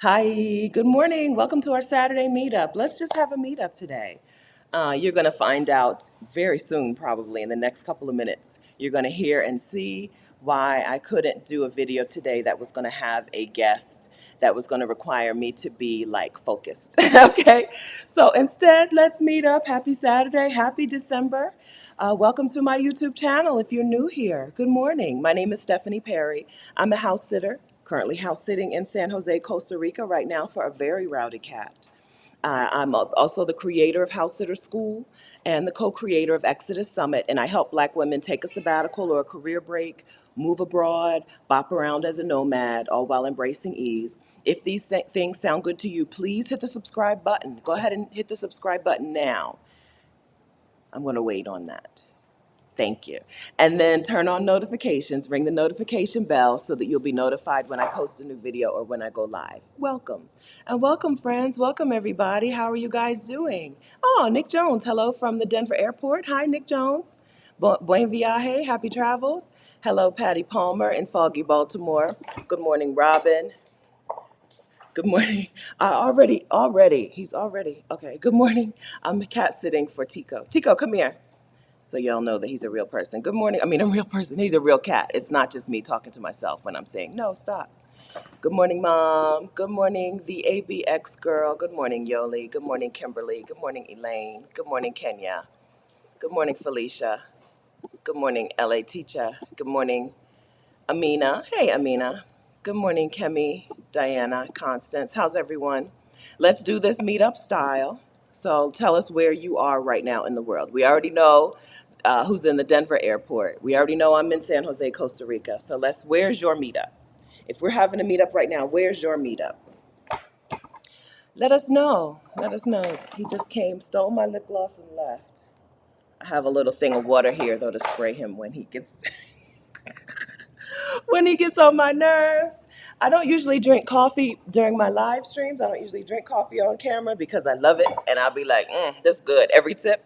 Hi, good morning. Welcome to our Saturday meetup. Let's just have a meetup today. You're going to find out very soon, probably in the next couple of minutes. You're going to hear and see why I couldn't do a video today that was going to have a guest that was going to require me to be like focused. Okay, so instead, let's meet up. Happy Saturday, happy December. Welcome to my YouTube channel if you're new here. Good morning. My name is Stephanie Perry. I'm a house sitter, currently house sitting in San Jose, Costa Rica right now for a very rowdy cat. I'm also the creator of House Sitter School and the co-creator of Exodus Summit, and I help Black women take a sabbatical or a career break, move abroad, bop around as a nomad, all while embracing ease. If these things sound good to you, please hit the subscribe button. Go ahead and hit the subscribe button now. I'm going to wait on that. Thank you. And then turn on notifications, ring the notification bell so that you'll be notified when I post a new video or when I go live. Welcome. And welcome, friends. Welcome, everybody. How are you guys doing? Oh, Nick Jones. Hello from the Denver airport. Hi, Nick Jones. Buen viaje. Happy travels. Hello, Patty Palmer in foggy Baltimore. Good morning, Robin. Good morning. He's already. Okay, good morning. I'm cat sitting for Tico. Tico, come here. So y'all know that he's a real person. Good morning. I mean, a real person. He's a real cat. It's not just me talking to myself when I'm saying, no, stop. Good morning, Mom. Good morning, the ABX girl. Good morning, Yoli. Good morning, Kimberly. Good morning, Elaine. Good morning, Kenya. Good morning, Felicia. Good morning, LA Teacher. Good morning, Amina. Hey, Amina. Good morning, Kemi, Diana, Constance. How's everyone? Let's do this meetup style. So tell us where you are right now in the world. We already know who's in the Denver airport. We already know I'm in San Jose, Costa Rica. So where's your meetup? If we're having a meetup right now, where's your meetup? Let us know. Let us know. He just came, stole my lip gloss, and left. I have a little thing of water here, though, to spray him when he gets when he gets on my nerves. I don't usually drink coffee during my live streams. I don't usually drink coffee on camera because I love it, and I'll be like, this good every tip.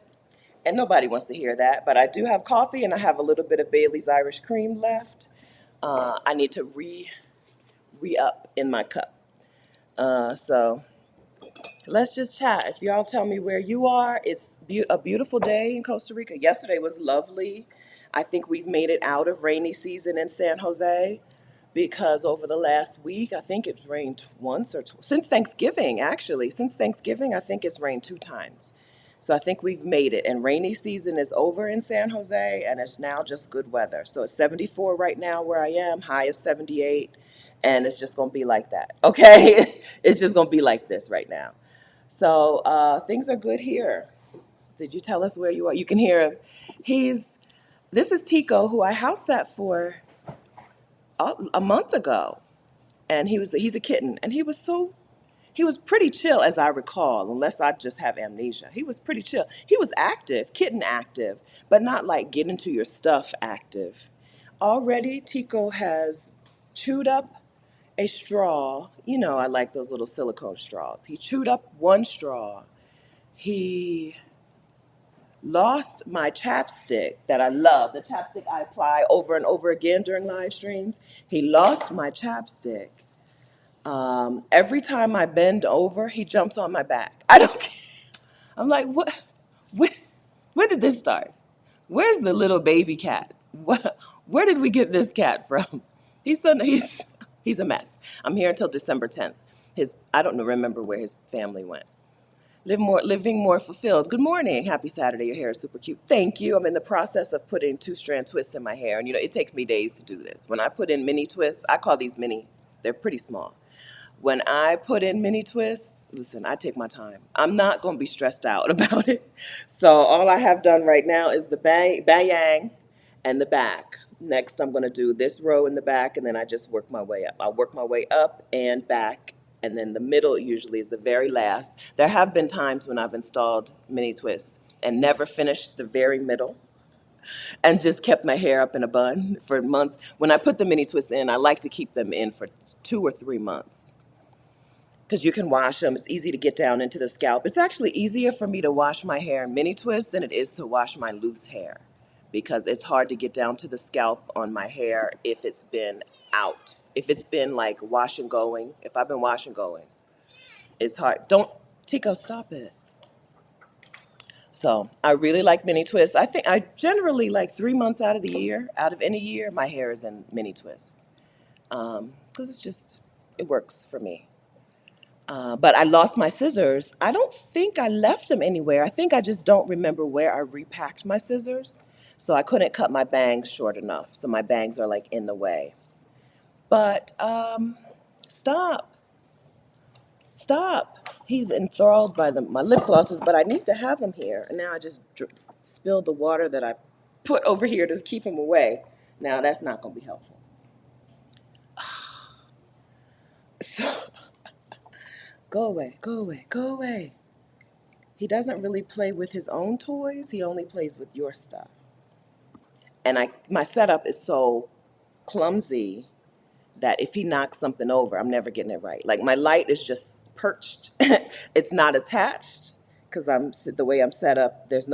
And nobody wants to hear that. But I do have coffee, and I have a little bit of Bailey's Irish Cream left. I need to re-up in my cup. So let's just chat. If y'all tell me where you are, it's a beautiful day in Costa Rica. Yesterday was lovely. I think we've made it out of rainy season in San Jose because over the last week, I think it's rained once or since Thanksgiving, actually. Since Thanksgiving, I think it's rained 2 times. So I think we've made it. And rainy season is over in San Jose, and it's now just good weather. So it's 74 right now where I am, high of 78, and it's just going to be like that. Okay? It's just going to be like this right now. So things are good here. Did you tell us where you are? You can hear him. This is Tico, who I house sat for a month ago, and he's a kitten, and he was pretty chill as I recall, unless I just have amnesia. He was pretty chill. He was active, kitten active, but not like get into your stuff active. Already, Tico has chewed up a straw. You know, I like those little silicone straws. He chewed up one straw. He lost my chapstick that I love, the chapstick I apply over and over again during live streams. He lost my chapstick. Every time I bend over, he jumps on my back. I don't care. I'm like, what? When, when did this start? Where's the little baby cat? Where did we get this cat from? He's a mess. I'm here until December 10th. I don't remember where his family went. Living more fulfilled. Good morning. Happy Saturday. Your hair is super cute. Thank you. I'm in the process of putting 2-strand twists in my hair. And, it takes me days to do this. When I put in mini twists, I call these mini, they're pretty small. When I put in mini twists, listen, I take my time. I'm not going to be stressed out about it. So all I have done right now is the bayang and the back. Next, I'm going to do this row in the back, and then I just work my way up. I'll work my way up and back, and then the middle usually is the very last. There have been times when I've installed mini twists and never finished the very middle and just kept my hair up in a bun for months. When I put the mini twists in, I like to keep them in for 2 or 3 months because you can wash them. It's easy to get down into the scalp. It's actually easier for me to wash my hair in mini twists than it is to wash my loose hair because it's hard to get down to the scalp on my hair if it's been out. If it's been like wash and going, if I've been wash and going, it's hard. Don't, Tico, stop it. So I really like mini twists. I think I generally like 3 months out of the year, out of any year, my hair is in mini twists. Because it's just, it works for me. But I lost my scissors. I don't think I left them anywhere. I think I just don't remember where I repacked my scissors. So I couldn't cut my bangs short enough. So my bangs are like in the way. But stop. Stop. He's enthralled by my lip glosses, but I need to have him here. And now I just spilled the water that I put over here to keep him away. Now that's not going to be helpful. So, go away, go away, go away. He doesn't really play with his own toys. He only plays with your stuff. And my setup is so clumsy that if he knocks something over, I'm never getting it right. Like my light is just perched. It's not attached because the way I'm set up, there was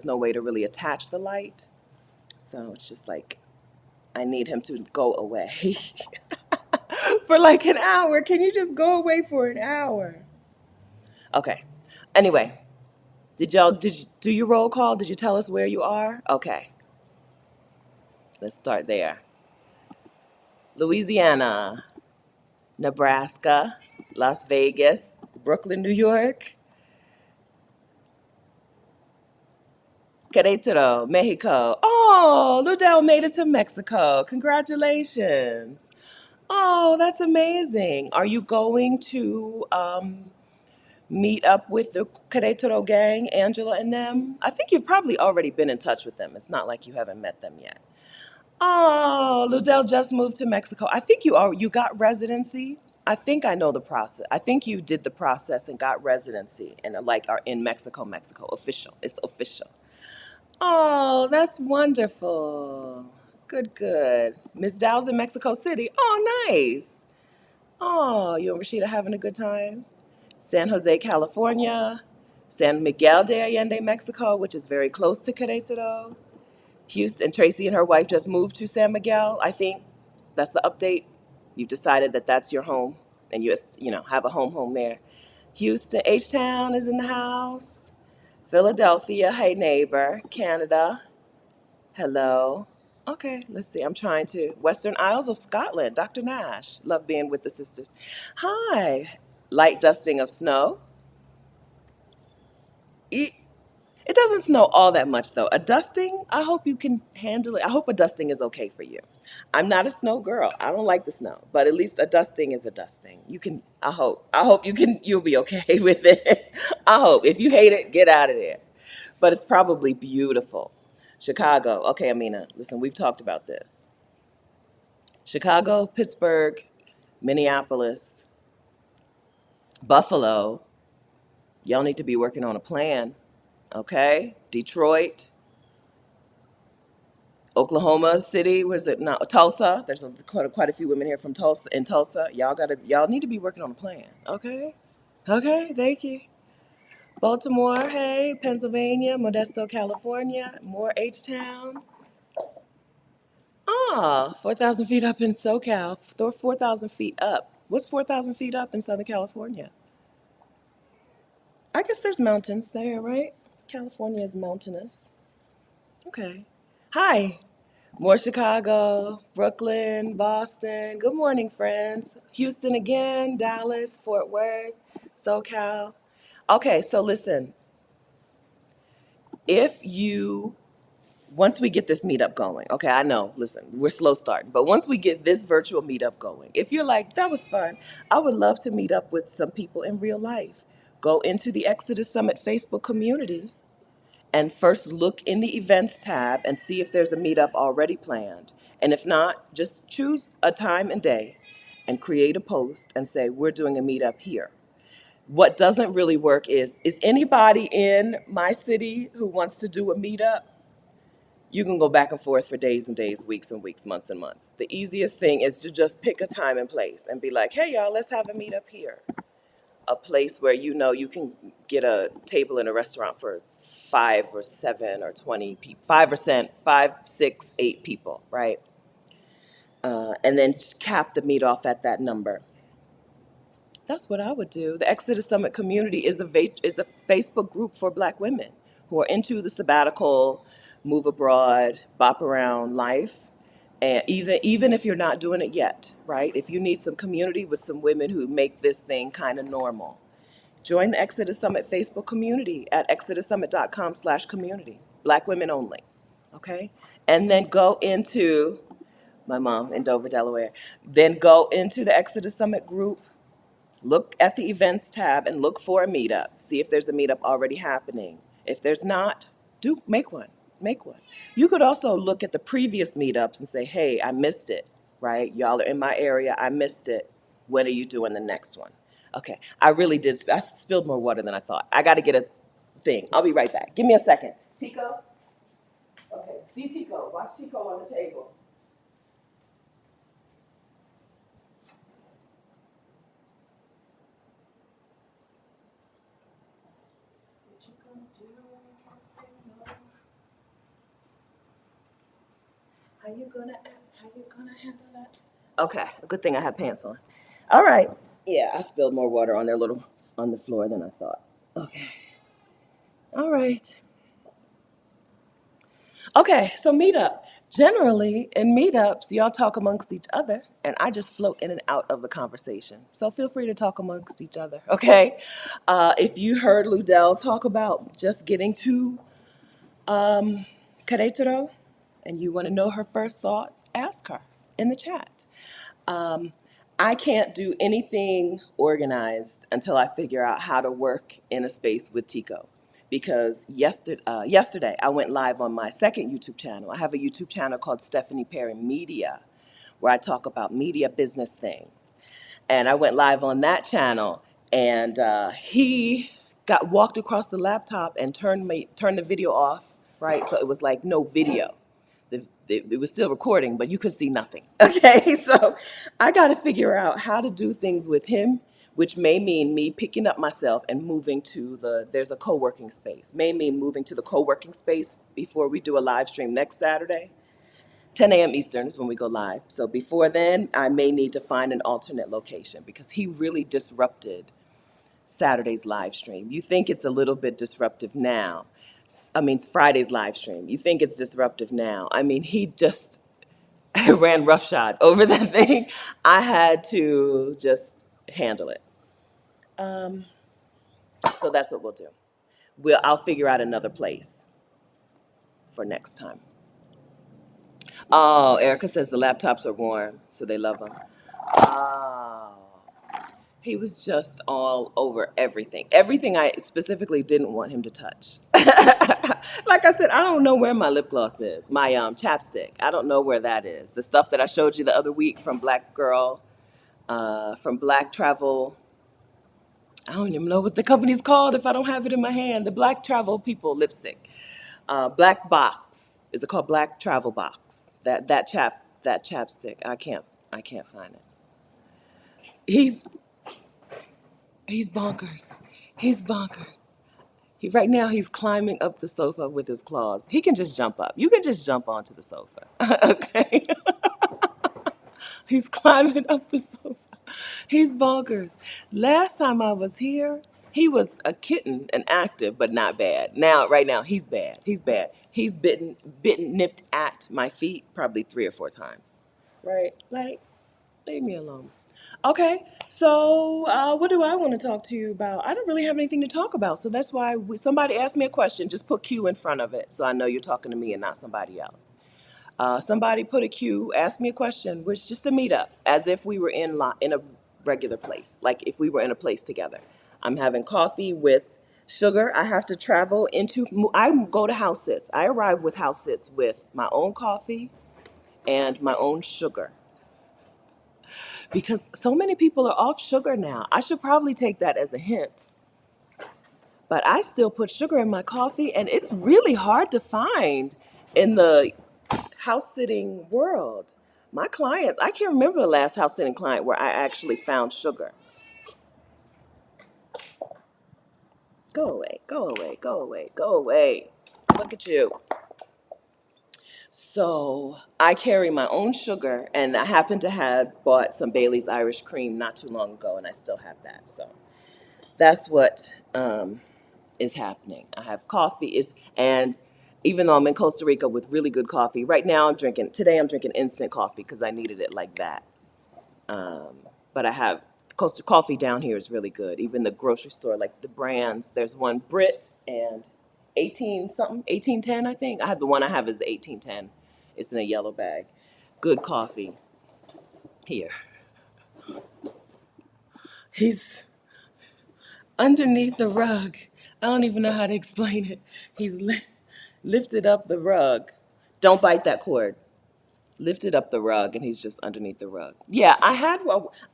no way to really attach the light. So it's just like, I need him to go away for like an hour. Can you just go away for an hour? Okay. Anyway, did you do your roll call? Did you tell us where you are? Okay. Let's start there. Louisiana, Nebraska, Las Vegas, Brooklyn, New York, Querétaro, Mexico. Oh, Ludell made it to Mexico. Congratulations. Oh, that's amazing. Are you going to meet up with the Querétaro gang, Angela and them? I think you've probably already been in touch with them. It's not like you haven't met them yet. Oh, Ludell just moved to Mexico. I think you got residency. I think I know the process. I think you did the process and got residency and are in Mexico, official. It's official. Oh, that's wonderful. Good, good. Miss Dow's in Mexico City. Oh, nice. Oh, you and Rashida having a good time? San Jose, California. San Miguel de Allende, Mexico, which is very close to Querétaro. Houston, Tracy and her wife just moved to San Miguel. I think that's the update. You've decided that that's your home, and you have a home there. Houston, H-Town is in the house. Philadelphia, hey neighbor. Canada, hello. Okay, let's see. I'm trying to. Western Isles of Scotland, Dr. Nash. Love being with the sisters. Hi. Light dusting of snow. It doesn't snow all that much, though. A dusting, I hope you can handle it. I hope a dusting is okay for you. I'm not a snow girl. I don't like the snow, but at least a dusting is a dusting. You can, I hope. I hope you'll be okay with it. I hope. If you hate it, get out of there. But it's probably beautiful. Chicago. Okay, Amina, listen, we've talked about this. Chicago, Pittsburgh, Minneapolis, Buffalo. Y'all need to be working on a plan. Okay? Detroit, Oklahoma City, was it not Tulsa? There's quite a few women here from Tulsa. In Tulsa, y'all need to be working on a plan. Okay, okay, thank you. Baltimore, hey, Pennsylvania, Modesto, California, more H Town. 4,000 feet up in SoCal. 4,000 feet up. What's 4,000 feet up in Southern California? I guess there's mountains there, right? California is mountainous. Okay. Hi. More Chicago, Brooklyn, Boston. Good morning, friends. Houston again, Dallas, Fort Worth, SoCal. Okay, so listen, once we get this meetup going, okay, I know, listen, we're slow starting, but once we get this virtual meetup going, if you're like, that was fun, I would love to meet up with some people in real life. Go into the Exodus Summit Facebook community and first look in the events tab and see if there's a meetup already planned. And if not, just choose a time and day and create a post and say, we're doing a meetup here. What doesn't really work is anybody in my city who wants to do a meetup? You can go back and forth for days and days, weeks and weeks, months and months. The easiest thing is to just pick a time and place and be like, hey, y'all, let's have a meetup here. A place where you can get a table in a restaurant for 5 or 7 or 20 people, 5%, 5, 6, 8 people, right? and then just cap the meet off at that number. That's what I would do. The Exodus Summit community is is a Facebook group for Black women who are into the sabbatical, move abroad, bop around life, and even if you're not doing it yet, right? If you need some community with some women who make this thing kind of normal, join the Exodus Summit Facebook community at exodussummit.com/community. Black women only, okay? And then go into my mom in Dover, Delaware. Then go into the Exodus Summit group. Look at the events tab and look for a meetup. See if there's a meetup already happening. If there's not, do make one. Make one. You could also look at the previous meetups and say, hey, I missed it, right? Y'all are in my area. I missed it. When are you doing the next one? Okay, I really did. I spilled more water than I thought. I got to get a thing. I'll be right back. Give me a second. Tico? Okay, see Tico. Watch Tico on the table. What you gonna do when you can't say no? How you gonna handle that? Okay, a good thing I have pants on. All right. Yeah, I spilled more water on their little on the floor than I thought. Okay. All right. Okay, so meetup. Generally, in meetups, y'all talk amongst each other, and I just float in and out of the conversation. So feel free to talk amongst each other, okay? If you heard Ludell talk about just getting to Querétaro and you want to know her first thoughts, ask her in the chat. Um, I can't do anything organized until I figure out how to work in a space with Tico. Because yesterday I went live on my second YouTube channel. I have a YouTube channel called Stephanie Perry Media, where I talk about media business things. And I went live on that channel, and he got walked across the laptop and turned the video off, right? So it was like no video. It was still recording, but you could see nothing. Okay, so I got to figure out how to do things with him, which may mean me picking up myself and moving to there's a co-working space. May mean moving to the co-working space before we do a live stream next Saturday. 10 a.m. Eastern is when we go live. So before then, I may need to find an alternate location because he really disrupted Saturday's live stream. You think it's a little bit disruptive now. I mean, Friday's live stream. You think it's disruptive now. I mean, he just ran roughshod over that thing. I had to just handle it. Um, so that's what we'll do. I'll figure out another place for next time. Oh, Erica says the laptops are warm, so they love them. Oh. He was just all over everything. Everything I specifically didn't want him to touch. Like I said, I don't know where my lip gloss is. My chapstick. I don't know where that is. The stuff that I showed you the other week from Black Girl, from Black Travel. I don't even know what the company's called if I don't have it in my hand. The Black Travel People lipstick. Black Box. Is it called Black Travel Box? That chapstick. I can't find it. He's He's bonkers. He's bonkers. Right now, he's climbing up the sofa with his claws. He can just jump up. You can just jump onto the sofa. Okay? He's climbing up the sofa. He's bonkers. Last time I was here, he was a kitten and active, but not bad. Right now, he's bad. He's bad. He's nipped at my feet probably 3 or 4 times. Right? Like, leave me alone. Okay, so what do I want to talk to you about? I don't really have anything to talk about, so that's why somebody asked me a question, just put Q in front of it, so I know you're talking to me and not somebody else. Somebody put a Q, asked me a question, which just a meetup, as if we were in a regular place, like if we were in a place together. I'm having coffee with sugar. I have to travel I go to house sits. I arrive with house sits with my own coffee and my own sugar because so many people are off sugar now. I should probably take that as a hint. But I still put sugar in my coffee, and it's really hard to find in the house sitting world. My clients, I can't remember the last house sitting client where I actually found sugar. Go away, go away, go away, go away. Look at you. So I carry my own sugar, and I happen to have bought some Bailey's Irish Cream not too long ago, and I still have that. So that's what is happening. I have coffee and even though I'm in Costa Rica with really good coffee, right now I'm drinking instant coffee because I needed it like that. But I have Costa coffee down here is really good. Even the grocery store, like the brands, there's one Brit and 18 something, 1810 I think. I have the one I have is the 1810. It's in a yellow bag. Good coffee here. He's underneath the rug. I don't even know how to explain it. Lifted up the rug. Don't bite that cord. Lifted up the rug, and he's just underneath the rug. Yeah, I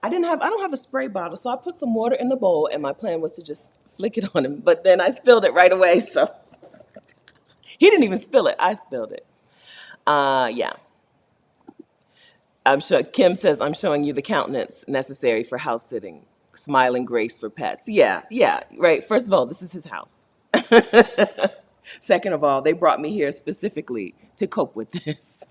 don't have a spray bottle, so I put some water in the bowl, and my plan was to just flick it on him, but then I spilled it right away, so he didn't even spill it. I spilled it. Yeah. I'm sure Kim says I'm showing you the countenance necessary for house sitting. Smiling grace for pets. Yeah, yeah, right. First of all, this is his house. Second of all, they brought me here specifically to cope with this.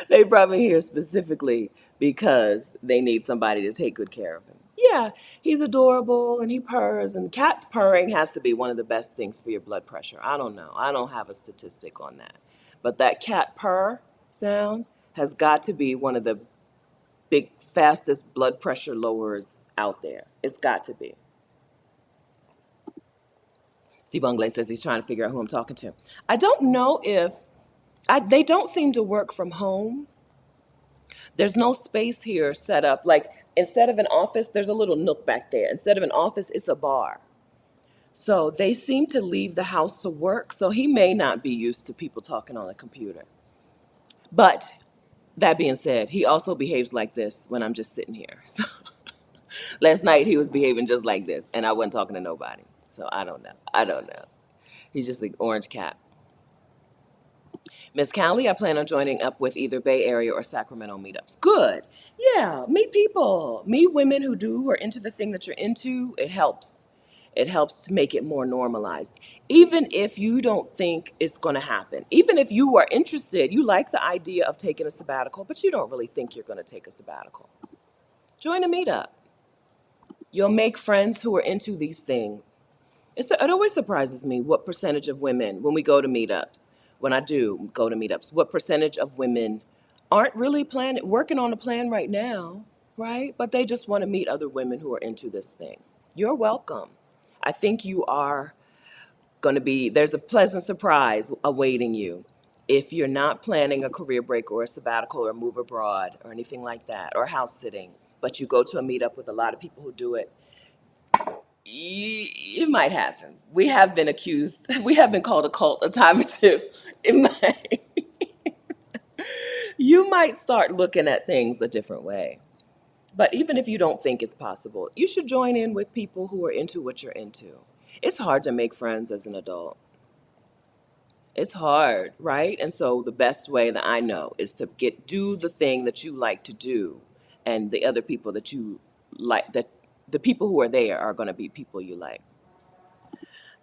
They brought me here specifically because they need somebody to take good care of him. Yeah, he's adorable and he purrs, and cats purring has to be one of the best things for your blood pressure. I don't know. I don't have a statistic on that. But that cat purr sound has got to be one of the big, fastest blood pressure lowers out there. It's got to be. Steve Bungley says he's trying to figure out who I'm talking to. I don't know if they don't seem to work from home. There's no space here set up. Like instead of an office, there's a little nook back there. Instead of an office, it's a bar. So they seem to leave the house to work. So he may not be used to people talking on a computer. But that being said, he also behaves like this when I'm just sitting here. So last night he was behaving just like this, and I wasn't talking to nobody. So I don't know. I don't know. He's just an orange cat. Miss Callie, I plan on joining up with either Bay Area or Sacramento meetups. Good. Yeah, meet people. Meet women who are into the thing that you're into. It helps. It helps to make it more normalized. Even if you don't think it's going to happen, even if you are interested, you like the idea of taking a sabbatical, but you don't really think you're going to take a sabbatical. Join a meetup. You'll make friends who are into these things. It always surprises me what percentage of women, when we go to meetups, when I do go to meetups, what percentage of women aren't really working on a plan right now, right? But they just want to meet other women who are into this thing. You're welcome. I think you are there's a pleasant surprise awaiting you if you're not planning a career break or a sabbatical or move abroad or anything like that, or house sitting, but you go to a meetup with a lot of people who do it. It might happen. We have been accused. We have been called a cult a time or two. It might. You might start looking at things a different way. But even if you don't think it's possible, you should join in with people who are into what you're into. It's hard to make friends as an adult. It's hard, right? And so the best way that I know is to do the thing that you like to do, and the other people that you like, that the people who are there are going to be people you like.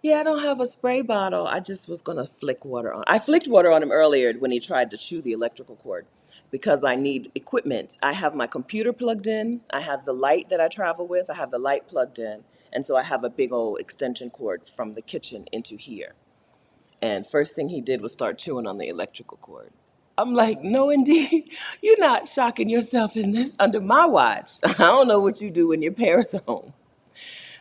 Yeah, I don't have a spray bottle. I just was gonna flick water on. I flicked water on him earlier when he tried to chew the electrical cord because I need equipment. I have my computer plugged in. I have the light that I travel with. I have the light plugged in. And so I have a big old extension cord from the kitchen into here. And first thing he did was start chewing on the electrical cord. I'm like, no, indeed. You're not shocking yourself in this under my watch. I don't know what you do when your parents are home.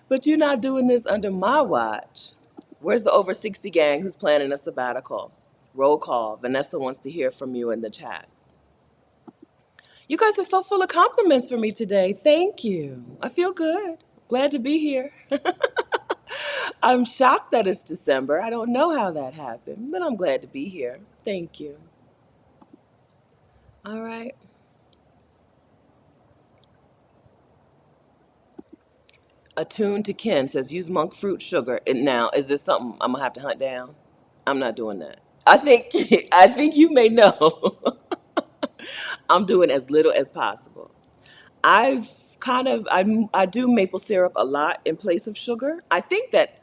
But you're not doing this under my watch. Where's the over 60 gang who's planning a sabbatical? Roll call. Vanessa wants to hear from you in the chat. You guys are so full of compliments for me today. Thank you. I feel good. Glad to be here. I'm shocked that it's December. I don't know how that happened, but I'm glad to be here. Thank you. All right. Attuned to Ken says use monk fruit sugar. And now, is this something I'm gonna have to hunt down? I'm not doing that. I think I think you may know. I'm doing as little as possible. I've I do maple syrup a lot in place of sugar. I think that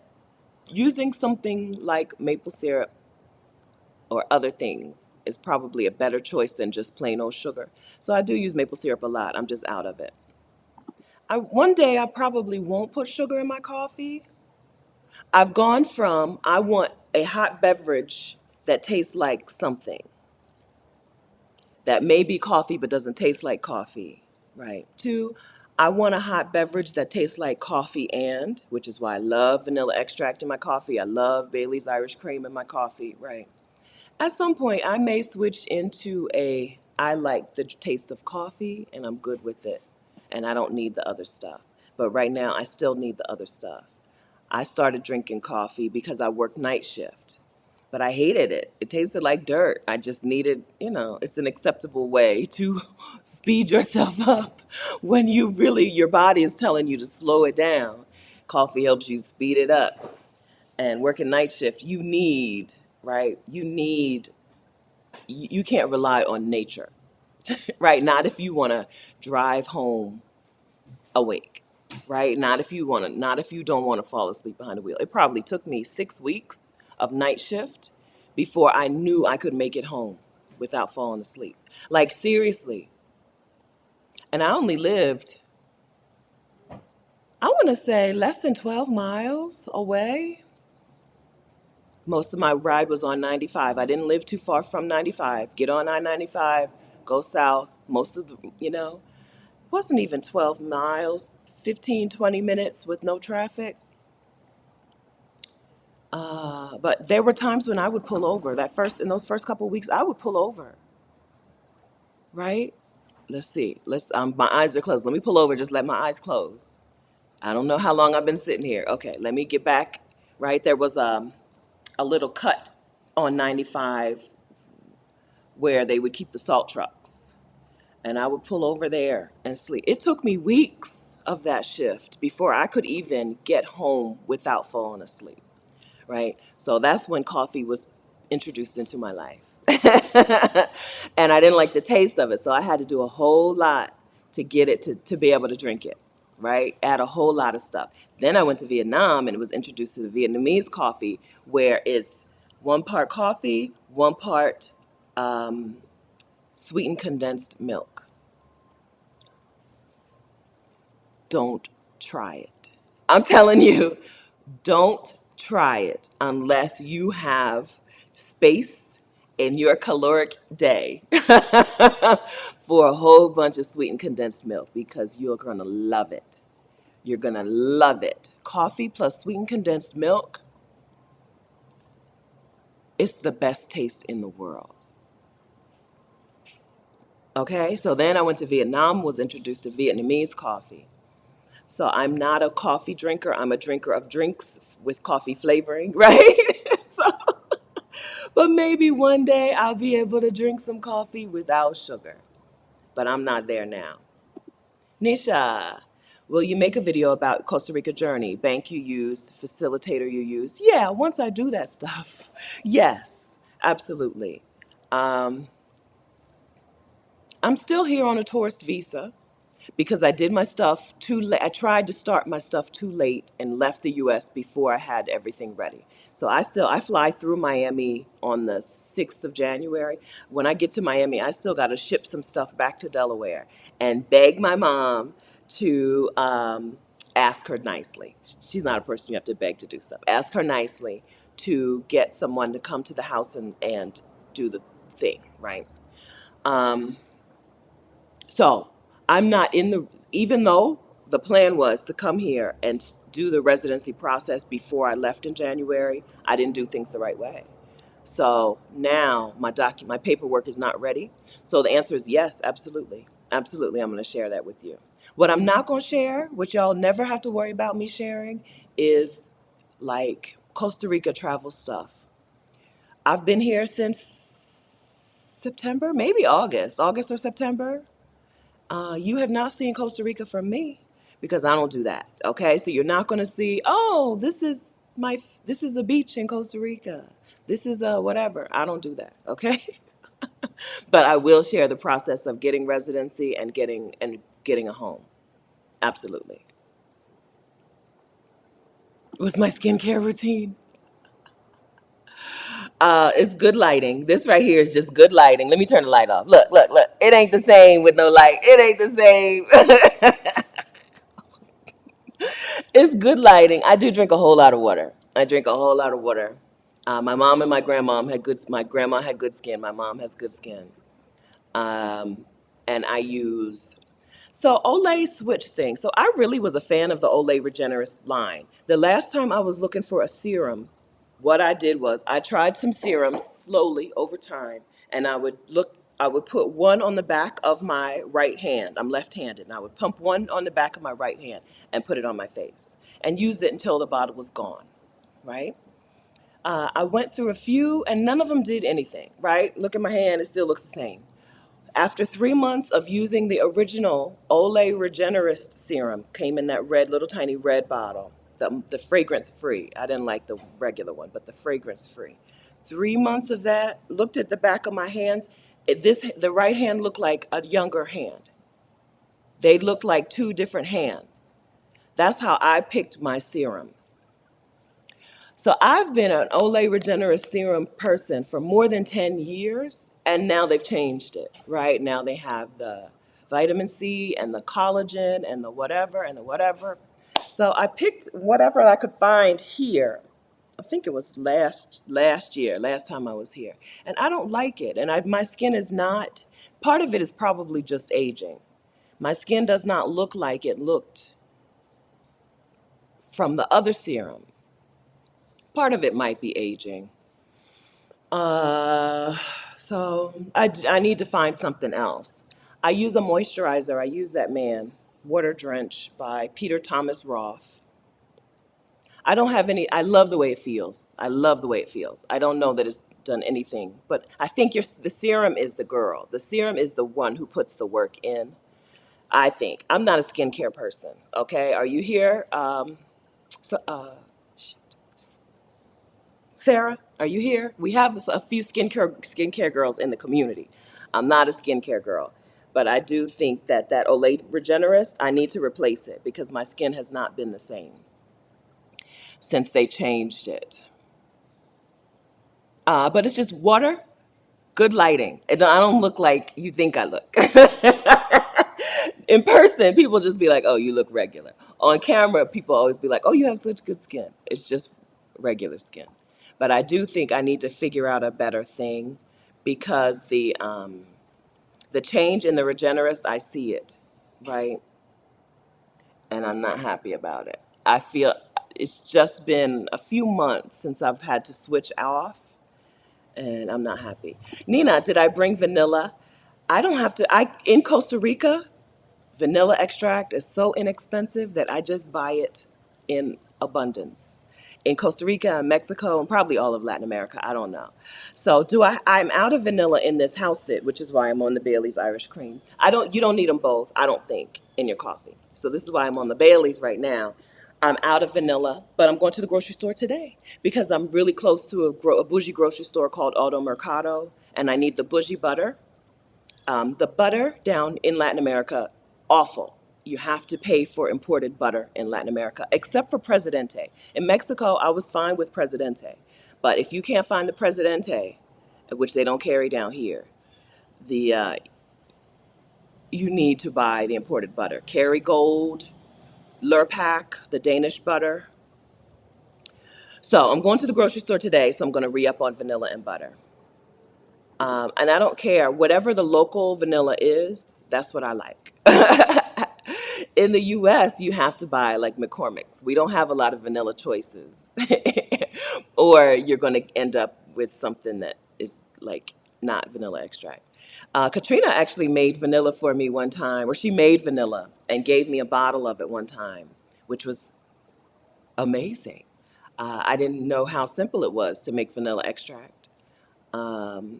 using something like maple syrup or other things is probably a better choice than just plain old sugar. So I do use maple syrup a lot. I'm just out of it. One day I probably won't put sugar in my coffee. I've gone from I want a hot beverage that tastes like something that may be coffee but doesn't taste like coffee, right? To I want a hot beverage that tastes like coffee which is why I love vanilla extract in my coffee. I love Bailey's Irish Cream in my coffee, right? At some point, I may switch into I like the taste of coffee and I'm good with it. And I don't need the other stuff. But right now, I still need the other stuff. I started drinking coffee because I worked night shift, but I hated it. It tasted like dirt. I just needed, it's an acceptable way to speed yourself up when your body is telling you to slow it down. Coffee helps you speed it up. And working night shift, right? You can't rely on nature, right? Not if you want to drive home awake, right? Not if you don't want to fall asleep behind the wheel. It probably took me 6 weeks of night shift before I knew I could make it home without falling asleep. Like seriously. And I only lived, I want to say less than 12 miles away. Most of my ride was on 95. I didn't live too far from 95. Get on I-95, go south. Most of the, wasn't even 12 miles, 15, 20 minutes with no traffic. But there were times when I would pull over. In those first couple of weeks, I would pull over, right? Let's see. My eyes are closed. Let me pull over. Just let my eyes close. I don't know how long I've been sitting here. Okay, let me get back, right? There was a little cut on 95 where they would keep the salt trucks. And I would pull over there and sleep. It took me weeks of that shift before I could even get home without falling asleep, right? So that's when coffee was introduced into my life. And I didn't like the taste of it, so I had to do a whole lot to get it to be able to drink it, right? Add a whole lot of stuff. Then I went to Vietnam and was introduced to the Vietnamese coffee, where it's 1 part coffee, 1 part sweetened condensed milk. Don't try it. I'm telling you, don't try it unless you have space in your caloric day for a whole bunch of sweetened condensed milk, because you're going to love it. You're going to love it. Coffee plus sweetened condensed milk, it's the best taste in the world. Okay, so then I went to Vietnam, was introduced to Vietnamese coffee. So I'm not a coffee drinker. I'm a drinker of drinks with coffee flavoring, right? So, but maybe one day I'll be able to drink some coffee without sugar. But I'm not there now. Nisha, will you make a video about Costa Rica journey? Bank you used, facilitator you used? Yeah, once I do that stuff. Yes, absolutely. Um, I'm still here on a tourist visa, because I did my stuff too late. I tried to start my stuff too late and left the U.S. before I had everything ready. So I fly through Miami on the 6th of January. When I get to Miami, I still got to ship some stuff back to Delaware and beg my mom to ask her nicely. She's not a person you have to beg to do stuff. Ask her nicely to get someone to come to the house and do the thing, right? Um, so I'm not even though the plan was to come here and do the residency process before I left in January, I didn't do things the right way. So now my paperwork is not ready. So the answer is yes, absolutely. Absolutely, I'm going to share that with you. What I'm not going to share, which y'all never have to worry about me sharing, is like Costa Rica travel stuff. I've been here since September, maybe August or September. You have not seen Costa Rica from me, because I don't do that. Okay, so you're not going to see, oh, this is a beach in Costa Rica. This is a whatever. I don't do that. Okay, but I will share the process of getting residency and getting a home. Absolutely. It was my skincare routine. It's good lighting. This right here is just good lighting. Let me turn the light off. Look, look, look. It ain't the same with no light. It ain't the same. It's good lighting. I do drink a whole lot of water. I drink a whole lot of water. My mom and my grandmom had good. My grandma had good skin. My mom has good skin. Um, and I use so Olay switched things. So I really was a fan of the Olay Regenerist line. The last time I was looking for a serum, what I did was I tried some serums slowly over time, and I would put one on the back of my right hand. I'm left-handed, and I would pump one on the back of my right hand and put it on my face and use it until the bottle was gone, right? I went through a few, and none of them did anything, right? Look at my hand, it still looks the same. After 3 months of using the original Olay Regenerist serum, came in that red, little tiny red bottle, the fragrance free. I didn't like the regular one, but the fragrance free. 3 months of that, looked at the back of my hands. The right hand looked like a younger hand. They looked like two different hands. That's how I picked my serum. So I've been an Olay Regenerist serum person for more than 10 years, and now they've changed it, right? Now they have the vitamin C and the collagen and the whatever and the whatever. So I picked whatever I could find here. I think it was last year, last time I was here. And I don't like it. And my skin is not, part of it is probably just aging. My skin does not look like it looked from the other serum. Part of it might be aging. Uh, so I need to find something else. I use a moisturizer. I use that man, Water Drench by Peter Thomas Roth. I don't have any, I love the way it feels. I love the way it feels. I don't know that it's done anything, but I think the serum is the girl. The serum is the one who puts the work in, I think. I'm not a skincare person, okay? Are you here? So, Sarah, are you here? We have a few skincare girls in the community. I'm not a skincare girl, but I do think that Olay Regenerist, I need to replace it because my skin has not been the same since they changed it. But it's just water, good lighting. And I don't look like you think I look. In person, people just be like, oh, you look regular. On camera, people always be like, oh, you have such good skin. It's just regular skin. But I do think I need to figure out a better thing because the change in the Regenerist, I see it, right? And I'm not happy about it. I feel it's just been a few months since I've had to switch off, and I'm not happy. Nina, did I bring vanilla? I don't have to. In Costa Rica, vanilla extract is so inexpensive that I just buy it in abundance. In Costa Rica and Mexico and probably all of Latin America, I don't know. So I'm out of vanilla in this house sit, which is why I'm on the Bailey's Irish Cream. You don't need them both, I don't think, in your coffee. So this is why I'm on the Bailey's right now. I'm out of vanilla, but I'm going to the grocery store today because I'm really close to a bougie grocery store called Auto Mercado, and I need the bougie butter. The butter down in Latin America, awful. You have to pay for imported butter in Latin America, except for Presidente. In Mexico, I was fine with Presidente. But if you can't find the Presidente, which they don't carry down here, the you need to buy the imported butter. Kerrygold, Lurpak, the Danish butter. So I'm going to the grocery store today, so I'm going to re-up on vanilla and butter. And I don't care. Whatever the local vanilla is, that's what I like. In the US, you have to buy like McCormick's. We don't have a lot of vanilla choices. Or you're going to end up with something that is like not vanilla extract. Katrina actually made vanilla for me one time, or she made vanilla and gave me a bottle of it one time, which was amazing. I didn't know how simple it was to make vanilla extract. Um,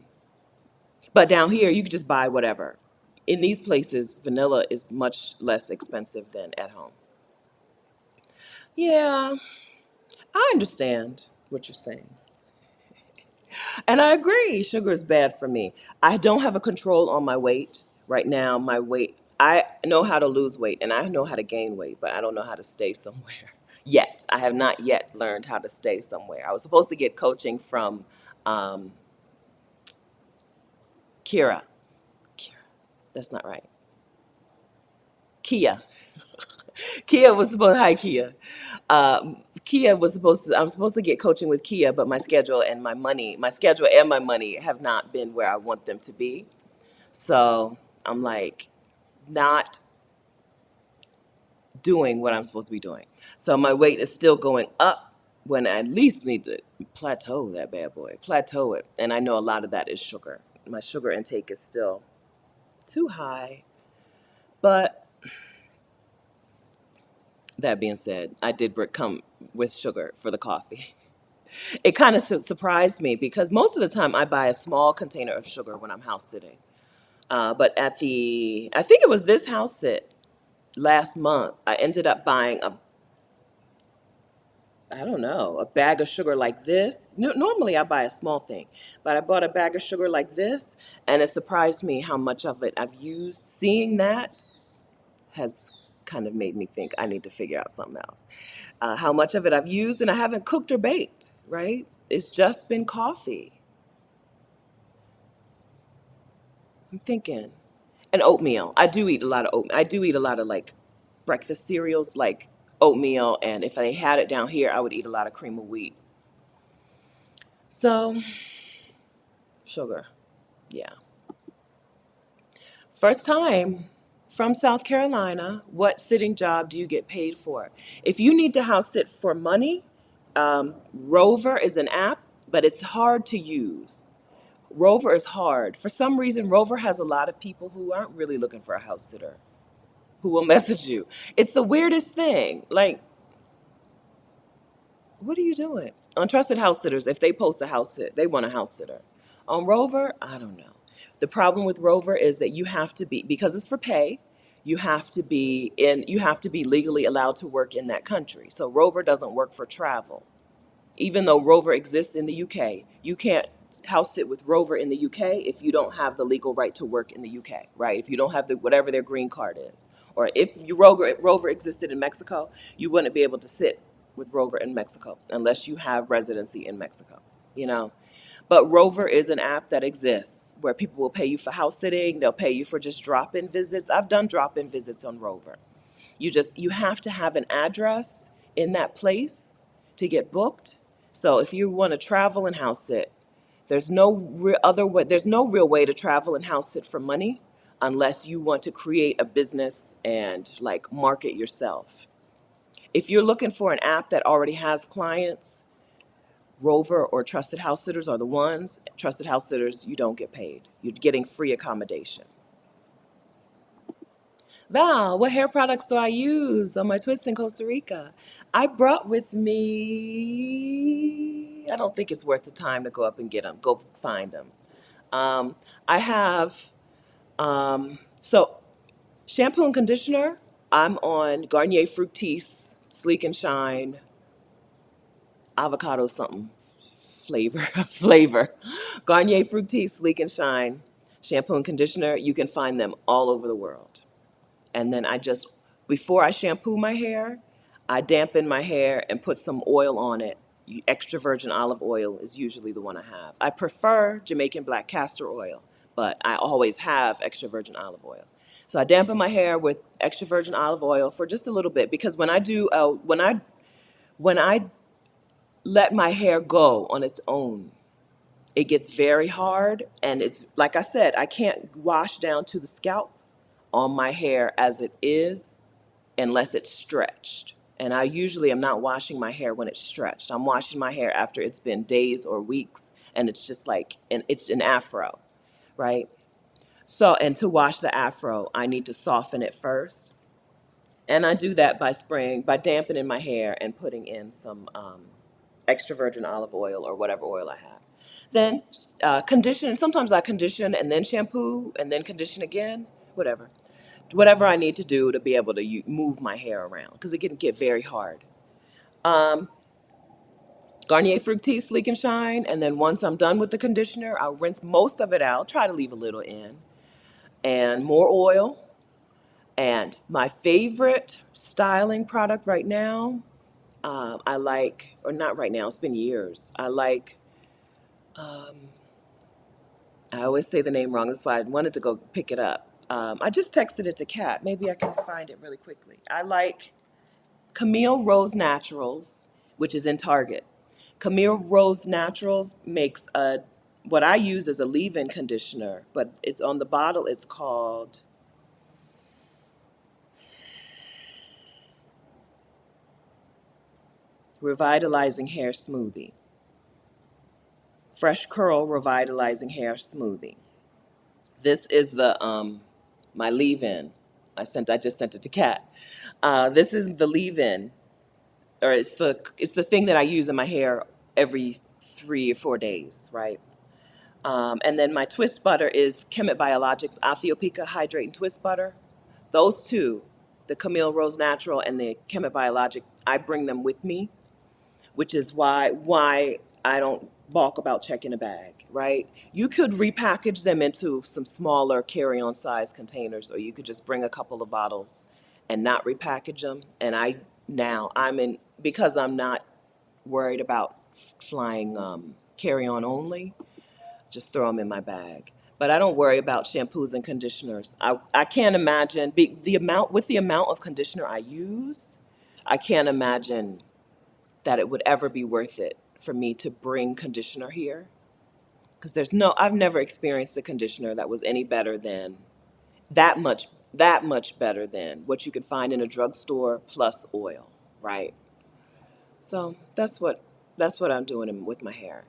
But down here, you can just buy whatever. In these places, vanilla is much less expensive than at home. Yeah, I understand what you're saying. And I agree, sugar is bad for me. I don't have a control on my weight. Right now, my weight, I know how to lose weight and I know how to gain weight, but I don't know how to stay somewhere yet. I have not yet learned how to stay somewhere. I was supposed to get coaching from Um, Kira. Kira. That's not right. Kia. Kia was supposed. Hi, Kia. Kia was supposed to. I'm supposed to get coaching with Kia, but my schedule and my money have not been where I want them to be. So I'm like not doing what I'm supposed to be doing. So my weight is still going up when I at least need to plateau that bad boy, plateau it. And I know a lot of that is sugar. My sugar intake is still too high. But that being said, I did come with sugar for the coffee. It kind of surprised me because most of the time I buy a small container of sugar when I'm house sitting. But I think it was this house sit last month, I ended up buying I don't know, a bag of sugar like this. Normally I buy a small thing, but I bought a bag of sugar like this, and it surprised me how much of it I've used. Seeing that has kind of made me think I need to figure out something else. How much of it I've used, and I haven't cooked or baked, right? It's just been coffee. I'm thinking. And oatmeal. I do eat a lot of oatmeal. I do eat a lot of like breakfast cereals like oatmeal, and if I had it down here, I would eat a lot of cream of wheat. So, sugar. Yeah. First time from South Carolina, what sitting job do you get paid for? If you need to house sit for money, Rover is an app, but it's hard to use. Rover is hard. For some reason, Rover has a lot of people who aren't really looking for a house sitter who will message you. It's the weirdest thing. Like, what are you doing? On Trusted House Sitters, if they post a house sit, they want a house sitter. On Rover, I don't know. The problem with Rover is that you have to be, because it's for pay, you have to be legally allowed to work in that country. So Rover doesn't work for travel. Even though Rover exists in the UK, you can't house sit with Rover in the UK if you don't have the legal right to work in the UK, right? If you don't have whatever their green card is. Or if Rover existed in Mexico, you wouldn't be able to sit with Rover in Mexico unless you have residency in Mexico, you know? But Rover is an app that exists where people will pay you for house sitting, they'll pay you for just drop-in visits. I've done drop-in visits on Rover. You have to have an address in that place to get booked. So if you want to travel and house sit, there's no real way to travel and house sit for money unless you want to create a business and like market yourself. If you're looking for an app that already has clients, Rover or Trusted House Sitters are the ones. Trusted House Sitters, you don't get paid. You're getting free accommodation. Val, what hair products do I use on my twist in Costa Rica? I brought with me, I don't think it's worth the time to go up and get them, go find them. Um, I have, so shampoo and conditioner, I'm on Garnier Fructis, Sleek and Shine, avocado something, flavor, flavor. Garnier Fructis, Sleek and Shine, shampoo and conditioner, you can find them all over the world. And then before I shampoo my hair, I dampen my hair and put some oil on it. Extra virgin olive oil is usually the one I have. I prefer Jamaican black castor oil, but I always have extra virgin olive oil. So I dampen my hair with extra virgin olive oil for just a little bit because when I let my hair go on its own, it gets very hard, and it's like I said, I can't wash down to the scalp on my hair as it is unless it's stretched. And I usually am not washing my hair when it's stretched. I'm washing my hair after it's been days or weeks, and it's just like, and it's an afro, right? So, and to wash the afro, I need to soften it first. And I do that by dampening my hair and putting in some extra virgin olive oil or whatever oil I have. Then condition, sometimes I condition and then shampoo and then condition again, whatever I need to do to be able to move my hair around because it can get very hard. Um, Garnier Fructis Sleek and Shine, and then once I'm done with the conditioner, I'll rinse most of it out, try to leave a little in, and more oil. And my favorite styling product right now, I like, or not right now, it's been years, I like Um, I always say the name wrong. That's why I wanted to go pick it up. I just texted it to Kat. Maybe I can find it really quickly. I like Camille Rose Naturals, which is in Target. Camille Rose Naturals makes a what I use as a leave-in conditioner, but it's on the bottle. It's called Revitalizing Hair Smoothie. Fresh Curl Revitalizing Hair Smoothie. This is the my leave-in. I just sent it to Kat. This is the leave-in, or it's the thing that I use in my hair every 3 or 4 days, right? And then my twist butter is Kemet Biologics Athiopica Hydrate and Twist Butter. Those two, the Camille Rose Natural and the Kemet Biologic, I bring them with me, which is why I don't balk about checking a bag, right? You could repackage them into some smaller carry-on size containers, or you could just bring a couple of bottles and not repackage them. And I'm in, because I'm not worried about flying carry-on only, just throw them in my bag. But I don't worry about shampoos and conditioners. I can't imagine the amount of conditioner I use, I can't imagine that it would ever be worth it for me to bring conditioner here, because I've never experienced a conditioner that was any better than that much better than what you could find in a drugstore plus oil, right? So that's what I'm doing with my hair.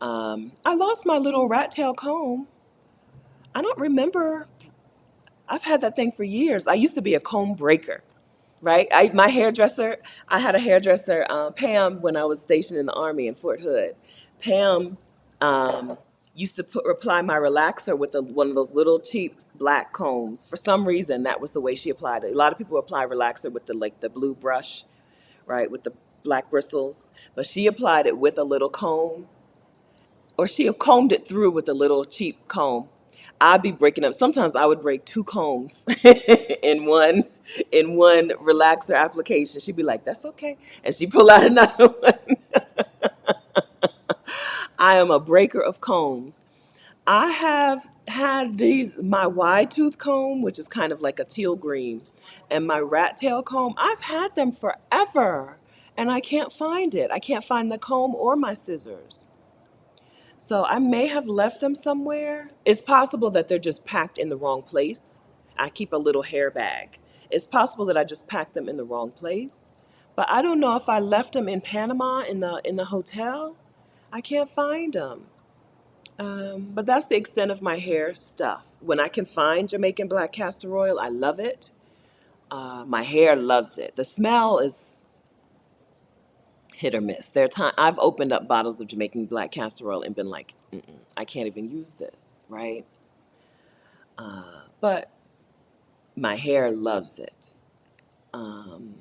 I lost my little rat tail comb. I don't remember. I've had that thing for years. I used to be a comb breaker, right? I had a hairdresser, Pam, when I was stationed in the Army in Fort Hood. Pam um, used to apply my relaxer with one of those little cheap black combs. For some reason, that was the way she applied it. A lot of people apply relaxer with the blue brush, right, with the black bristles. But she applied it with a little comb, or she combed it through with a little cheap comb. I'd be breaking up. Sometimes I would break two combs in one relaxer application. She'd be like, "That's okay," and she pull out another one. I am a breaker of combs. I have had my wide tooth comb, which is kind of like a teal green, and my rat tail comb. I've had them forever, and I can't find it. I can't find the comb or my scissors. So I may have left them somewhere. It's possible that they're just packed in the wrong place. I keep a little hair bag. It's possible that I just packed them in the wrong place. But I don't know if I left them in Panama in the hotel. I can't find them. But that's the extent of my hair stuff. When I can find Jamaican black castor oil, I love it. My hair loves it. The smell is hit or miss. There are time I've opened up bottles of Jamaican black castor oil and been like, mm-mm, I can't even use this, right? But my hair loves it. Um,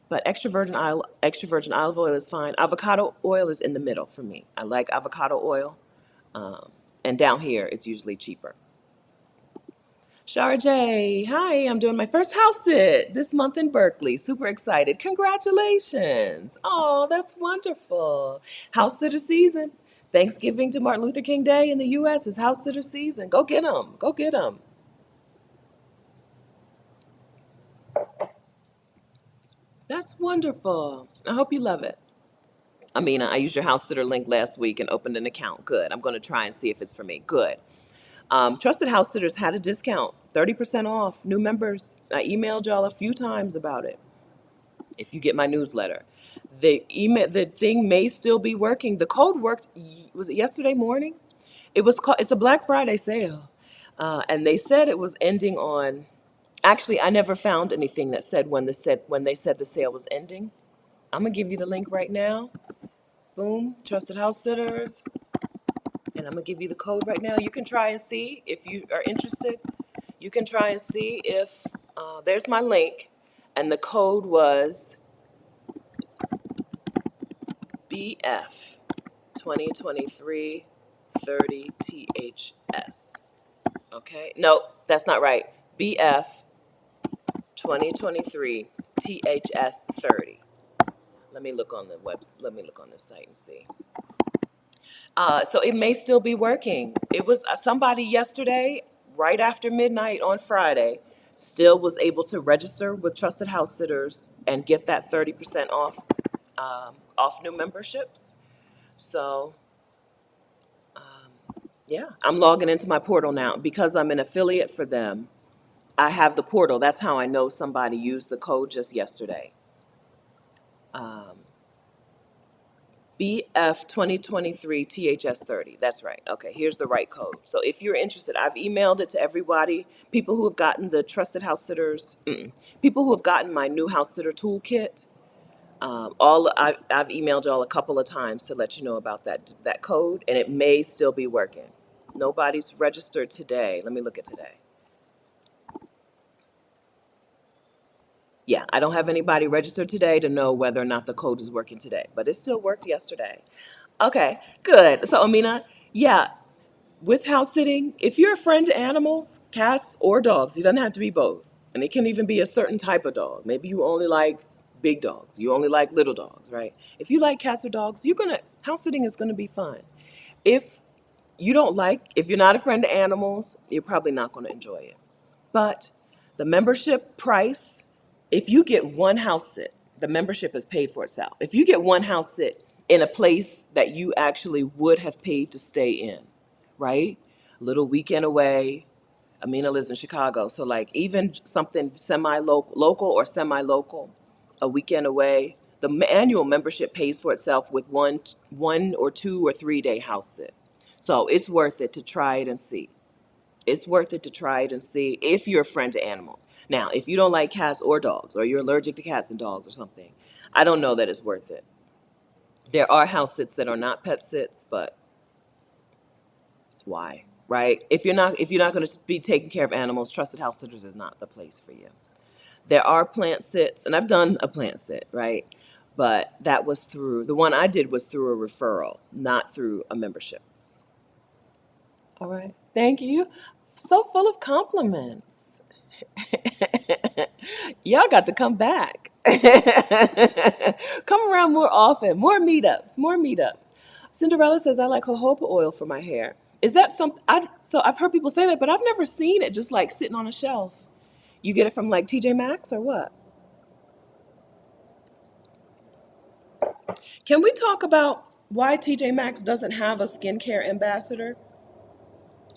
but extra virgin olive oil is fine. Avocado oil is in the middle for me. I like avocado oil, um, and down here it's usually cheaper. Sharjay, hi, I'm doing my first house sit this month in Berkeley. Super excited. Congratulations. Oh, that's wonderful. House sitter season. Thanksgiving to Martin Luther King Day in the U.S. is house sitter season. Go get them. Go get them. That's wonderful. I hope you love it. I mean, I used your house sitter link last week and opened an account. Good. I'm going to try and see if it's for me. Good. Trusted House Sitters had a discount, 30% off. New members. I emailed y'all a few times about it. If you get my newsletter, the thing may still be working. The code worked. Was it yesterday morning? It's a Black Friday sale, and they said it was ending on. Actually, I never found anything that said when they said the sale was ending. I'm gonna give you the link right now. Boom, Trusted House Sitters, and I'm gonna give you the code right now. You can try and see if you are interested. You can try and see if there's my link, and the code was BF 2023 30THS. Okay, nope, that's not right. BF 2023 THS 30. Let me look on the site and see. So it may still be working. It was somebody yesterday, right after midnight on Friday, still was able to register with Trusted House Sitters and get that 30% off new memberships. So yeah, I'm logging into my portal now because I'm an affiliate for them. I have the portal. That's how I know somebody used the code just yesterday. BF 2023 THS 30. That's right. Okay, here's the right code. So if you're interested, I've emailed it to everybody, people who have gotten the Trusted House Sitters, people who have gotten my new house sitter toolkit. I've emailed y'all a couple of times to let you know about that code, and it may still be working. Nobody's registered today. Let me look at today. Yeah, I don't have anybody registered today to know whether or not the code is working today, but it still worked yesterday. Okay, good. So, Amina, yeah, with house sitting, if you're a friend to animals, cats or dogs, you don't have to be both. And it can even be a certain type of dog. Maybe you only like big dogs, you only like little dogs, right? If you like cats or dogs, house sitting is gonna be fun. If if you're not a friend to animals, you're probably not gonna enjoy it. But the membership price, if you get one house sit, the membership is paid for itself. If you get one house sit in a place that you actually would have paid to stay in, right? A little weekend away. Amina lives in Chicago, so like even something local or semi-local, a weekend away, the annual membership pays for itself with one or 2 or 3 day house sit. So it's worth it to try it and see. It's worth it to try it and see if you're a friend to animals. Now, if you don't like cats or dogs, or you're allergic to cats and dogs or something, I don't know that it's worth it. There are house sits that are not pet sits, but why? Right? If you're not going to be taking care of animals, Trusted House Sitters is not the place for you. There are plant sits, and I've done a plant sit, right? But the one I did was through a referral, not through a membership. All right. Thank you. So full of compliments. Y'all got to come back. Come around more often. More meetups. More meetups. Cinderella says I like jojoba oil for my hair. Is that something? So I've heard people say that, but I've never seen it just like sitting on a shelf. You get it from like TJ Maxx or what? Can we talk about why TJ Maxx doesn't have a skincare ambassador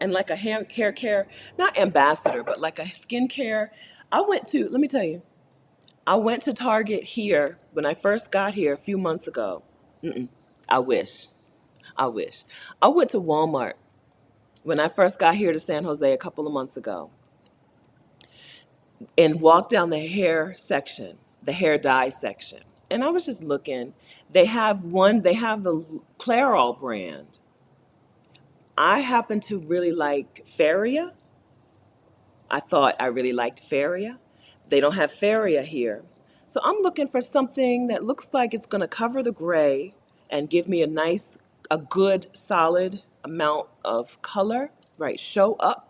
and like a hair care, not ambassador, but like a skincare? Let me tell you, I went to Target here when I first got here a few months ago. Mm-mm, I wish. I wish. I went to Walmart when I first got here to San Jose a couple of months ago and walked down the hair section, the hair dye section. And I was just looking. They have the Clairol brand. I happen to really like Feria. I thought I really liked Feria. They don't have Feria here. So I'm looking for something that looks like it's going to cover the gray and give me a good, solid amount of color, right? Show up.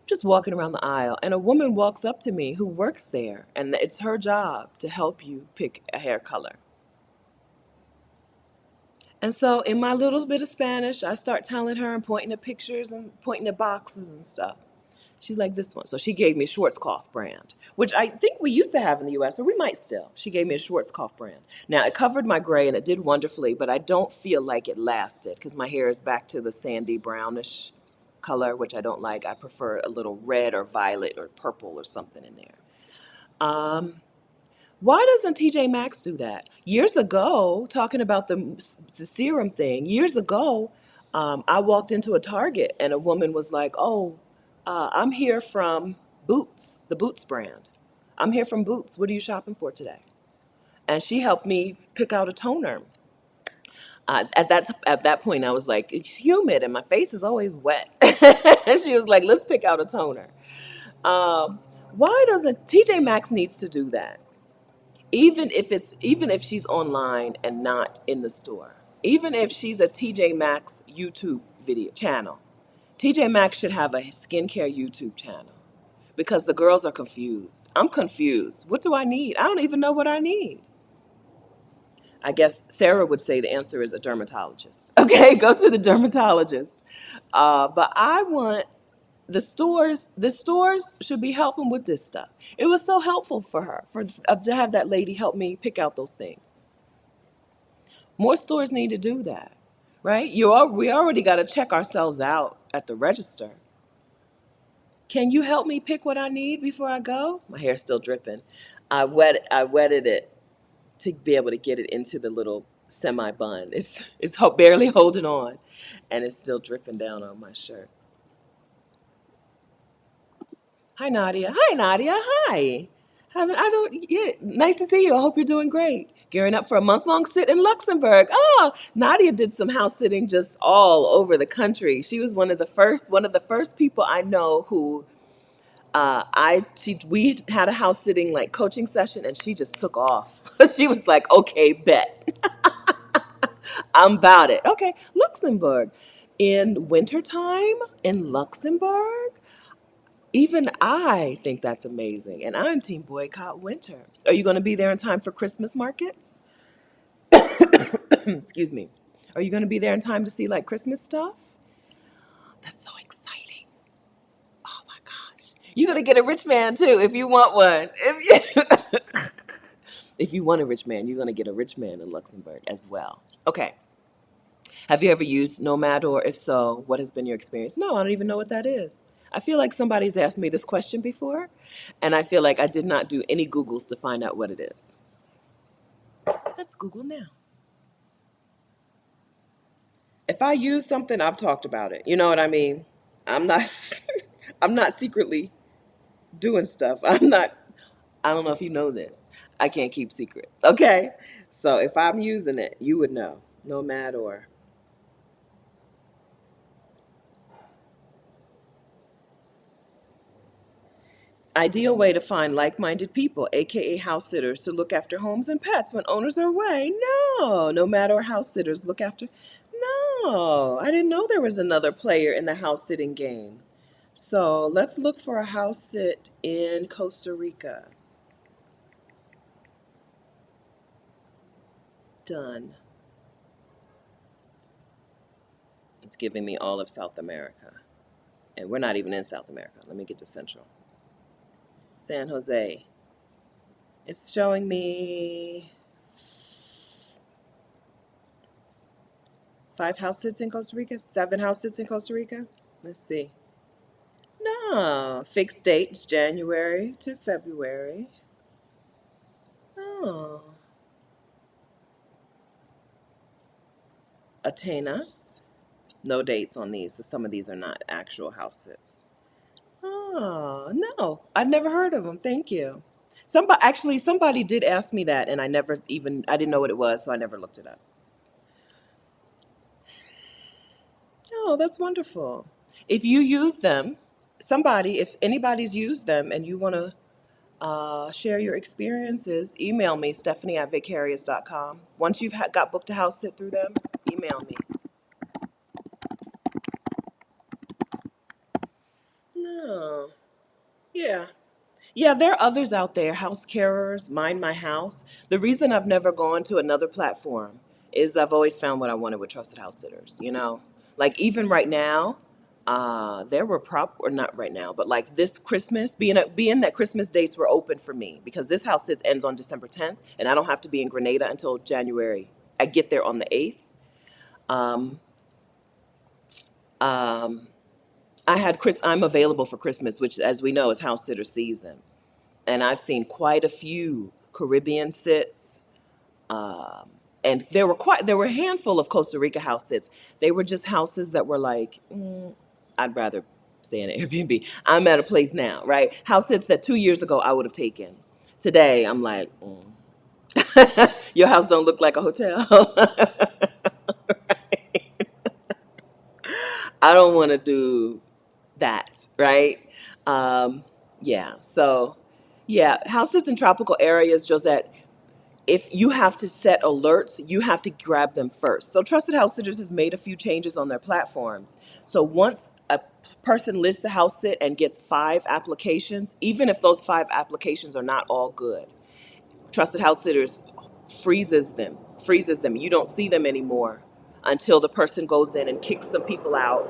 Just walking around the aisle, and a woman walks up to me who works there, and it's her job to help you pick a hair color. And so, in my little bit of Spanish, I start telling her and pointing to pictures and pointing to boxes and stuff. She's like, this one. So she gave me a Schwarzkopf brand, which I think we used to have in the US, or we might still. She gave me a Schwarzkopf brand. Now, it covered my gray and it did wonderfully, but I don't feel like it lasted because my hair is back to the sandy brownish color, which I don't like. I prefer a little red or violet or purple or something in there. Um, why doesn't TJ Maxx do that? Years ago, talking about the serum thing, years ago, I walked into a Target and a woman was like, oh, I'm here from Boots, the Boots brand. I'm here from Boots. What are you shopping for today? And she helped me pick out a toner. At that point, I was like, it's humid and my face is always wet. And she was like, let's pick out a toner. Um, why doesn't TJ Maxx needs to do that? Even if she's online and not in the store, even if she's a TJ Maxx YouTube video channel, TJ Maxx should have a skincare YouTube channel because the girls are confused. I'm confused. What do I need? I don't even know what I need. I guess Sarah would say the answer is a dermatologist. Okay, go to the dermatologist. But I want the stores should be helping with this stuff. It was so helpful for her to have that lady help me pick out those things. More stores need to do that, right? We already got to check ourselves out at the register. Can you help me pick what I need before I go? My hair's still dripping. I wetted it to be able to get it into the little semi bun. It's barely holding on, and it's still dripping down on my shirt. Hi Nadia. Hi Nadia. Hi. Haven't I don't yeah. Nice to see you. I hope you're doing great. Gearing up for a month-long sit in Luxembourg. Oh, Nadia did some house sitting just all over the country. She was one of the first people I know who we had a house sitting like coaching session, and she just took off. She was like, "Okay, bet I'm about it." Okay, Luxembourg in wintertime in Luxembourg. Even I think that's amazing, and I'm team boycott winter. Are you going to be there in time for Christmas markets? Excuse me. Are you going to be there in time to see like Christmas stuff? That's so exciting. Oh my gosh. You're going to get a rich man too if you want one. If you want a rich man, you're going to get a rich man in Luxembourg as well. Okay. Have you ever used Nomad, or if so, what has been your experience? No, I don't even know what that is. I feel like somebody's asked me this question before, and I feel like I did not do any Googles to find out what it is. Let's Google now. If I use something, I've talked about it. You know what I mean? I'm not I'm not secretly doing stuff. I don't know if you know this. I can't keep secrets. Okay? So if I'm using it, you would know. Nomad or ideal way to find like-minded people, aka house sitters, to look after homes and pets when owners are away. No, Nomad or house sitters look after. No, I didn't know there was another player in the house sitting game. So let's look for a house sit in Costa Rica. Done. It's giving me all of South America. And we're not even in South America. Let me get to Central. San Jose. It's showing me 5 house sits in Costa Rica, 7 house sits in Costa Rica. Let's see. No, fixed dates January to February. Oh, Atenas. No dates on these, so some of these are not actual house sits. Oh, no, I've never heard of them. Thank you. Somebody did ask me that, and I didn't know what it was, so I never looked it up. Oh, that's wonderful. If you use them, if anybody's used them and you want to share your experiences, email me, Stephanie@vicarious.com. Once you've got booked a house sit through them, email me. No. Yeah. Yeah, there are others out there, house carers, Mind My House. The reason I've never gone to another platform is I've always found what I wanted with Trusted House Sitters, you know? Like even right now, there were or not right now, but like this Christmas, being that Christmas dates were open for me because this house sit ends on December 10th and I don't have to be in Grenada until January. I get there on the 8th. Um, um, I'm available for Christmas, which as we know is house sitter season. And I've seen quite a few Caribbean sits, um, and there were a handful of Costa Rica house sits. They were just houses that were like, I'd rather stay in an Airbnb. I'm at a place now, right? House sits that 2 years ago I would have taken. Today I'm like, your house don't look like a hotel. I don't want to do that, right? Um, yeah, so yeah, houses in tropical areas, Josette, if you have to set alerts, you have to grab them first. So Trusted House Sitters has made a few changes on their platforms. So once a person lists a house sit and gets 5 applications, even if those 5 applications are not all good, Trusted House Sitters freezes them. You don't see them anymore until the person goes in and kicks some people out,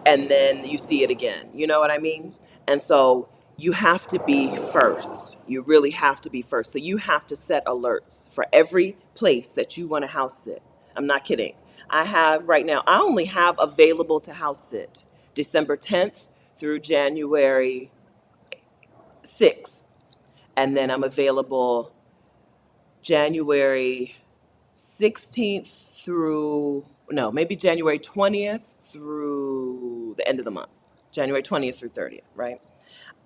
and then you see it again. You know what I mean? And so you have to be first. You really have to be first. So you have to set alerts for every place that you want to house sit. I'm not kidding. I have right now, I only have available to house sit December 10th through January 6th. And then I'm available January 16th through, no, maybe January 20th through the end of the month, January 20th through 30th, right?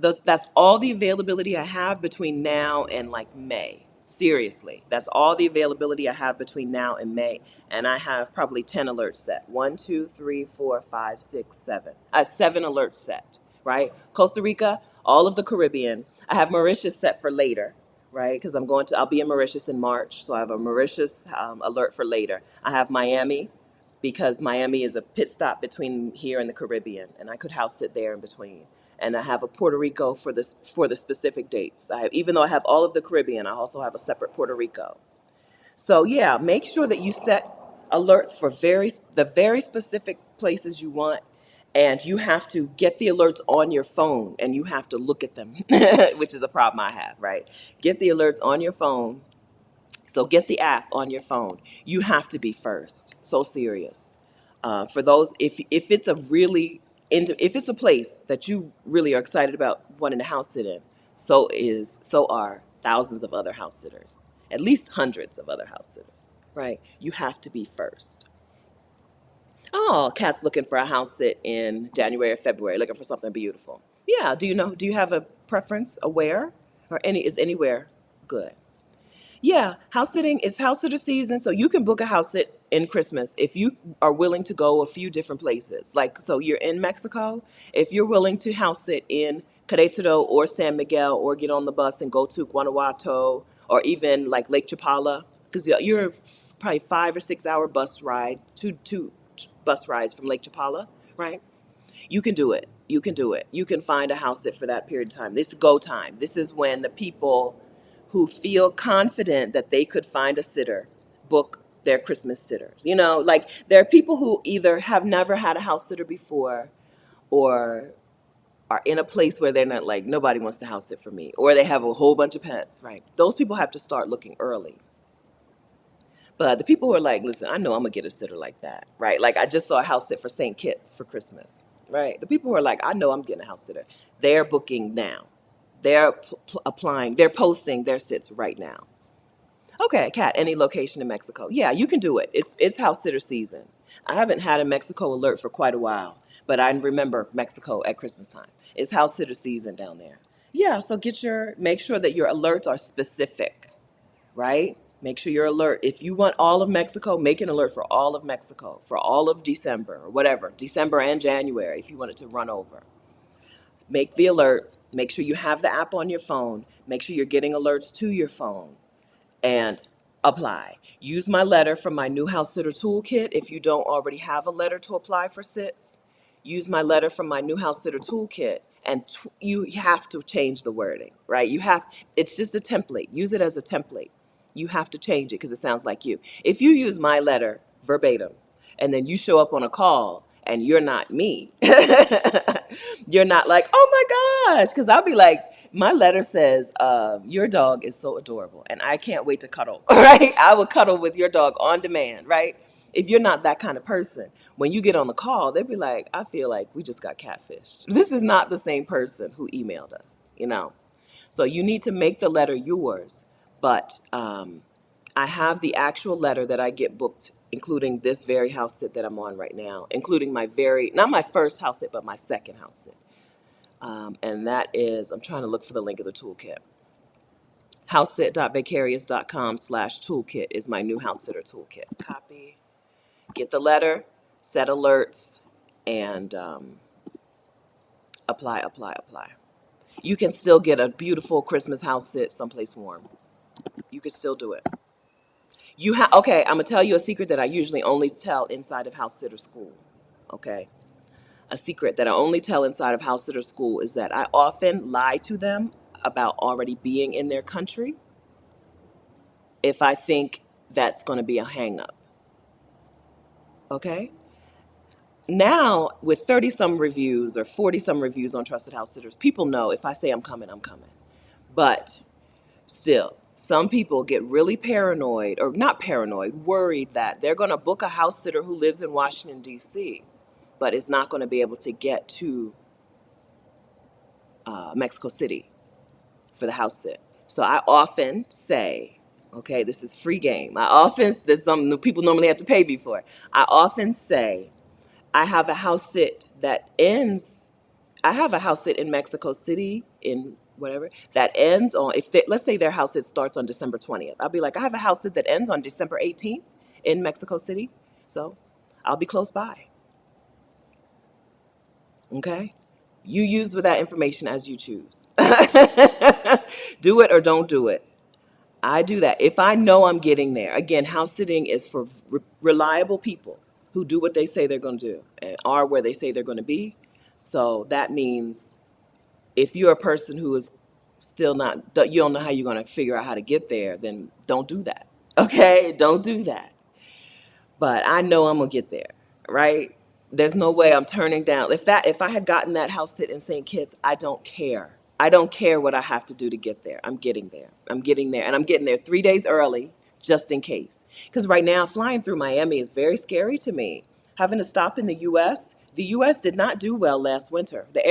That's all the availability I have between now and like May. Seriously, that's all the availability I have between now and May. And I have probably 10 alerts set. 1, 2, 3, 4, 5, 6, 7. I have 7 alerts set, right? Costa Rica, all of the Caribbean. I have Mauritius set for later, right? Because I'll be in Mauritius in March. So I have a Mauritius alert for later. I have Miami because Miami is a pit stop between here and the Caribbean. And I could house sit there in between. And I have a Puerto Rico for the specific dates. Even though I have all of the Caribbean, I also have a separate Puerto Rico. So yeah, make sure that you set alerts for the very specific places you want, and you have to get the alerts on your phone, and you have to look at them, which is a problem I have. Right? Get the alerts on your phone. So get the app on your phone. You have to be first. So serious. For those, if it's a really, if it's a place that you really are excited about wanting to house sit in, so are thousands of other house sitters, at least hundreds of other house sitters, right? You have to be first. Oh, Kat's looking for a house sit in January or February, looking for something beautiful. Yeah, do you have a preference, a where, or is anywhere good? Yeah, house sitting is house sitter season, so you can book a house sit in Christmas if you are willing to go a few different places. Like, so you're in Mexico, if you're willing to house sit in Querétaro or San Miguel, or get on the bus and go to Guanajuato, or even like Lake Chapala, because you're probably 5 or 6 hour bus ride, two bus rides from Lake Chapala, right? You can do it. You can do it. You can find a house sit for that period of time. This is go time. This is when the people who feel confident that they could find a sitter book their Christmas sitters. You know, like there are people who either have never had a house sitter before, or are in a place where they're not, like, nobody wants to house sit for me, or they have a whole bunch of pets, right? Those people have to start looking early. But the people who are like, listen, I know I'm gonna get a sitter like that, right? Like I just saw a house sit for St. Kitts for Christmas, right? The people who are like, I know I'm getting a house sitter, they're booking now. They're applying, they're posting their sits right now. Okay, Kat, any location in Mexico? Yeah, you can do it. It's house sitter season. I haven't had a Mexico alert for quite a while, but I remember Mexico at Christmas time. It's house sitter season down there. Yeah, so make sure that your alerts are specific, right? Make sure you're alert. If you want all of Mexico, make an alert for all of Mexico, for all of December, or whatever, December and January, if you want it to run over. Make the alert. Make sure you have the app on your phone. Make sure you're getting alerts to your phone, and apply. Use my letter from my new house sitter toolkit. If you don't already have a letter to apply for sits, use my letter from my new house sitter toolkit, and you have to change the wording, right? It's just a template. Use it as a template. You have to change it because it sounds like you. If you use my letter verbatim and then you show up on a call and you're not me, you're not like, oh my gosh, because I'll be like, my letter says, your dog is so adorable and I can't wait to cuddle, right? I will cuddle with your dog on demand, right? If you're not that kind of person, when you get on the call, they'll be like, I feel like we just got catfished. This is not the same person who emailed us, you know? So you need to make the letter yours. But I have the actual letter that I get booked, including this very house sit that I'm on right now, including not my first house sit, but my second house sit. And that is, I'm trying to look for the link of the toolkit. Housesit.vicarious.com/toolkit is my new house sitter toolkit. Copy, get the letter, set alerts, and apply, apply, apply. You can still get a beautiful Christmas house sit someplace warm. You can still do it. Okay, I'm gonna tell you a secret that I usually only tell inside of house sitter school. Okay. A secret that I only tell inside of house sitter school is that I often lie to them about already being in their country. if I think that's going to be a hang up. Okay? Now, with 30 some reviews or 40 some reviews on Trusted House Sitters, people know if I say I'm coming, I'm coming. But still, some people get really paranoid, or not paranoid, worried that they're going to book a house sitter who lives in Washington, D.C., but is not going to be able to get to Mexico City for the house sit. So I often say, okay, this is free game. There's something that people normally have to pay me for. I often say, I have a house sit that ends, I have a house sit in Mexico City, in whatever, that ends on, let's say their house sit starts on December 20th. I'll be like, I have a house sit that ends on December 18th in Mexico City. So I'll be close by. Okay? You use with that information as you choose. Do it or don't do it. I do that. If I know I'm getting there, again, house sitting is for reliable people who do what they say they're going to do and are where they say they're going to be. So that means if you're a person who is still not, you don't know how you're going to figure out how to get there, then don't do that. Okay? Don't do that. But I know I'm going to get there, right? There's no way I'm turning down. If I had gotten that house sit in St. Kitts, I don't care. I don't care what I have to do to get there. I'm getting there. I'm getting there. And I'm getting there 3 days early just in case. Because right now, flying through Miami is very scary to me. Having to stop in the U.S. did not do well last winter. The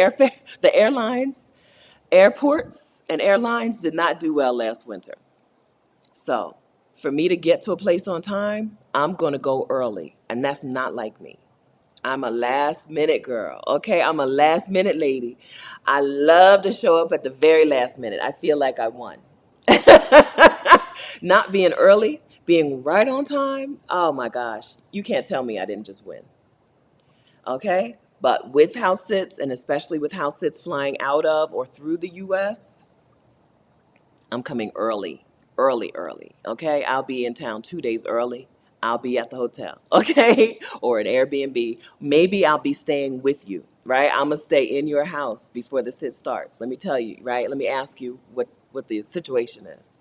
airlines, airports, and airlines did not do well last winter. So for me to get to a place on time, I'm going to go early. And that's not like me. I'm a last minute girl. Okay, I'm a last minute lady. I love to show up at the very last minute. I feel like I won. Not being early, being right on time. Oh my gosh, you can't tell me I didn't just win. Okay, but with house sits, and especially with house sits flying out of or through the US, I'm coming early, early, early. Okay, I'll be in town 2 days early. I'll be at the hotel, okay, or an Airbnb. Maybe I'll be staying with you, right? I'm gonna stay in your house before the sit starts. Let me tell you, right? Let me ask you what the situation is.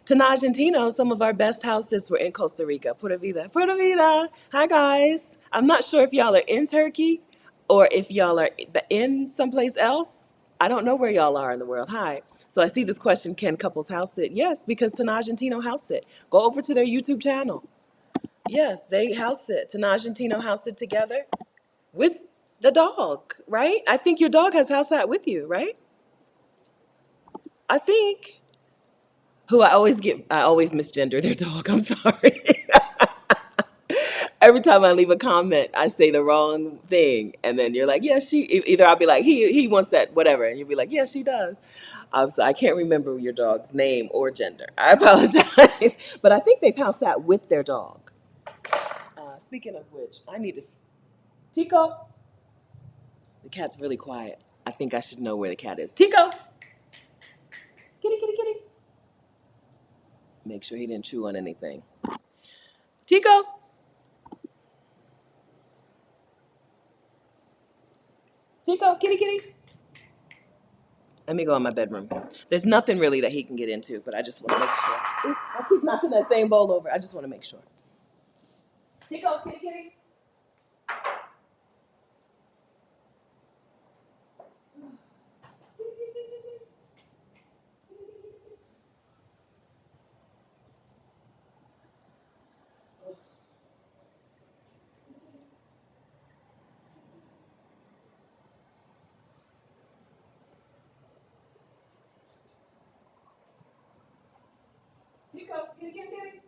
Tanaj and Tino, some of our best house sits were in Costa Rica. Pura vida, pura vida. Hi guys. I'm not sure if y'all are in Turkey or if y'all are in someplace else. I don't know where y'all are in the world. Hi. So I see this question, can couples house sit? Yes, because Tanaj and Tino house sit. Go over to their YouTube channel. Yes, they house sit. Tanaj and Tino house sit together with the dog, right? I think your dog has house sat with you, right? I think. I always misgender their dog. I'm sorry. Every time I leave a comment, I say the wrong thing. And then you're like, yeah, either I'll be like, he wants that, whatever. And you'll be like, yeah, she does. So I can't remember your dog's name or gender. I apologize. But I think they've house sat with their dog. Speaking of which, I need to, Tico, the cat's really quiet. I think I should know where the cat is. Tico, kitty, kitty, kitty. Make sure he didn't chew on anything. Tico, Tico, kitty, kitty. Let me go in my bedroom. There's nothing really that he can get into, but I just want to make sure. Ooh, I keep knocking that same bowl over. I just want to make sure. Tico, kitty, kitty. Tico, kitty, kitty, kitty.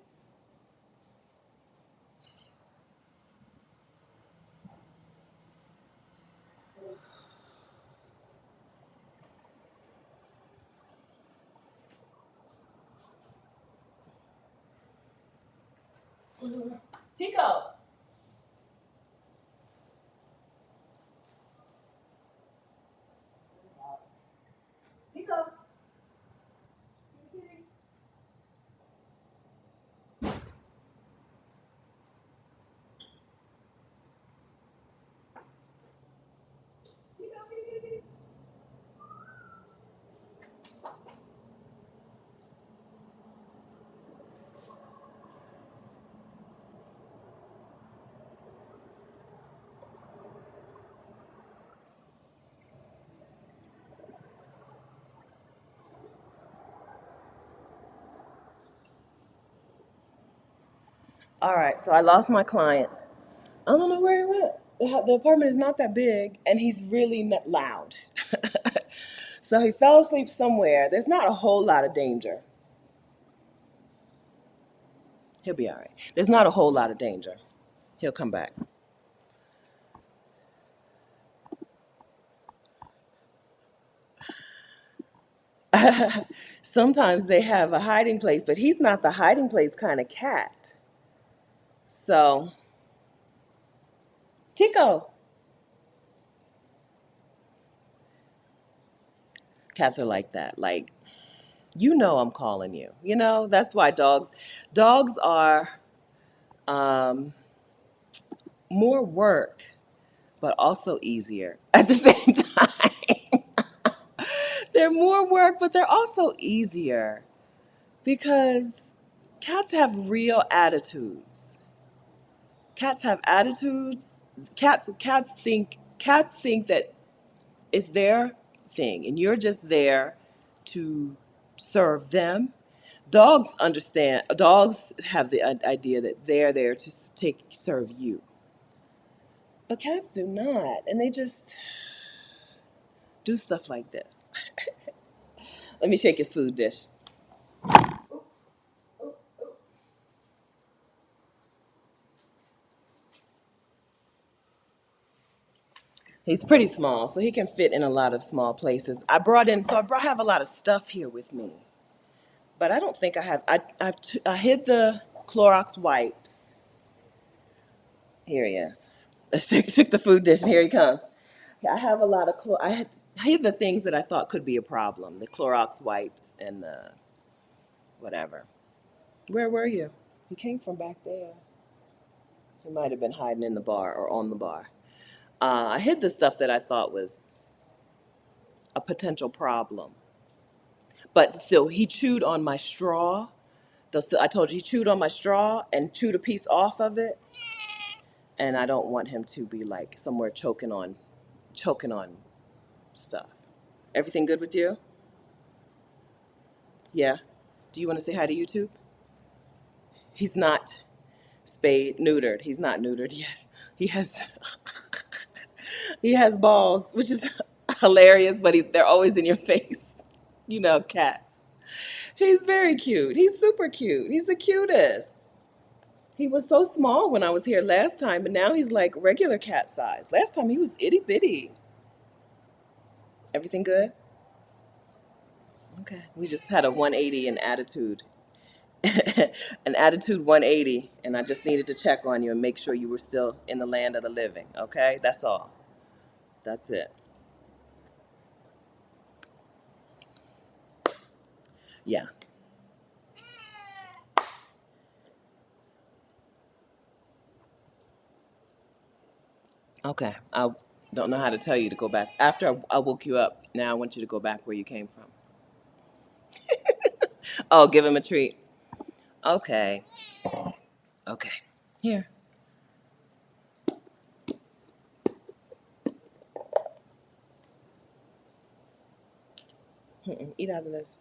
Tico. Tico. All right, so I lost my client. I don't know where he went. The apartment is not that big, and he's really loud. So he fell asleep somewhere. There's not a whole lot of danger. He'll be all right. There's not a whole lot of danger. He'll come back. Sometimes they have a hiding place, but he's not the hiding place kind of cat. So, Tico. Cats are like that. Like, I'm calling you. That's why dogs are um, more work, but also easier at the same time. They're more work, but they're also easier because cats have real attitudes. Cats have attitudes. Cats think that it's their thing, and you're just there to serve them. Dogs understand. Dogs have the idea that they're there to serve you, but cats do not, and they just do stuff like this. Let me shake his food dish. He's pretty small, so he can fit in a lot of small places. I have a lot of stuff here with me, but I don't think I have. I hid the Clorox wipes. Here he is. I shook the food dish, and here he comes. I have a lot of I hid the things that I thought could be a problem: the Clorox wipes and the whatever. Where were you? You came from back there. You might have been hiding in the bar or on the bar. I hid the stuff that I thought was a potential problem. But still, he chewed on my straw. I told you he chewed on my straw and chewed a piece off of it. And I don't want him to be like somewhere choking on stuff. Everything good with you? Yeah. Do you want to say hi to YouTube? He's not spayed, neutered. He's not neutered yet. He has he has balls, which is hilarious, but they're always in your face. Cats. He's very cute. He's super cute. He's the cutest. He was so small when I was here last time, and now he's like regular cat size. Last time he was itty bitty. Everything good? Okay. We just had a 180 in attitude. An attitude 180, and I just needed to check on you and make sure you were still in the land of the living. Okay? That's all. That's it. Yeah. Okay. I don't know how to tell you to go back. After I woke you up, now I want you to go back where you came from. Oh, give him a treat. Okay. Okay. Here. Eat out of this.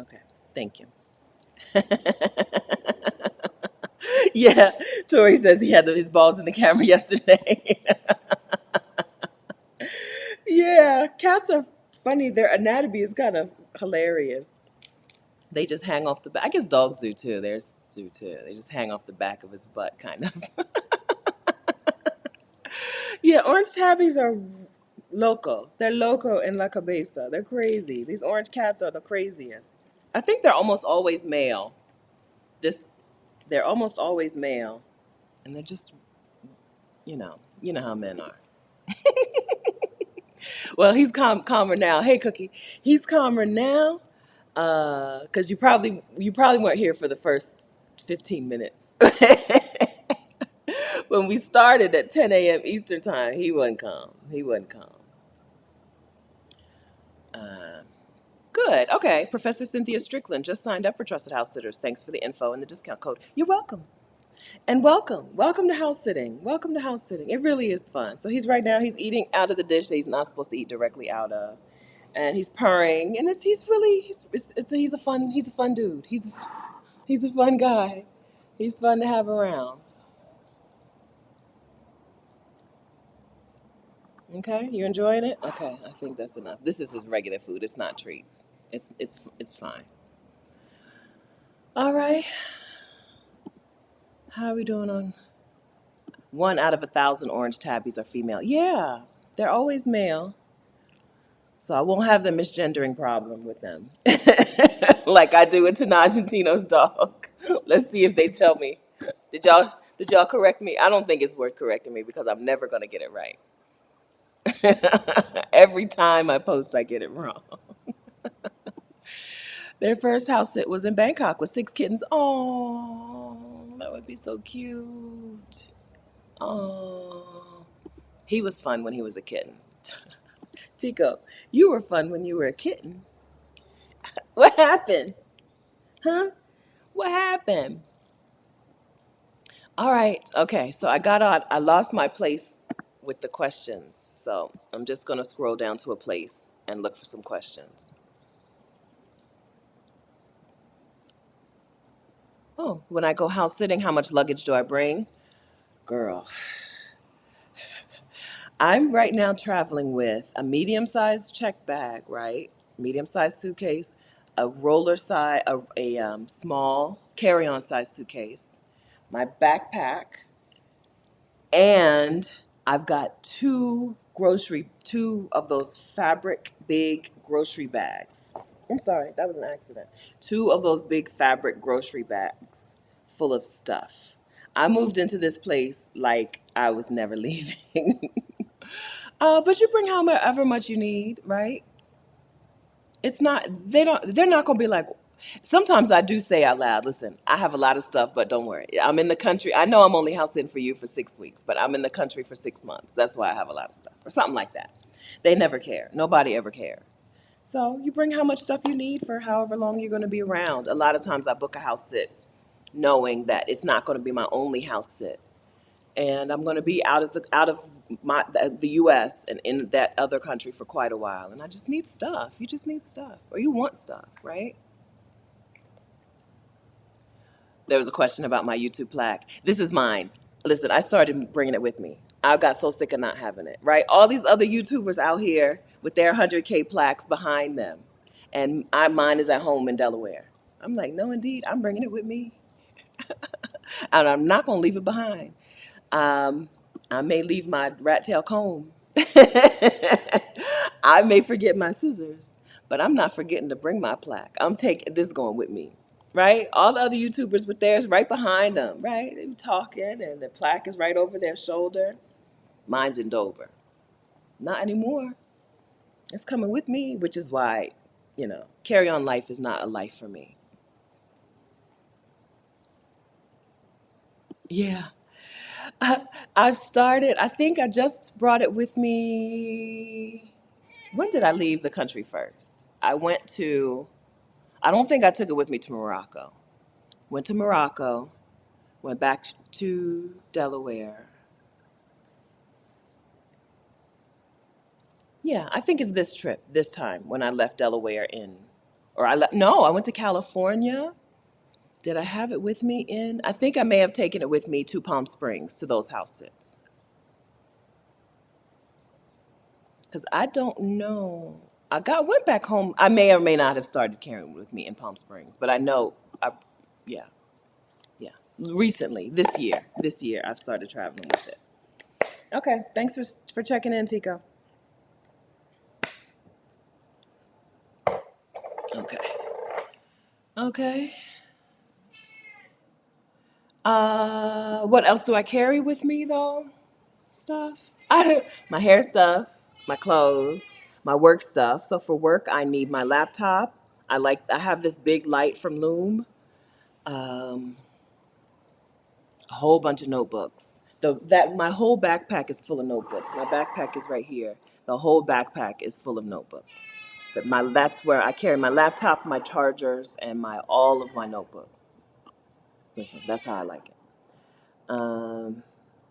Okay. Thank you. Yeah. Tori says he had his balls in the camera yesterday. Yeah. Cats are funny. Their anatomy is kind of hilarious. They just hang off the back. I guess dogs do too. Theirs do too. They just hang off the back of his butt, kind of. Yeah, orange tabbies are loco. They're loco in La Cabeza. They're crazy. These orange cats are the craziest. I think they're almost always male. This, they're almost always male, and they're just, you know how men are. Well, he's calmer now. Hey, Cookie, he's calmer now. Because you probably weren't here for the first 15 minutes. When we started at 10 a.m. Eastern time, he wasn't calm. He wasn't calm. Uh, Good. Okay. Professor Cynthia Strickland just signed up for Trusted House Sitters. Thanks for the info and the discount code. You're welcome. And welcome. Welcome to house sitting. Welcome to house sitting. It really is fun. So he's eating out of the dish that he's not supposed to eat directly out of. And he's purring, and he's a fun dude. He's a fun guy. He's fun to have around. Okay, you enjoying it? Okay, I think that's enough. This is his regular food. It's not treats. It's fine. All right. How are we doing on 1 out of 1,000 orange tabbies are female? Yeah, they're always male. So I won't have the misgendering problem with them, like I do with Tanaj and Tino's dog. Let's see if they tell me. Did y'all correct me? I don't think it's worth correcting me because I'm never gonna get it right. Every time I post, I get it wrong. Their first house sit was in Bangkok with 6 kittens. Oh, that would be so cute. Oh, he was fun when he was a kitten. Tico, you were fun when you were a kitten. What happened? Huh? What happened? All right. Okay. So I got on. I lost my place with the questions. So I'm just going to scroll down to a place and look for some questions. Oh, when I go house sitting, how much luggage do I bring? Girl, I'm right now traveling with a medium-sized check bag, right? Medium-sized suitcase, a roller size, a small carry-on size suitcase, my backpack, and I've got two of those fabric big grocery bags. I'm sorry, that was an accident. Two of those big fabric grocery bags full of stuff. I moved into this place like I was never leaving. But you bring however much you need, right? It's not, they're not going to be like, sometimes I do say out loud, listen, I have a lot of stuff, but don't worry. I'm in the country. I know I'm only house sitting for you for 6 weeks, but I'm in the country for 6 months. That's why I have a lot of stuff or something like that. They never care. Nobody ever cares. So you bring how much stuff you need for however long you're going to be around. A lot of times I book a house sit knowing that it's not going to be my only house sit, and I'm going to be out of the U.S. and in that other country for quite a while, and I just need stuff. You just need stuff, or you want stuff, right? There was a question about my YouTube plaque. This is mine. Listen, I started bringing it with me. I got so sick of not having it, right? All these other YouTubers out here with their 100K plaques behind them, and mine is at home in Delaware. I'm like, no, indeed, I'm bringing it with me, and I'm not going to leave it behind. Um, I may leave my rat tail comb. I may forget my scissors, but I'm not forgetting to bring my plaque. I'm taking this going with me, right? All the other YouTubers with theirs right behind them, right? They be talking, and the plaque is right over their shoulder. Mine's in Dover. Not anymore. It's coming with me, which is why, carry on life is not a life for me. Yeah. I've started, I think I just brought it with me. When did I leave the country first? I don't think I took it with me to Morocco. Went to Morocco, went back to Delaware. Yeah, I think it's this trip, this time, when I left Delaware no, I went to California. Did I have it with me I think I may have taken it with me to Palm Springs, to those house sits. Because I don't know. Went back home. I may or may not have started carrying it with me in Palm Springs, but I know, yeah, yeah. Recently, this year, I've started traveling with it. Okay, thanks for checking in, Tico. Okay, okay. What else do I carry with me though? Stuff. My hair stuff, my clothes, my work stuff. So for work, I need my laptop. I have this big light from Loom. Um, a whole bunch of notebooks. My whole backpack is full of notebooks. My backpack is right here. The whole backpack is full of notebooks. That's where I carry my laptop, my chargers, and my all of my notebooks. Listen, that's how I like it.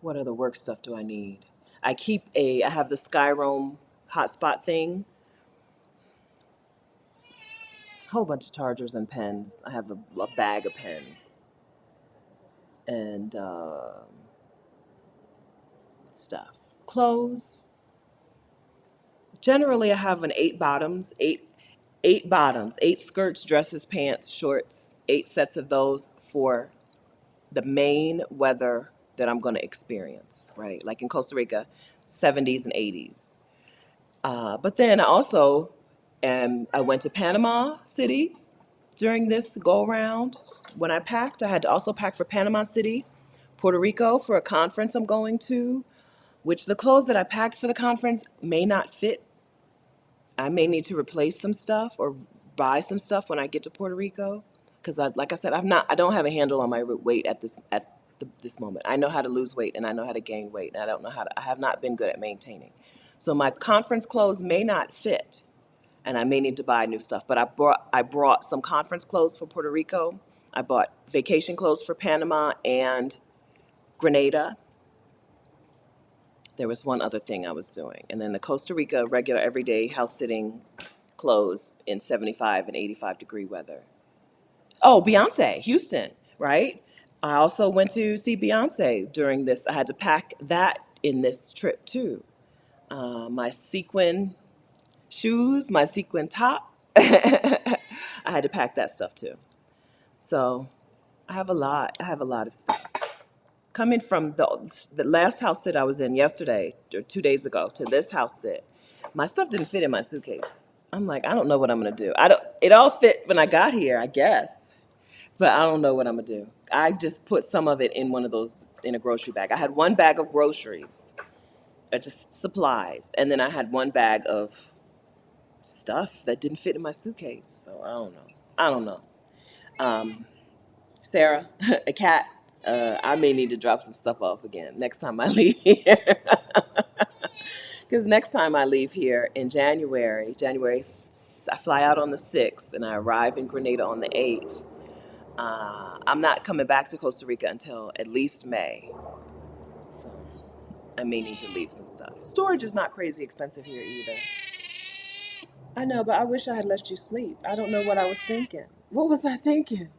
What other work stuff do I need? I have the Skyroam hotspot thing. whole bunch of chargers and pens. I have a bag of pens and stuff. Clothes. Generally, I have an eight bottoms, eight skirts, dresses, pants, shorts, 8 sets of those for the main weather that I'm going to experience, right? Like in Costa Rica, 70s and 80s. But then I went to Panama City during this go around. When I packed, I had to also pack for Panama City, Puerto Rico for a conference I'm going to, which the clothes that I packed for the conference may not fit. I may need to replace some stuff or buy some stuff when I get to Puerto Rico, because like I said, I don't have a handle on my weight this moment. I know how to lose weight and I know how to gain weight, and I have not been good at maintaining. So my conference clothes may not fit, and I may need to buy new stuff. But I brought some conference clothes for Puerto Rico. I bought vacation clothes for Panama and Grenada. There was one other thing I was doing, and then the Costa Rica regular everyday house sitting clothes in 75 and 85-degree weather. Oh, Beyonce, Houston, right? I also went to see Beyonce during this. I had to pack that in this trip too. My sequin shoes, my sequin top. I had to pack that stuff too. So I have a lot. I have a lot of stuff. Coming from the last house sit I was in yesterday or 2 days ago to this house sit, my stuff didn't fit in my suitcase. I'm like, I don't know what I'm gonna do. I don't. It all fit when I got here, I guess, but I don't know what I'm gonna do. I just put some of it in one of those in a grocery bag. I had one bag of groceries, just supplies, and then I had one bag of stuff that didn't fit in my suitcase. So I don't know. I don't know. Sarah, a cat. I may need to drop some stuff off again next time I leave here. Because next time I leave here in January, I fly out on the 6th and I arrive in Grenada on the 8th. I'm not coming back to Costa Rica until at least May. So I may need to leave some stuff. Storage is not crazy expensive here either. I know, but I wish I had let you sleep. I don't know what I was thinking. What was I thinking?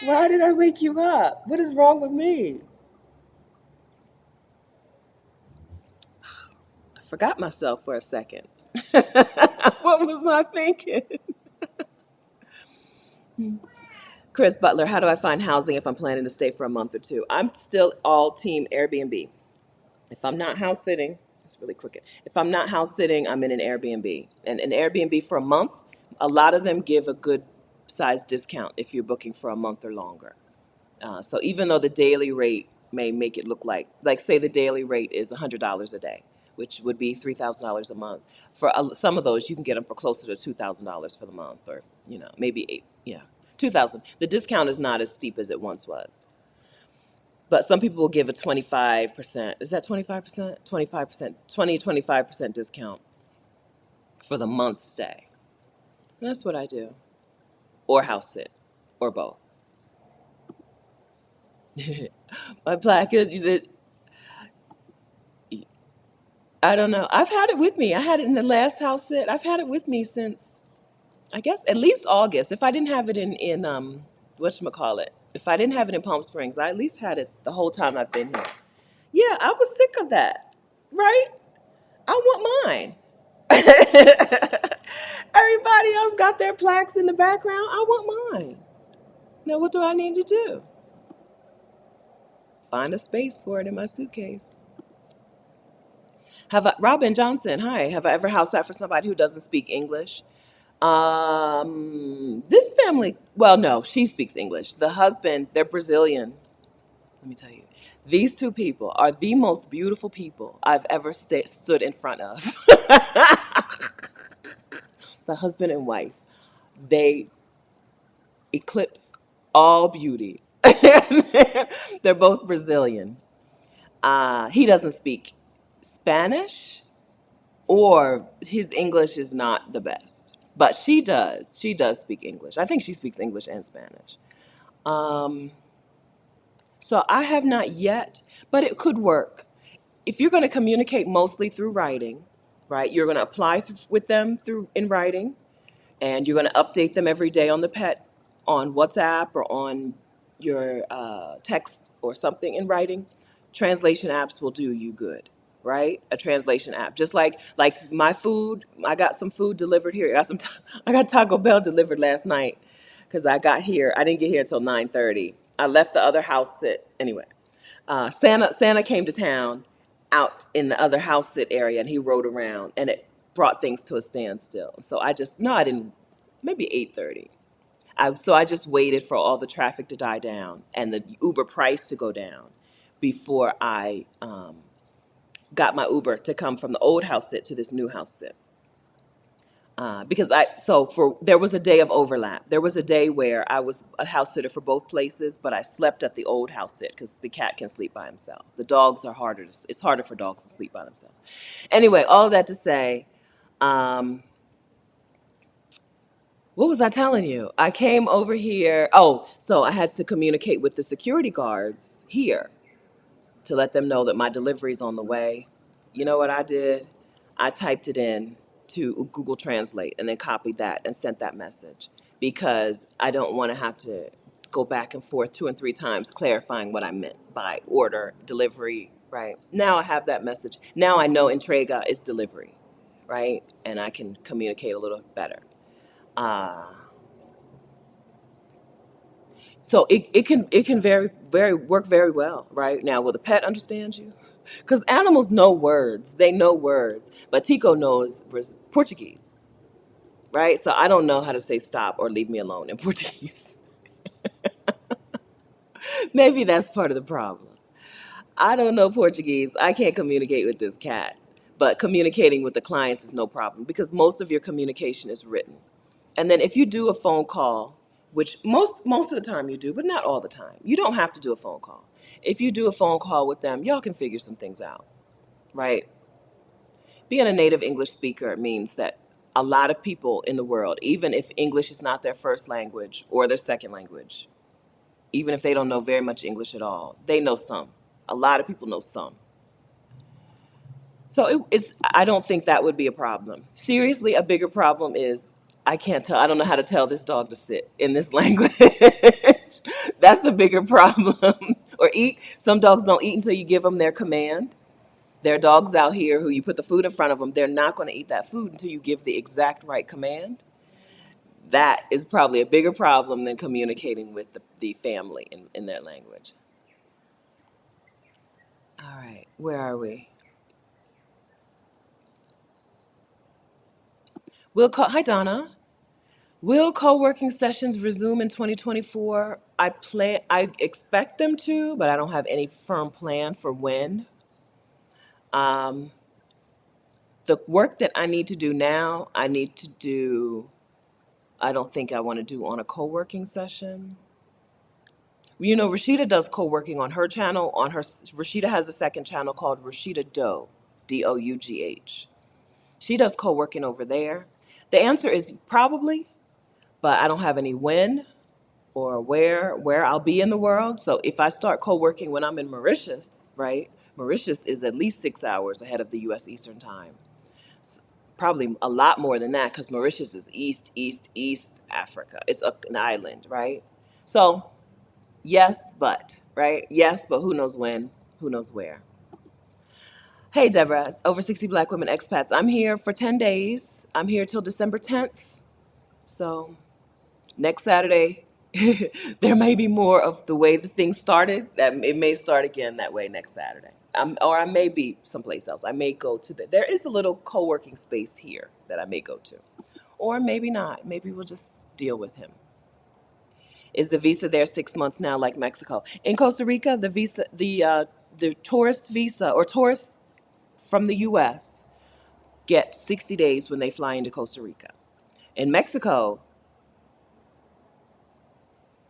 Why did I wake you up? What is wrong with me? I forgot myself for a second. What was I thinking? Chris Butler, how do I find housing if I'm planning to stay for a month or two? I'm still all team Airbnb. If I'm not house sitting, it's really crooked. If I'm not house sitting, I'm in an Airbnb. And an Airbnb for a month, a lot of them give a good size discount if you're booking for a month or longer. So even though the daily rate may make it look like say the daily rate is $100 a day, which would be $3,000 a month. For some of those, you can get them for closer to $2,000 for the month, or maybe eight, 2,000. The discount is not as steep as it once was, but some people will give a 25%. Is that 25%? 25%, 25% discount for the month stay. And that's what I do, or house sit, or both. My plaque is, I don't know. I've had it with me. I had it in the last house sit. I've had it with me since, I guess, at least August. If I didn't have it in whatchamacallit, if I didn't have it in Palm Springs, I at least had it the whole time I've been here. Yeah, I was sick of that, right? I want mine. Everybody else got their plaques in the background. I want mine. Now, what do I need to do? Find a space for it in my suitcase. Robin Johnson, hi. Have I ever house sat for somebody who doesn't speak English? This family, well, no, she speaks English. The husband, they're Brazilian. Let me tell you, these two people are the most beautiful people I've ever stood in front of. The husband and wife, they eclipse all beauty. They're both Brazilian. He doesn't speak Spanish, or his English is not the best. But she does. She does speak English. I think she speaks English and Spanish. So I have not yet, but it could work. If you're going to communicate mostly through writing, right? You're going to apply with them in writing. and you're going to update them every day on the pet on WhatsApp or on your text or something in writing, translation apps will do you good, right? A translation app, just like my food. I got some food delivered here. I got Taco Bell delivered last night because I got here. I didn't get here until 9:30. I left the other house sit anyway. Santa came to town out in the other house sit area, and he rode around, and it brought things to a standstill. So I just no, I didn't. Maybe 8:30. So I just waited for all the traffic to die down and the Uber price to go down before I got my Uber to come from the old house sit to this new house sit. Because there was a day of overlap. There was a day where I was a house sitter for both places, but I slept at the old house sit because the cat can sleep by himself. The dogs are harder. It's harder for dogs to sleep by themselves. Anyway, all of that to say, um, what was I telling you? I came over here. Oh, so I had to communicate with the security guards here to let them know that my delivery is on the way. You know what I did? I typed it in to Google Translate and then copied that and sent that message because I don't want to have to go back and forth 2 and 3 times clarifying what I meant by order, delivery, right? Now I have that message. Now I know entrega is delivery, right? And I can communicate a little better. Uh, so it can very work very well, right? Now, will the pet understand you? Because animals know words. They know words. But Tico knows Portuguese, right? So I don't know how to say stop or leave me alone in Portuguese. Maybe that's part of the problem. I don't know Portuguese. I can't communicate with this cat. But communicating with the clients is no problem because most of your communication is written. And then if you do a phone call, which most of the time you do, but not all the time, you don't have to do a phone call. If you do a phone call with them, y'all can figure some things out, right? Being a native English speaker means that a lot of people in the world, even if English is not their first language or their second language, even if they don't know very much English at all, they know some. A lot of people know some. So I don't think that would be a problem. Seriously, a bigger problem is I can't tell. I don't know how to tell this dog to sit in this language. That's a bigger problem. Or eat. Some dogs don't eat until you give them their command. There are dogs out here who you put the food in front of them, they're not going to eat that food until you give the exact right command. That is probably a bigger problem than communicating with the family in their language. All right, where are we? Hi, Donna. Will co-working sessions resume in 2024? I expect them to, but I don't have any firm plan for when. Um, the work that I need to do now, I need to do, I don't think I want to do on a co-working session. You know, Rashida does co-working on her channel. Rashida has a second channel called Rashida Dough, Dough. She does co-working over there. The answer is probably, but I don't have any when or where I'll be in the world. So if I start co-working when I'm in Mauritius, right? Mauritius is at least 6 hours ahead of the U.S. Eastern Time. Probably a lot more than that because Mauritius is East Africa. It's an island, right? So yes, but, right? Yes, but who knows when? Who knows where? Hey, Deborah, over 60 Black women expats. I'm here for 10 days. I'm here till December 10th. So next Saturday, there may be more of the way the thing started. That it may start again that way next Saturday. Or I may be someplace else. I may go to there is a little co-working space here that I may go to. Or maybe not. Maybe we'll just deal with him. Is the visa there 6 months now, like Mexico? In Costa Rica, the tourist visa or tourists from the U.S. get 60 days when they fly into Costa Rica. In Mexico,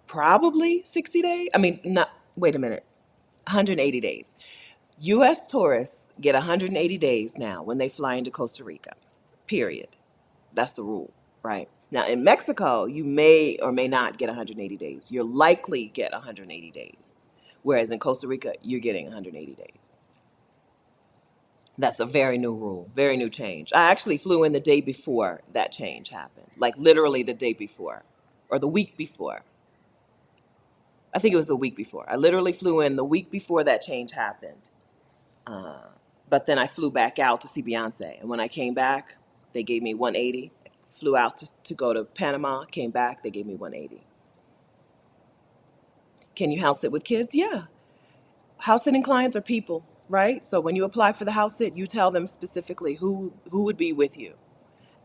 probably 60 days. I mean, not. Wait a minute, 180 days. U.S. tourists get 180 days now when they fly into Costa Rica. Period. That's the rule, right? Now, in Mexico, you may or may not get 180 days. You're likely get 180 days. Whereas in Costa Rica, you're getting 180 days. That's a very new rule, very new change. I actually flew in the day before that change happened, like literally the day before or the week before. I think it was the week before. I literally flew in the week before that change happened. But then I flew back out to see Beyonce. And when I came back, they gave me 180. Flew out to go to Panama, came back, they gave me 180. Can you house sit with kids? Yeah. House sitting clients are people, right? So when you apply for the house sit, you tell them specifically who would be with you.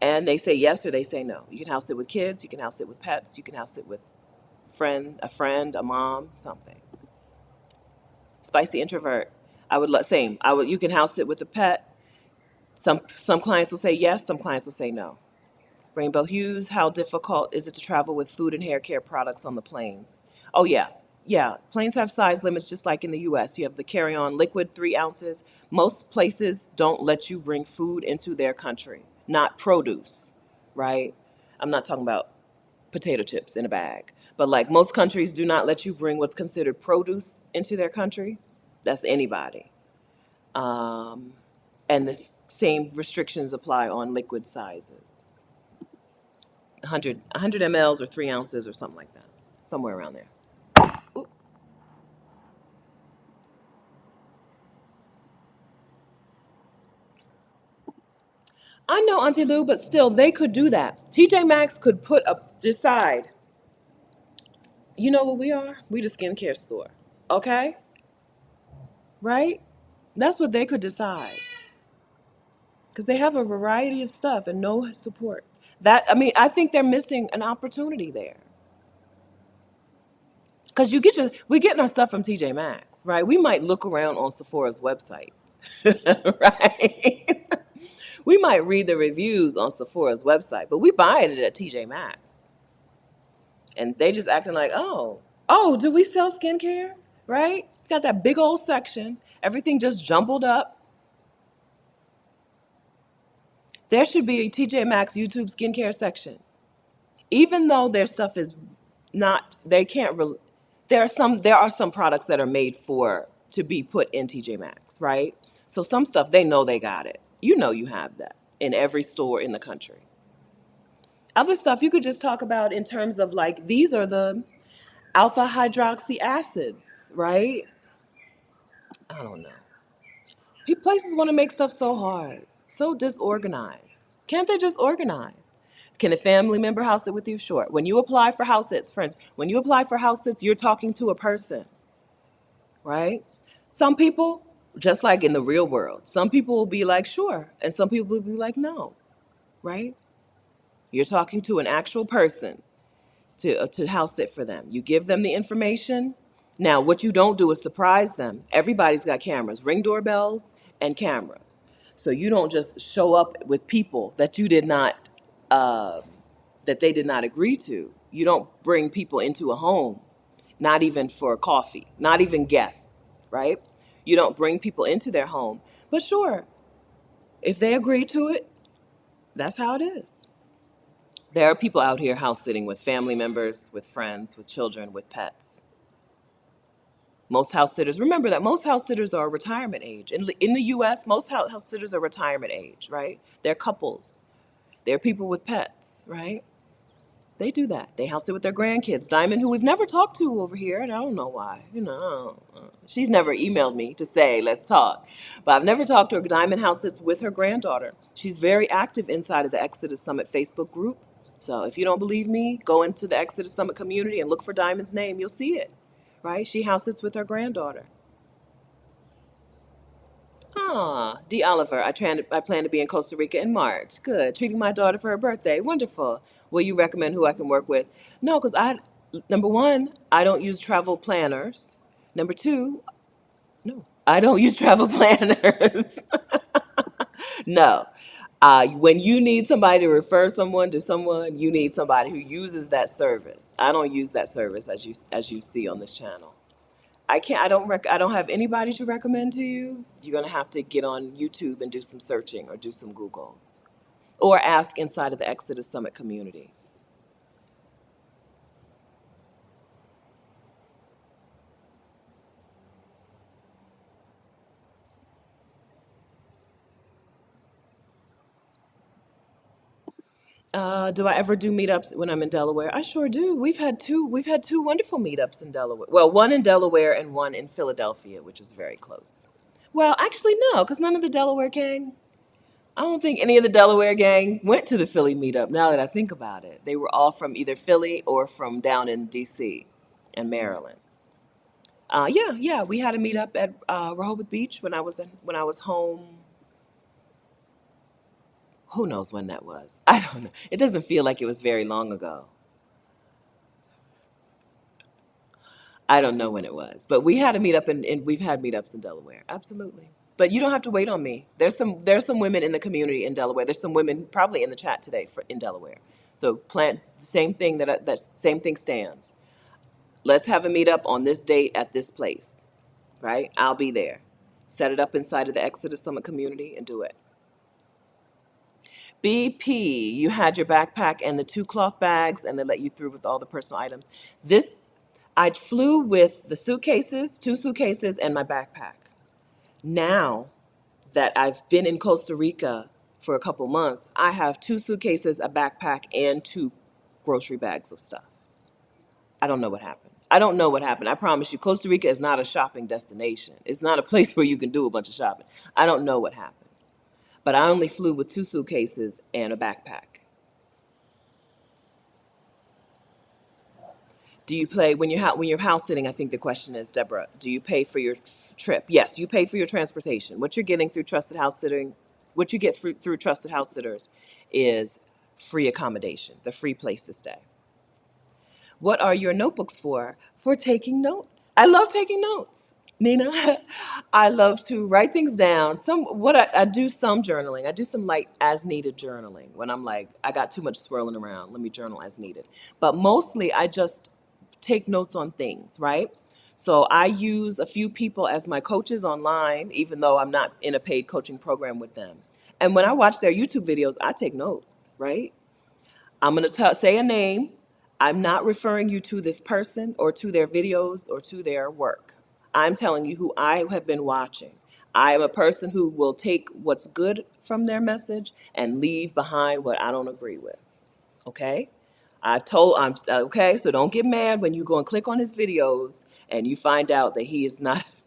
And they say yes or they say no. You can house sit with kids, you can house sit with pets, you can house sit with friend, a mom, something. Spicy introvert. Same. You can house sit with a pet. Some clients will say yes, some clients will say no. Rainbow Hues, how difficult is it to travel with food and hair care products on the planes? Oh, yeah. Yeah. Planes have size limits just like in the US. You have the carry on liquid 3 ounces. Most places don't let you bring food into their country, not produce, right? I'm not talking about potato chips in a bag, but like most countries do not let you bring what's considered produce into their country. That's anybody. Um, and the same restrictions apply on liquid sizes. 100 mLs or 3 ounces or something like that, somewhere around there. Ooh. I know, Auntie Lou, but still, they could do that. TJ Maxx could decide. You know what we are? We the skincare store, okay? Right? That's what they could decide because they have a variety of stuff and no support. I think they're missing an opportunity there. Because we're getting our stuff from TJ Maxx, right? We might look around on Sephora's website, right? We might read the reviews on Sephora's website, but we buying it at TJ Maxx. And they just acting like, oh, do we sell skincare? Right? Got that big old section, everything just jumbled up. There should be a TJ Maxx YouTube skincare section. Even though their stuff is not, they can't really, there are some products that are made for to be put in TJ Maxx, right? So some stuff they know they got it. You know you have that in every store in the country. Other stuff you could just talk about in terms of like these are the alpha hydroxy acids, right? I don't know. Places want to make stuff so hard, so disorganized. Can't they just organize? Can a family member house sit with you? Sure. When you apply for house sits, friends, when you apply for house sits, you're talking to a person, right? Some people, just like in the real world, some people will be like, sure, and some people will be like, no, right? You're talking to an actual person to house sit for them. You give them the information. Now, what you don't do is surprise them. Everybody's got cameras, ring doorbells and cameras. So you don't just show up with people that you did not, that they did not agree to. You don't bring people into a home, not even for coffee, not even guests, right? You don't bring people into their home. But sure, if they agree to it, that's how it is. There are people out here house sitting with family members, with friends, with children, with pets. Most house sitters, remember that most house sitters are retirement age. In the US, most house sitters are retirement age, right? They're couples. They're people with pets, right? They do that. They house sit with their grandkids. Diamond, who we've never talked to over here, and I don't know why. She's never emailed me to say, let's talk. But I've never talked to her. Diamond house sits with her granddaughter. She's very active inside of the Exodus Summit Facebook group. So if you don't believe me, go into the Exodus Summit community and look for Diamond's name. You'll see it, right? She house sits with her granddaughter. Ah, D. Oliver, I plan to be in Costa Rica in March. Good. Treating my daughter for her birthday. Wonderful. Will you recommend who I can work with? No, because number one, I don't use travel planners. Number two, no, I don't use travel planners. No. When you need somebody to refer someone to someone, you need somebody who uses that service. I don't use that service as you see on this channel. I don't have anybody to recommend to you. You're going to have to get on YouTube and do some searching or do some Googles or ask inside of the Exodus Summit community. Do I ever do meetups when I'm in Delaware? I sure do. We've had two wonderful meetups in Delaware. Well, one in Delaware and one in Philadelphia, which is very close. Well, actually, no, because none of the Delaware gang. I don't think any of the Delaware gang went to the Philly meetup. Now that I think about it, they were all from either Philly or from down in D.C. and Maryland. Yeah, we had a meetup at Rehoboth Beach when I was home. Who knows when that was? I don't know. It doesn't feel like it was very long ago. I don't know when it was, but we had a meetup and we've had meetups in Delaware. Absolutely. But you don't have to wait on me. There's some women in the community in Delaware. There's some women probably in the chat today in Delaware. So plan the same thing that same thing stands. Let's have a meetup on this date at this place, right? I'll be there. Set it up inside of the Exodus Summit community and do it. BP, you had your backpack and the two cloth bags, and they let you through with all the personal items. This, I flew with the suitcases, two suitcases, and my backpack. Now that I've been in Costa Rica for a couple months, I have two suitcases, a backpack, and two grocery bags of stuff. I don't know what happened. I don't know what happened. I promise you, Costa Rica is not a shopping destination. It's not a place where you can do a bunch of shopping. I don't know what happened. But I only flew with two suitcases and a backpack. Do you play when you're house sitting? I think the question is, Deborah, do you pay for your trip? Yes, you pay for your transportation. What you're getting through Trusted House Sitting, what you get through Trusted House Sitters is free accommodation, the free place to stay. What are your notebooks for? For taking notes. I love taking notes. Nina, I love to write things down. I do some journaling. I do some light as needed journaling when I'm like, I got too much swirling around. Let me journal as needed. But mostly I just take notes on things, right? So I use a few people as my coaches online, even though I'm not in a paid coaching program with them. And when I watch their YouTube videos, I take notes, right? I'm going to say a name. I'm not referring you to this person or to their videos or to their work. I'm telling you who I have been watching. I am a person who will take what's good from their message and leave behind what I don't agree with. Okay? I'm okay, so don't get mad when you go and click on his videos and you find out that he is not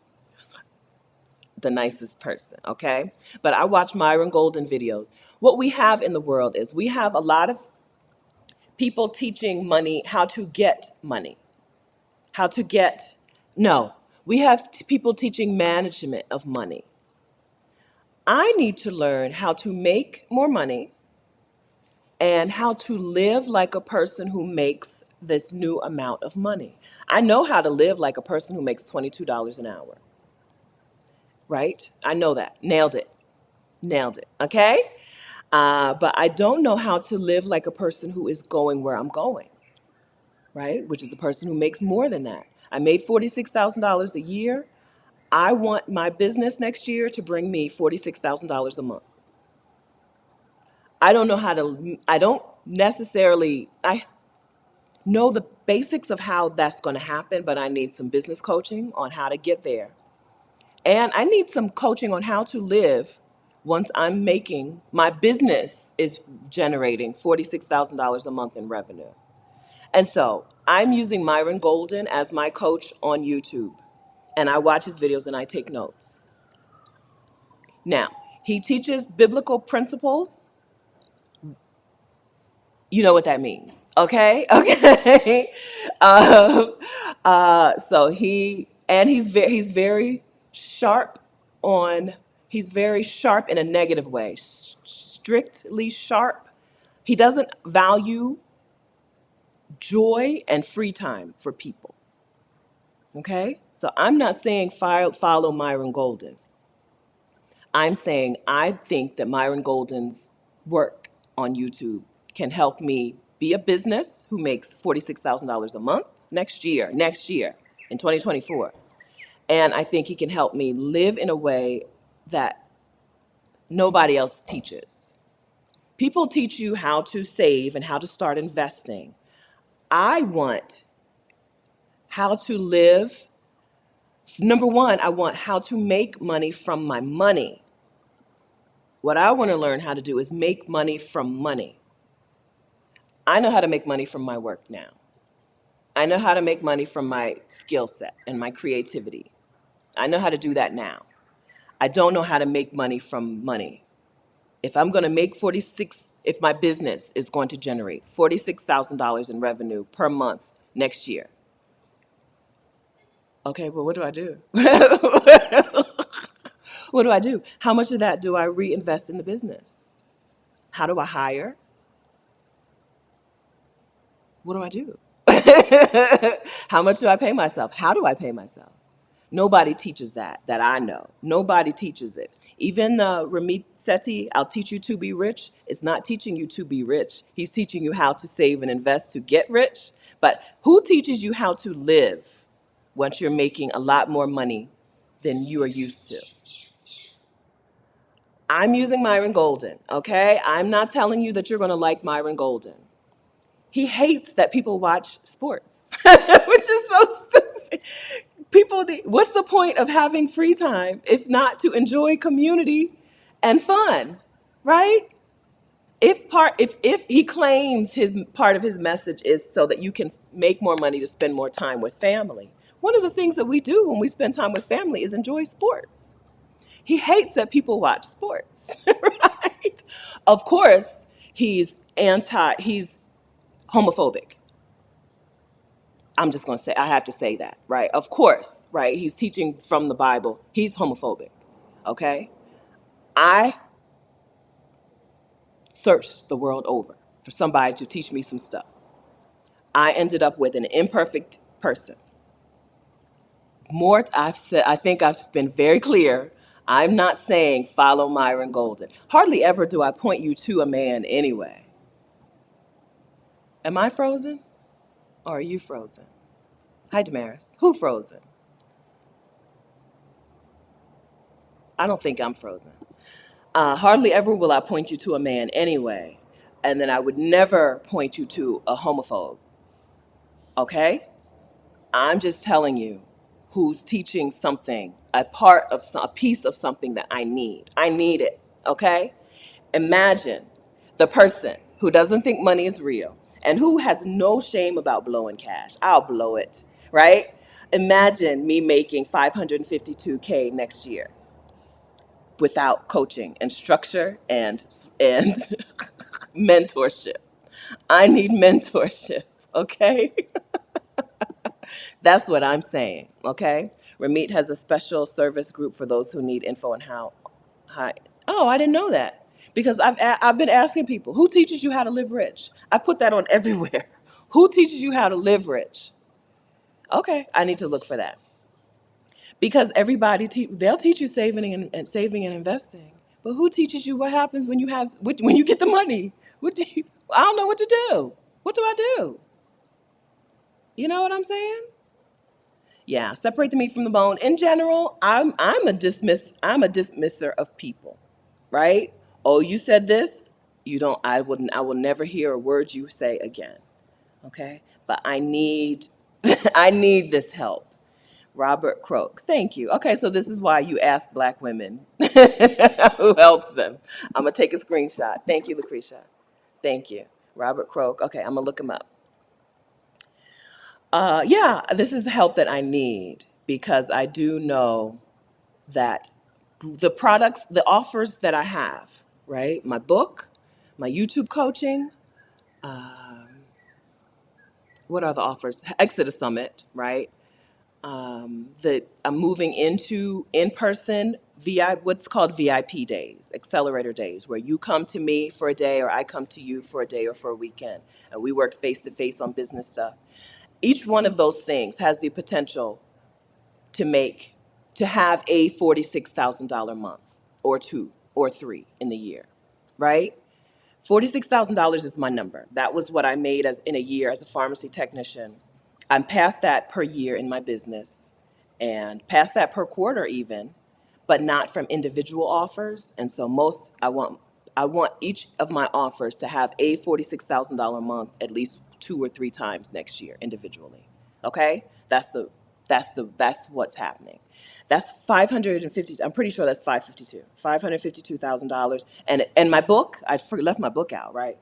the nicest person, okay? But I watch Myron Golden videos. What we have in the world is we have a lot of people teaching money, how to get money, how to get, no, we have people teaching management of money. I need to learn how to make more money and how to live like a person who makes this new amount of money. I know how to live like a person who makes $22 an hour, right? I know that. Nailed it. Nailed it. Okay? But I don't know how to live like a person who is going where I'm going, right? Which is a person who makes more than that. I made $46,000 a year. I want my business next year to bring me $46,000 a month. I don't necessarily, I know the basics of how that's going to happen, but I need some business coaching on how to get there. And I need some coaching on how to live once my business is generating $46,000 a month in revenue. And so I'm using Myron Golden as my coach on YouTube. And I watch his videos and I take notes. Now, he teaches biblical principles. You know what that means, okay? Okay. um, so he's very sharp he's very sharp in a negative way, strictly sharp. He doesn't value joy and free time for people, okay? So I'm not saying follow Myron Golden. I'm saying I think that Myron Golden's work on YouTube can help me be a business who makes $46,000 a month next year in 2024. And I think he can help me live in a way that nobody else teaches. People teach you how to save and how to start investing. I want how to live. Number one, I want how to make money from my money. What I want to learn how to do is make money from money. I know how to make money from my work now. I know how to make money from my skill set and my creativity. I know how to do that now. I don't know how to make money from money. If I'm going to make 46, if my business is going to generate $46,000 in revenue per month next year, okay, well, what do I do? What do I do? How much of that do I reinvest in the business? How do I hire? What do I do? How much do I pay myself? How do I pay myself? Nobody teaches that I know. Nobody teaches it. Even Ramit Sethi, I'll teach you to be rich, is not teaching you to be rich. He's teaching you how to save and invest to get rich. But who teaches you how to live once you're making a lot more money than you are used to? I'm using Myron Golden, okay? I'm not telling you that you're going to like Myron Golden. He hates that people watch sports, which is so stupid. What's the point of having free time if not to enjoy community and fun, right? If he claims his part of his message is so that you can make more money to spend more time with family, one of the things that we do when we spend time with family is enjoy sports. He hates that people watch sports, right? Of course, he's homophobic. I'm just going to say, I have to say that, right? Of course, right? He's teaching from the Bible. He's homophobic, okay? I searched the world over for somebody to teach me some stuff. I ended up with an imperfect person. I think I've been very clear. I'm not saying follow Myron Golden. Hardly ever do I point you to a man anyway. Am I frozen or are you frozen? Hi, Damaris. Who frozen? I don't think I'm frozen. Hardly ever will I point you to a man anyway, and then I would never point you to a homophobe, okay? I'm just telling you who's teaching something, a piece of something that I need. I need it, okay? Imagine the person who doesn't think money is real and who has no shame about blowing cash. I'll blow it, right? Imagine me making 552K next year without coaching and structure and mentorship. I need mentorship, okay? That's what I'm saying, okay? Ramit has a special service group for those who need info on how. Oh, I didn't know that. Because I've been asking people, who teaches you how to live rich? I put that on everywhere. Who teaches you how to live rich? Okay, I need to look for that. Because they'll teach you saving and investing. But who teaches you what happens when you get the money? I don't know what to do. What do I do? You know what I'm saying? Yeah, separate the meat from the bone. In general, I'm a dismisser of people, right? Oh, you said this, you don't I will never hear a word you say again. Okay? But I need I need this help. Robert Croak. Thank you. Okay, so this is why you ask Black women who helps them. I'm going to take a screenshot. Thank you, Lucretia. Thank you. Robert Croak. Okay, I'm going to look him up. Yeah, this is the help that I need because I do know that the offers that I have, right? My book, my YouTube coaching, what are the offers? Exodus Summit, right? That I'm moving into in-person what's called VIP days, accelerator days, where you come to me for a day or I come to you for a day or for a weekend, and we work face-to-face on business stuff. Each one of those things has the potential to have a $46,000 month or two or three in the year, right? $46,000 is my number. That was what I made in a year as a pharmacy technician. I'm past that per year in my business and past that per quarter even, but not from individual offers. And so I want each of my offers to have a $46,000 month at least 2 or 3 times next year individually. Okay? That's what's happening. That's 550. I'm pretty sure that's 552. $552,000. And my book, left my book out, right?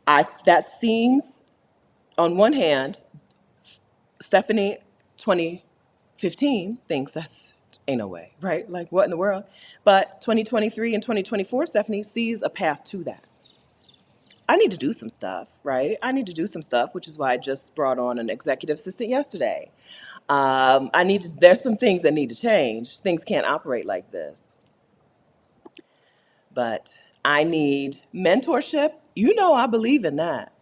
That seems, on one hand, Stephanie 2015 thinks that's ain't no way, right? Like, what in the world? But 2023 and 2024, Stephanie sees a path to that. I need to do some stuff, right? I need to do some stuff, which is why I just brought on an executive assistant yesterday. There's some things that need to change. Things can't operate like this. But I need mentorship. You know, I believe in that.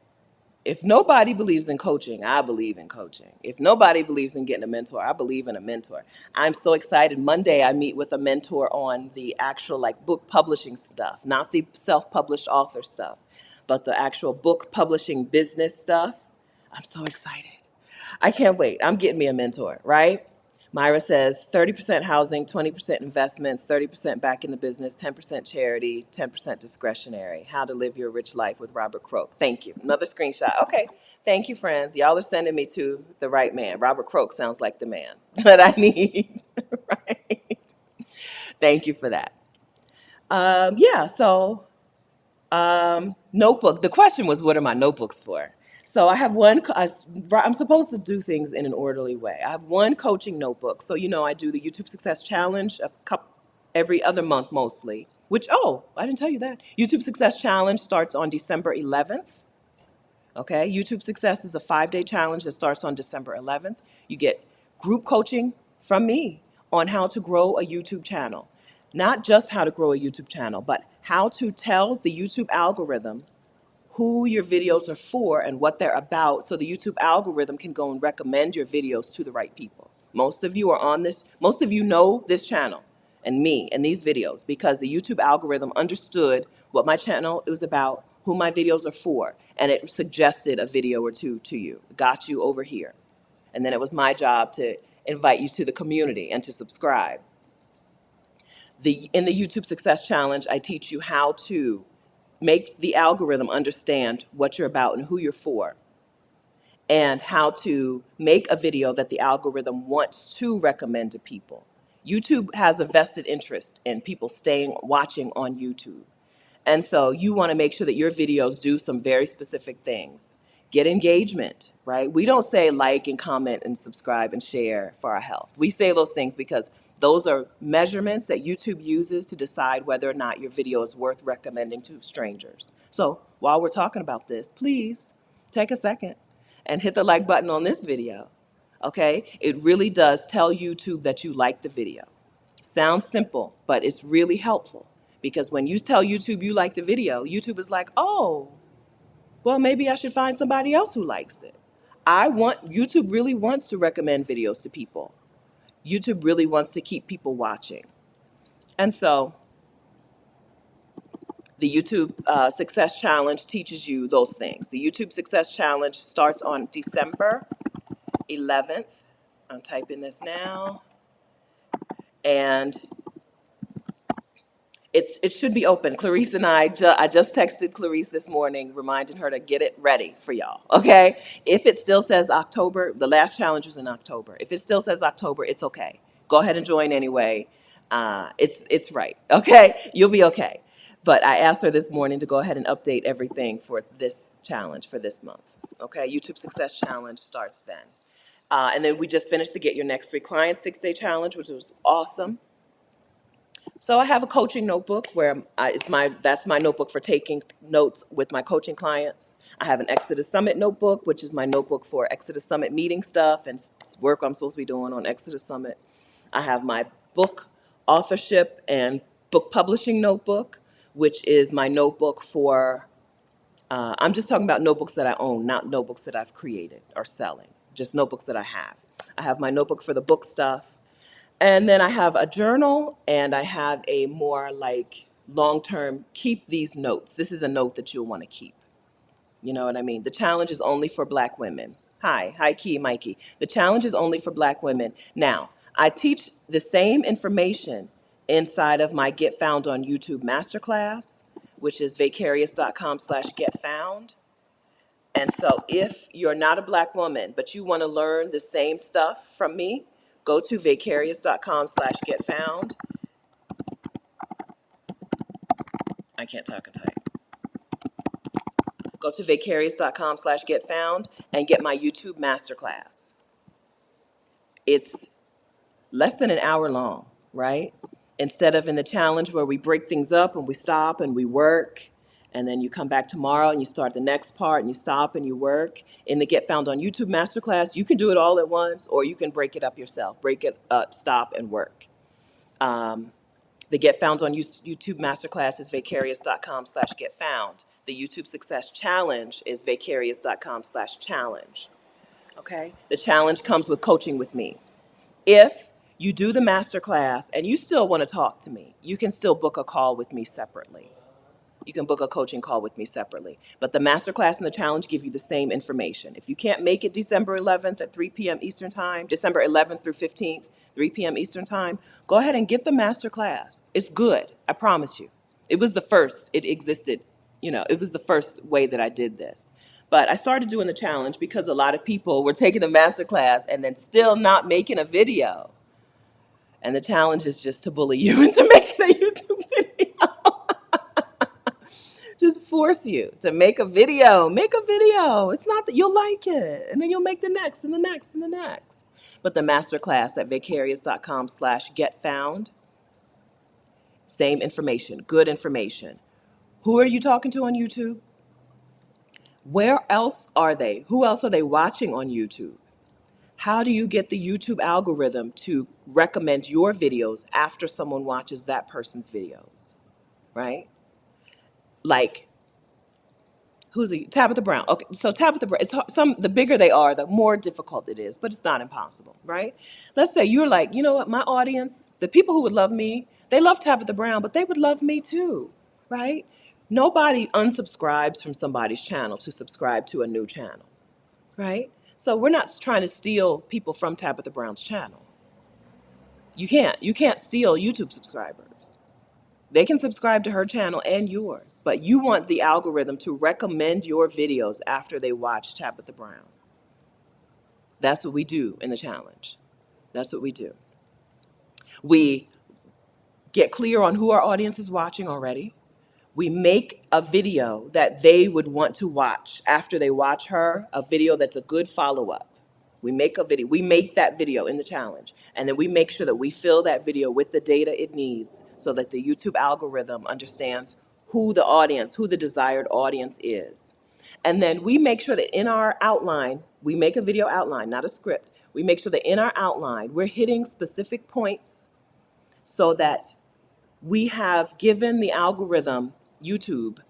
If nobody believes in coaching, I believe in coaching. If nobody believes in getting a mentor, I believe in a mentor. I'm so excited. Monday, I meet with a mentor on the actual like book publishing stuff, not the self-published author stuff, but the actual book publishing business stuff. I'm so excited. I can't wait. I'm getting me a mentor, right? Myra says 30% housing, 20% investments, 30% back in the business, 10% charity, 10% discretionary. How to live your rich life with Robert Croak. Thank you. Another screenshot. Okay. Thank you, friends. Y'all are sending me to the right man. Robert Croak sounds like the man that I need. Right? Thank you for that. Yeah, so notebook. The question was, what are my notebooks for? So I have one, I'm supposed to do things in an orderly way. I have one coaching notebook. So, I do the YouTube Success Challenge every other month mostly, which, I didn't tell you that. YouTube Success Challenge starts on December 11th. Okay, YouTube Success is a 5-day challenge that starts on December 11th. You get group coaching from me on how to grow a YouTube channel. Not just how to grow a YouTube channel, but how to tell the YouTube algorithm who your videos are for and what they're about so the YouTube algorithm can go and recommend your videos to the right people. Most of you are on this, most of you know this channel and me and these videos because the YouTube algorithm understood what my channel was about, who my videos are for, and it suggested a video or two to you, got you over here. And then it was my job to invite you to the community and to subscribe. In the YouTube Success Challenge, I teach you how to make the algorithm understand what you're about and who you're for, and how to make a video that the algorithm wants to recommend to people. YouTube has a vested interest in people watching on YouTube. And so you want to make sure that your videos do some very specific things. Get engagement, right? We don't say like and comment and subscribe and share for our health. We say those things because those are measurements that YouTube uses to decide whether or not your video is worth recommending to strangers. So while we're talking about this, please take a second and hit the like button on this video, okay? It really does tell YouTube that you like the video. Sounds simple, but it's really helpful. Because when you tell YouTube you like the video, YouTube is like, oh, well, maybe I should find somebody else who likes it. YouTube really wants to recommend videos to people. YouTube really wants to keep people watching. And so the YouTube Success Challenge teaches you those things. The YouTube Success Challenge starts on December 11th. I'm typing this now. And it should be open. Clarice and I just texted Clarice this morning, reminding her to get it ready for y'all, okay? If it still says October, the last challenge was in October. If it still says October, it's okay. Go ahead and join anyway. It's right, okay? You'll be okay. But I asked her this morning to go ahead and update everything for this challenge for this month, okay? YouTube Success Challenge starts then. And then we just finished the Get Your Next 3 Clients 6-day challenge, which was awesome. So I have a coaching notebook where that's my notebook for taking notes with my coaching clients. I have an Exodus Summit notebook, which is my notebook for Exodus Summit meeting stuff and work I'm supposed to be doing on Exodus Summit. I have my book authorship and book publishing notebook, which is my notebook for, I'm just talking about notebooks that I own, not notebooks that I've created or selling, just notebooks that I have. I have my notebook for the book stuff. And then I have a journal, and I have a more like long-term, keep these notes. This is a note that you'll want to keep. You know what I mean? The challenge is only for Black women. Hi, Key, Mikey. The challenge is only for Black women. Now, I teach the same information inside of my Get Found on YouTube masterclass, which is vicarious.com/getfound. And so if you're not a Black woman, but you want to learn the same stuff from me, go to vicarious.com/getfound. I can't talk and type. Go to vicarious.com/getfound and get my YouTube masterclass. It's less than an hour long, right? Instead of in the challenge where we break things up and we stop and we work, and then you come back tomorrow and you start the next part and you stop and you work. In the Get Found on YouTube masterclass, you can do it all at once, or you can break it up yourself. Break it up, stop, and work. The Get Found on YouTube masterclass is vicarious.com/getfound. The YouTube Success Challenge is vicarious.com/challenge. Okay? The challenge comes with coaching with me. If you do the masterclass and you still want to talk to me, you can still book a call with me separately. You can book a coaching call with me separately. But the masterclass and the challenge give you the same information. If you can't make it December 11th at 3 p.m. Eastern Time, December 11th through 15th, 3 p.m. Eastern Time, go ahead and get the masterclass. It's good, I promise you. It was the first, it existed, it was the first way that I did this. But I started doing the challenge because a lot of people were taking the masterclass and then still not making a video. And the challenge is just to bully you into making a YouTube video. Just force you to make a video. Make a video. It's not that you'll like it. And then you'll make the next and the next and the next. But the masterclass at vicarious.com/getfound, same information, good information. Who are you talking to on YouTube? Where else are they? Who else are they watching on YouTube? How do you get the YouTube algorithm to recommend your videos after someone watches that person's videos, right? Like, Tabitha Brown. Okay, so Tabitha Brown, the bigger they are, the more difficult it is, but it's not impossible, right? Let's say you're like, you know what, my audience, the people who would love me, they love Tabitha Brown, but they would love me too, right? Nobody unsubscribes from somebody's channel to subscribe to a new channel, right? So we're not trying to steal people from Tabitha Brown's channel. You can't steal YouTube subscribers. They can subscribe to her channel and yours, but you want the algorithm to recommend your videos after they watch Tabitha Brown. That's what we do in the challenge. That's what we do. We get clear on who our audience is watching already. We make a video that they would want to watch after they watch her, a video that's a good follow-up. We make that video in the challenge, and then we make sure that we fill that video with the data it needs so that the YouTube algorithm understands who the desired audience is. And then we make sure that in our outline, we make a video outline, not a script. We make sure that in our outline, we're hitting specific points so that we have given the algorithm, YouTube,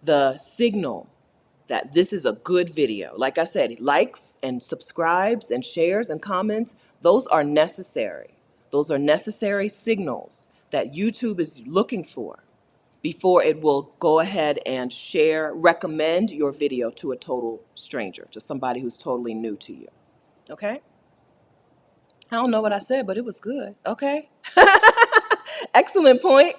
the signal that this is a good video. Like I said, likes and subscribes and shares and comments, those are necessary. Those are necessary signals that YouTube is looking for before it will go ahead and recommend your video to a total stranger, to somebody who's totally new to you. Okay? I don't know what I said, but it was good. Okay? Excellent point.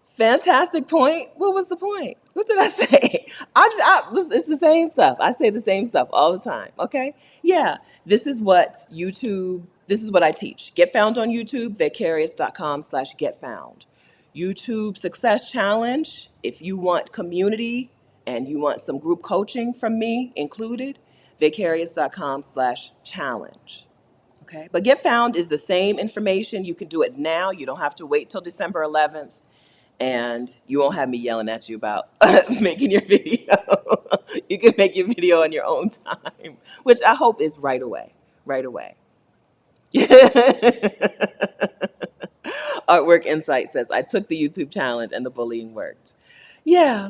Fantastic point. What was the point? What did I say? It's the same stuff. I say the same stuff all the time. Okay? Yeah. This is what I teach. Get found on YouTube, vicarious.com/getfound. YouTube Success Challenge. If you want community and you want some group coaching from me included, vicarious.com/challenge. Okay? But Get Found is the same information. You can do it now. You don't have to wait till December 11th. And you won't have me yelling at you about making your video. You can make your video on your own time, which I hope is right away. Artwork Insight says, I took the YouTube challenge and the bullying worked. Yeah,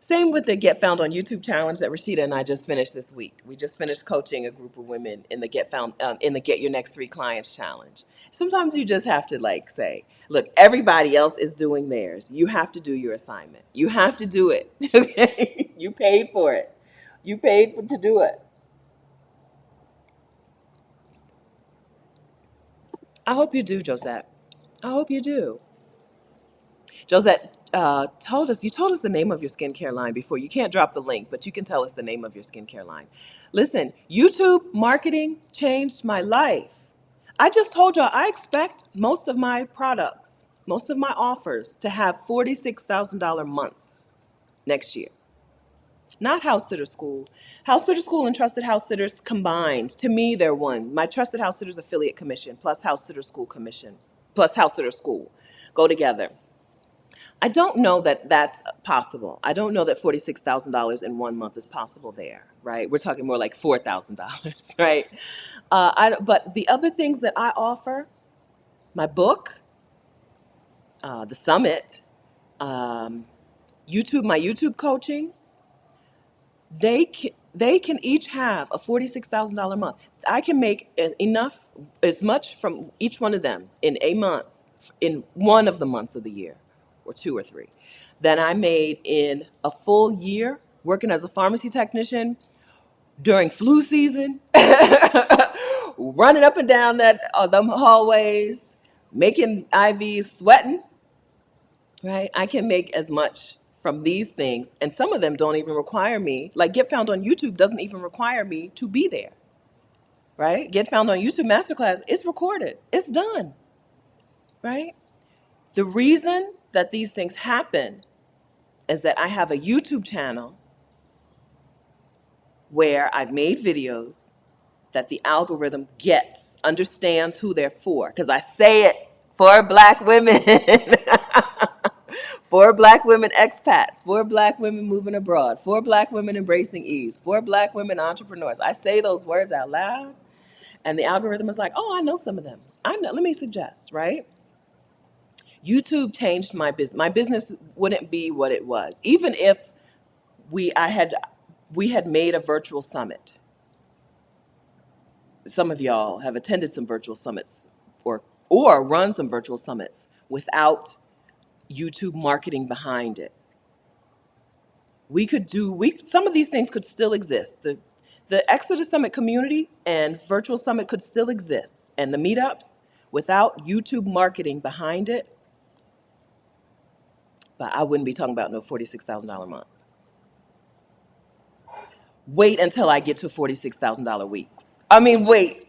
same with the Get Found on YouTube challenge that Rashida and I just finished this week. We just finished coaching a group of women in the Get Your Next 3 Clients challenge. Sometimes you just have to say, look, everybody else is doing theirs. You have to do your assignment. You have to do it. Okay? You paid for it. You paid to do it. I hope you do, Josette. I hope you do. Josette you told us the name of your skincare line before. You can't drop the link, but you can tell us the name of your skincare line. Listen, YouTube marketing changed my life. I just told y'all I expect most of my products, most of my offers to have $46,000 months next year. Not House Sitter School. House Sitter School and Trusted House Sitters combined, to me, they're one. My Trusted House Sitters affiliate commission plus House Sitter School commission plus House Sitter School go together. I don't know that that's possible. I don't know that $46,000 in 1 month is possible there, right? We're talking more like $4,000, right? But the other things that I offer, my book, the summit, um, YouTube, my YouTube coaching, they can each have a $46,000 month. I can make enough, as much from each one of them in a month, in one of the months of the year, or two or three, than I made in a full year working as a pharmacy technician during flu season, running up and down them hallways, making IVs, sweating, right? I can make as much from these things, and some of them don't even require me. Like Get Found on YouTube doesn't even require me to be there, right? Get Found on YouTube Masterclass, it's recorded, it's done, right? The reason that these things happen is that I have a YouTube channel where I've made videos that the algorithm understands who they're for. Because I say it, for Black women, for Black women expats, for Black women moving abroad, for Black women embracing ease, for Black women entrepreneurs. I say those words out loud, and the algorithm is like, oh, I know some of them. I know. Let me suggest, right? YouTube changed my business. My business wouldn't be what it was, even if we had made a virtual summit. Some of y'all have attended some virtual summits or run some virtual summits without YouTube marketing behind it. Some of these things could still exist. The Exodus Summit community and virtual summit could still exist, and the meetups without YouTube marketing behind it. But I wouldn't be talking about no $46,000 a month. Wait until I get to $46,000 weeks. I mean, wait.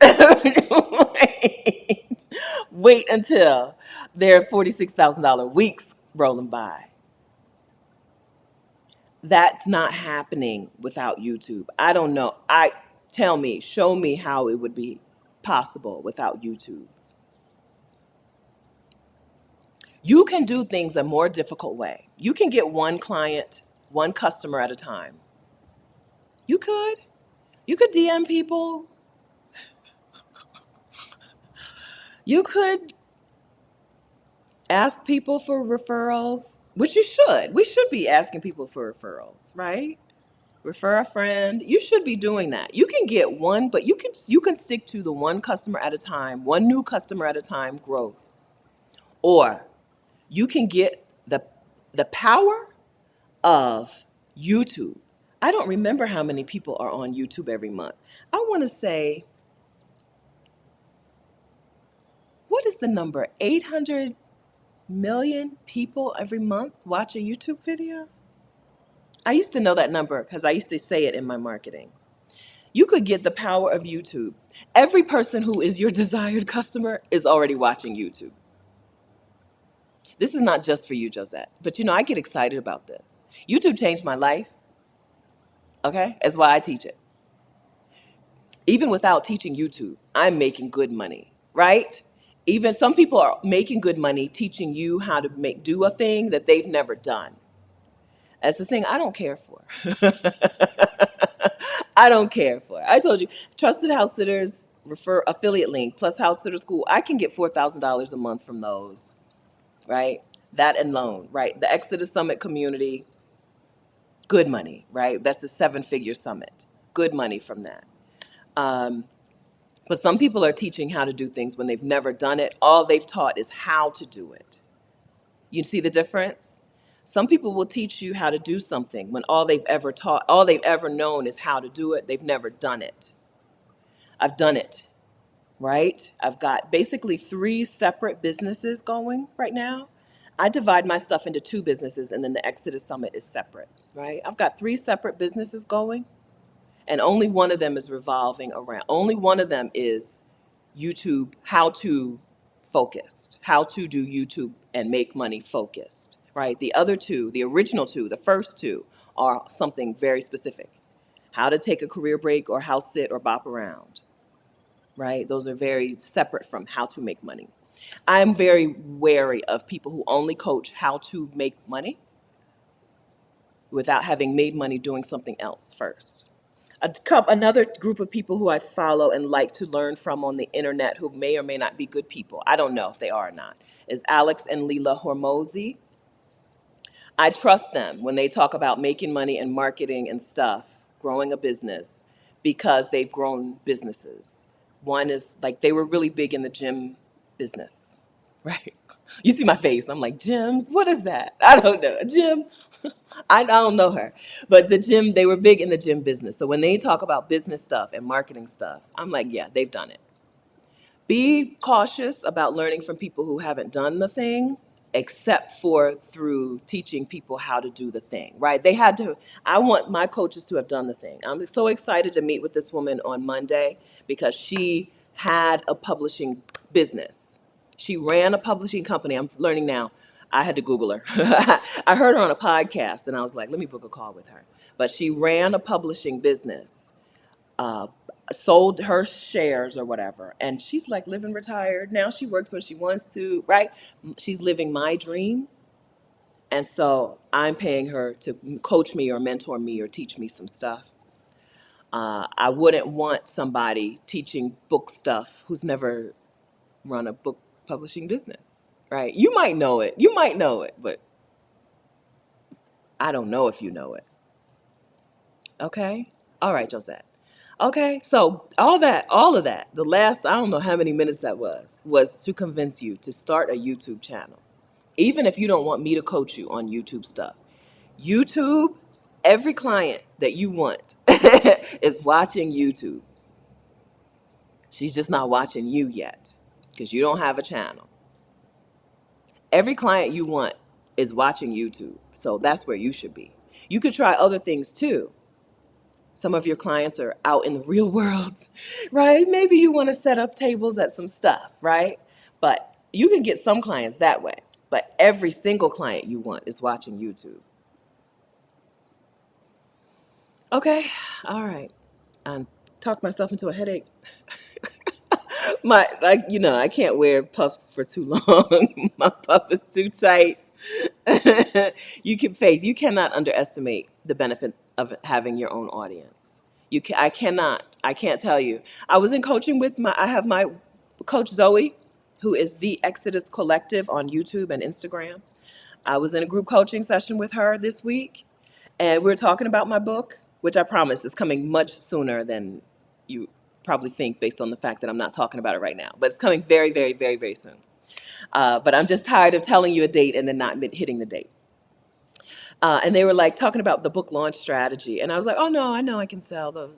Wait until there are $46,000 weeks rolling by. That's not happening without YouTube. I don't know. Show me how it would be possible without YouTube. You can do things a more difficult way. You can get one client, one customer at a time. You could DM people. You could ask people for referrals, which you should. We should be asking people for referrals, right? Refer a friend. You should be doing that. You can get one, but you can stick to the one customer at a time, one new customer at a time growth. Or you can get the power of YouTube. I don't remember how many people are on YouTube every month. I want to say, what is the number? 800 million people every month watch a YouTube video? I used to know that number because I used to say it in my marketing. You could get the power of YouTube. Every person who is your desired customer is already watching YouTube. This is not just for you, Josette, but I get excited about this. YouTube changed my life, okay? That's why I teach it. Even without teaching YouTube, I'm making good money, right? Even some people are making good money teaching you how to do a thing that they've never done. That's the thing I don't care for. I don't care for. I told you, Trusted House Sitters refer affiliate link plus House Sitter School. I can get $4,000 a month from those, right? That alone, right? The Exodus Summit community, good money, right? That's a 7-figure summit. Good money from that. But some people are teaching how to do things when they've never done it. All they've taught is how to do it. You see the difference? Some people will teach you how to do something when all they've ever known is how to do it. They've never done it. I've done it, right? I've got basically 3 separate businesses going right now. I divide my stuff into 2 businesses, and then the Exodus Summit is separate, right? I've got 3 separate businesses going, and only one of them is revolving around. Only one of them is YouTube, how to focused, how to do YouTube and make money focused, right? The other 2, the original 2, the first 2, are something very specific. How to take a career break or house sit or bop around, right? Those are very separate from how to make money. I'm very wary of people who only coach how to make money without having made money doing something else first. Another group of people who I follow and like to learn from on the internet who may or may not be good people, I don't know if they are or not, is Alex and Leila Hormozi. I trust them when they talk about making money and marketing and stuff, growing a business, because they've grown businesses. One is like they were really big in the gym business, right? You see my face. I'm like, gyms? What is that? I don't know. A gym? I don't know her. But the gym, they were big in the gym business. So when they talk about business stuff and marketing stuff, I'm like, yeah, they've done it. Be cautious about learning from people who haven't done the thing, except for through teaching people how to do the thing, right? They had to, I want my coaches to have done the thing. I'm so excited to meet with this woman on Monday because she had a publishing business. She ran a publishing company. I'm learning now. I had to Google her. I heard her on a podcast and I was like, let me book a call with her. But she ran a publishing business, uh, sold her shares or whatever, and she's like living retired now. She works when she wants to, right? She's living my dream, and so I'm paying her to coach me or mentor me or teach me some stuff. I wouldn't want somebody teaching book stuff who's never run a book publishing business, right? You might know it, but I don't know if you know it. Okay, all right, Josette. Okay, so all of that, the last, I don't know how many minutes that was to convince you to start a YouTube channel. Even if you don't want me to coach you on YouTube stuff. YouTube, every client that you want is watching YouTube. She's just not watching you yet because you don't have a channel. Every client you want is watching YouTube, so that's where you should be. You could try other things too. Some of your clients are out in the real world, right? Maybe you want to set up tables at some stuff, right? But you can get some clients that way. But every single client you want is watching YouTube. Okay, all right. I talked myself into a headache. I can't wear puffs for too long. My puff is too tight. Faith, you cannot underestimate the benefit of having your own audience. I can't tell you. I was in coaching with I have my coach Zoe, who is the Exodus Collective on YouTube and Instagram. I was in a group coaching session with her this week, and we were talking about my book, which I promise is coming much sooner than you probably think based on the fact that I'm not talking about it right now. But it's coming very, very, very, very soon. But I'm just tired of telling you a date and then not hitting the date. And they were like talking about the book launch strategy. And I was like, oh no, I know I can sell the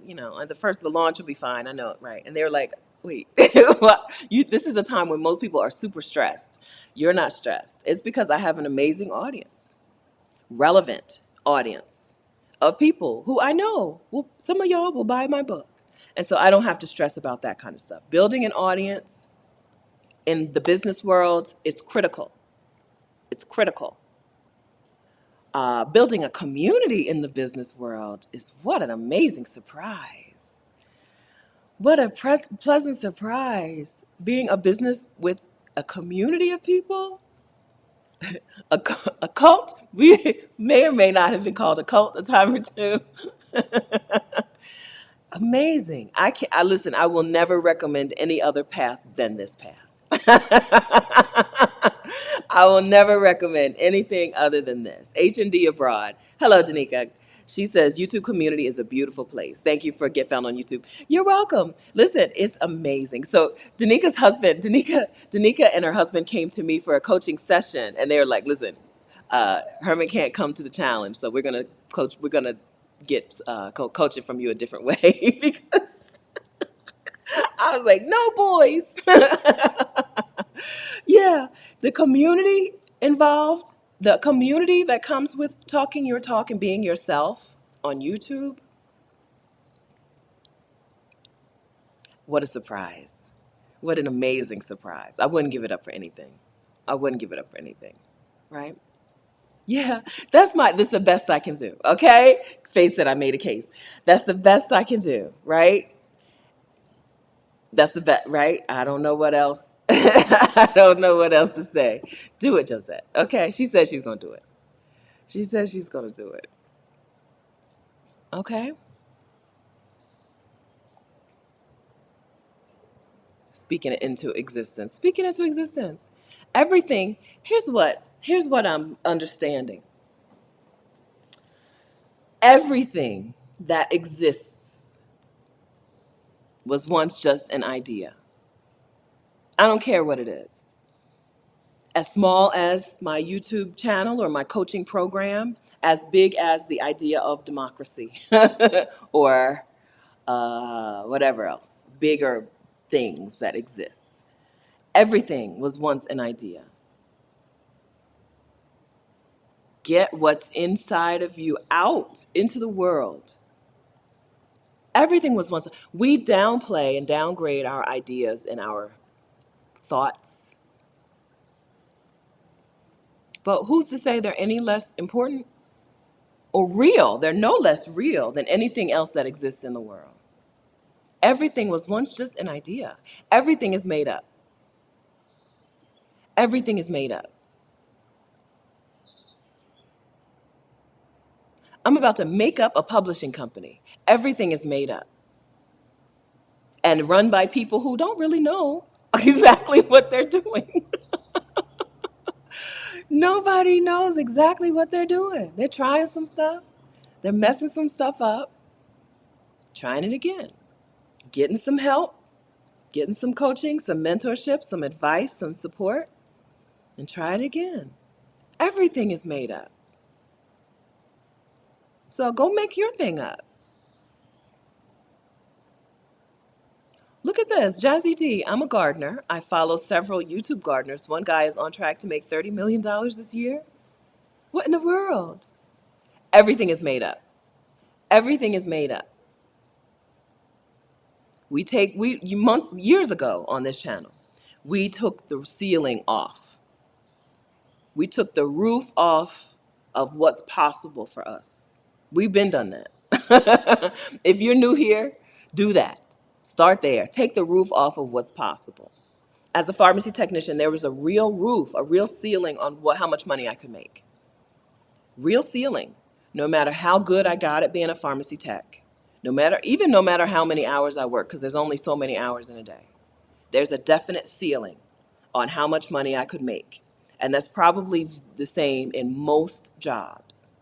launch will be fine. I know it, right? And they were like, wait, this is a time when most people are super stressed. You're not stressed. It's because I have an amazing audience, relevant audience of people who I know, some of y'all will buy my book. And so I don't have to stress about that kind of stuff. Building an audience in the business world, it's critical. It's critical. Building a community in the business world is what an amazing surprise. What a pleasant surprise. Being a business with a community of people, a cult. We may or may not have been called a cult a time or two. Amazing. Listen, I will never recommend any other path than this path. I will never recommend anything other than this. H&D Abroad. Hello, Danica. She says, YouTube community is a beautiful place. Thank you for Get Found on YouTube. You're welcome. Listen, it's amazing. So Danica and her husband came to me for a coaching session, and they were like, listen, Herman can't come to the challenge, so we're going to get coaching from you a different way because I was like, no, boys. Yeah, the community involved, the community that comes with talking your talk and being yourself on YouTube. What a surprise. What an amazing surprise. I wouldn't give it up for anything. I wouldn't give it up for anything, right? Yeah, this is the best I can do. Okay? Face it, I made a case. That's the best I can do, right? That's the best, right? I don't know what else. I don't know what else to say. Do it, Josette. Okay? She said she's going to do it. She says she's going to do it. Okay? Speaking it into existence. Speaking into existence. Everything, here's what I'm understanding. Everything that exists was once just an idea. I don't care what it is. As small as my YouTube channel or my coaching program, as big as the idea of democracy or whatever else, bigger things that exist. Everything was once an idea. Get what's inside of you out into the world. Everything was once. We downplay and downgrade our ideas and our thoughts. But who's to say they're any less important or real? They're no less real than anything else that exists in the world. Everything was once just an idea. Everything is made up. Everything is made up. I'm about to make up a publishing company. Everything is made up and run by people who don't really know exactly what they're doing. Nobody knows exactly what they're doing. They're trying some stuff. They're messing some stuff up, trying it again, getting some help, getting some coaching, some mentorship, some advice, some support, and try it again. Everything is made up. So go make your thing up. Look at this, Jazzy D. I'm a gardener. I follow several YouTube gardeners. One guy is on track to make $30 million this year. What in the world? Everything is made up. Everything is made up. Years ago on this channel, we took the ceiling off. We took the roof off of what's possible for us. We've been done that. If you're new here, do that. Start there. Take the roof off of what's possible. As a pharmacy technician, there was a real roof, a real ceiling on how much money I could make. Real ceiling. No matter how good I got at being a pharmacy tech, no matter how many hours I work, because there's only so many hours in a day. There's a definite ceiling on how much money I could make. And that's probably the same in most jobs.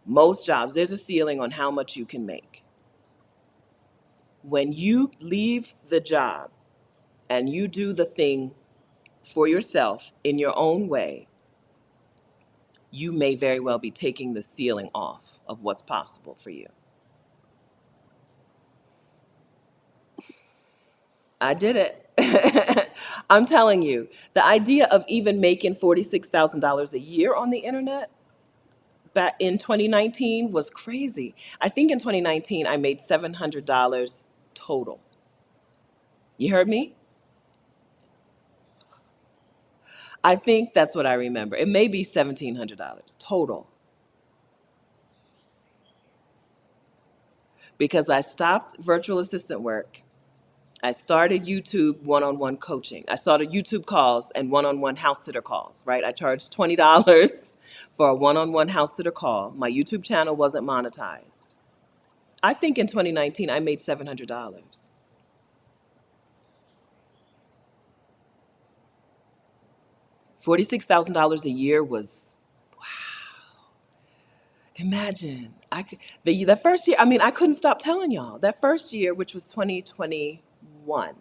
Most jobs, there's a ceiling on how much you can make. When you leave the job and you do the thing for yourself in your own way, you may very well be taking the ceiling off of what's possible for you. I did it. I'm telling you, the idea of even making $46,000 a year on the internet back in 2019 was crazy. I think in 2019 I made $700 total. You heard me? I think that's what I remember. It may be $1,700 total. Because I stopped virtual assistant work. I started YouTube one-on-one coaching. I started YouTube calls and one-on-one house sitter calls, right? I charged $20 for a one-on-one house sitter call. My YouTube channel wasn't monetized. I think in 2019 I made $700. $46,000 a year was, imagine. The first year, I couldn't stop telling y'all. That first year, which was 2021.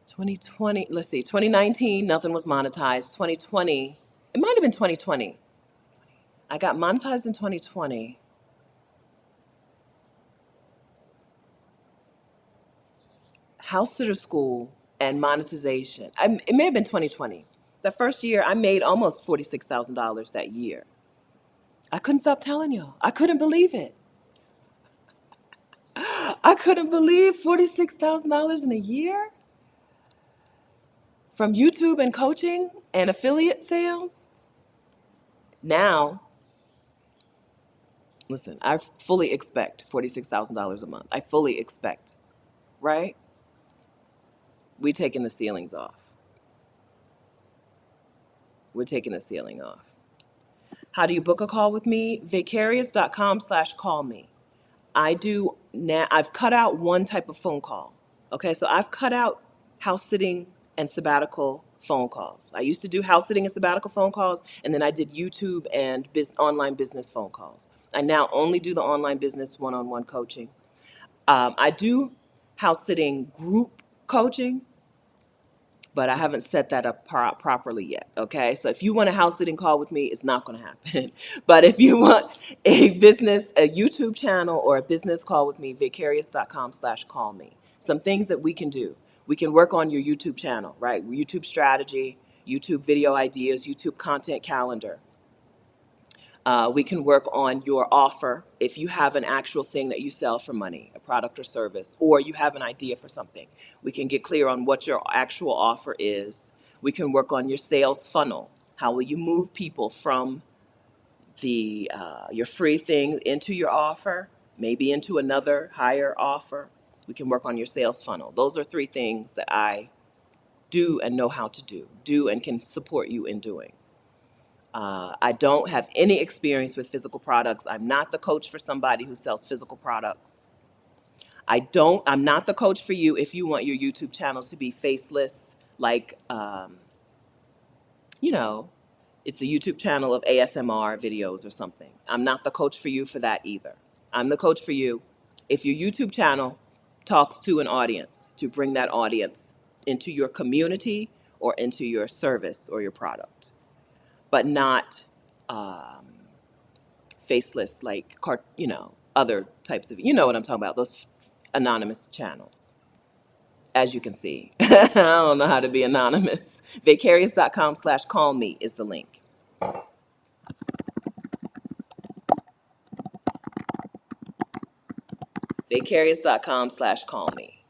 2020, let's see, 2019, nothing was monetized. 2020, it might have been 2020. I got monetized in 2020. House sitter school and monetization. It may have been 2020. The first year, I made almost $46,000 that year. I couldn't stop telling y'all. I couldn't believe it. I couldn't believe $46,000 in a year. from YouTube and coaching and affiliate sales. Now, listen, I fully expect $46,000 a month. I fully expect, right? We taking the ceilings off. We're taking the ceiling off. How do you book a call with me? Vicarious.com/call me. I do now, I've cut out one type of phone call. Okay, so I've cut out house sitting and sabbatical phone calls. I used to do house sitting and sabbatical phone calls, and then I did YouTube and online business phone calls. I now only do the online business one-on-one coaching. I do house sitting group coaching, but I haven't set that up properly yet. Okay, so if you want a house sitting call with me, it's not going to happen. But if you want a YouTube channel or a business call with me, vicarious.com/call me. Some things that we can do. We can work on your YouTube channel, right? YouTube strategy, YouTube video ideas, YouTube content calendar. We can work on your offer if you have an actual thing that you sell for money, a product or service, or you have an idea for something. We can get clear on what your actual offer is. We can work on your sales funnel. How will you move people from your free thing into your offer, maybe into another higher offer? We can work on your sales funnel. Those are three things that I do and know how to do and can support you in doing. I don't have any experience with physical products. I'm not the coach for somebody who sells physical products. I'm not the coach for you if you want your YouTube channels to be faceless, like, you know, it's a YouTube channel of ASMR videos or something. I'm not the coach for you for that either. I'm the coach for you if your YouTube channel talks to an audience, to bring that audience into your community or into your service or your product, but not faceless, like, other types of, you know what I'm talking about, those anonymous channels. As you can see, I don't know how to be anonymous. Vicarious.com/call me is the link. Vicarious.com/call me.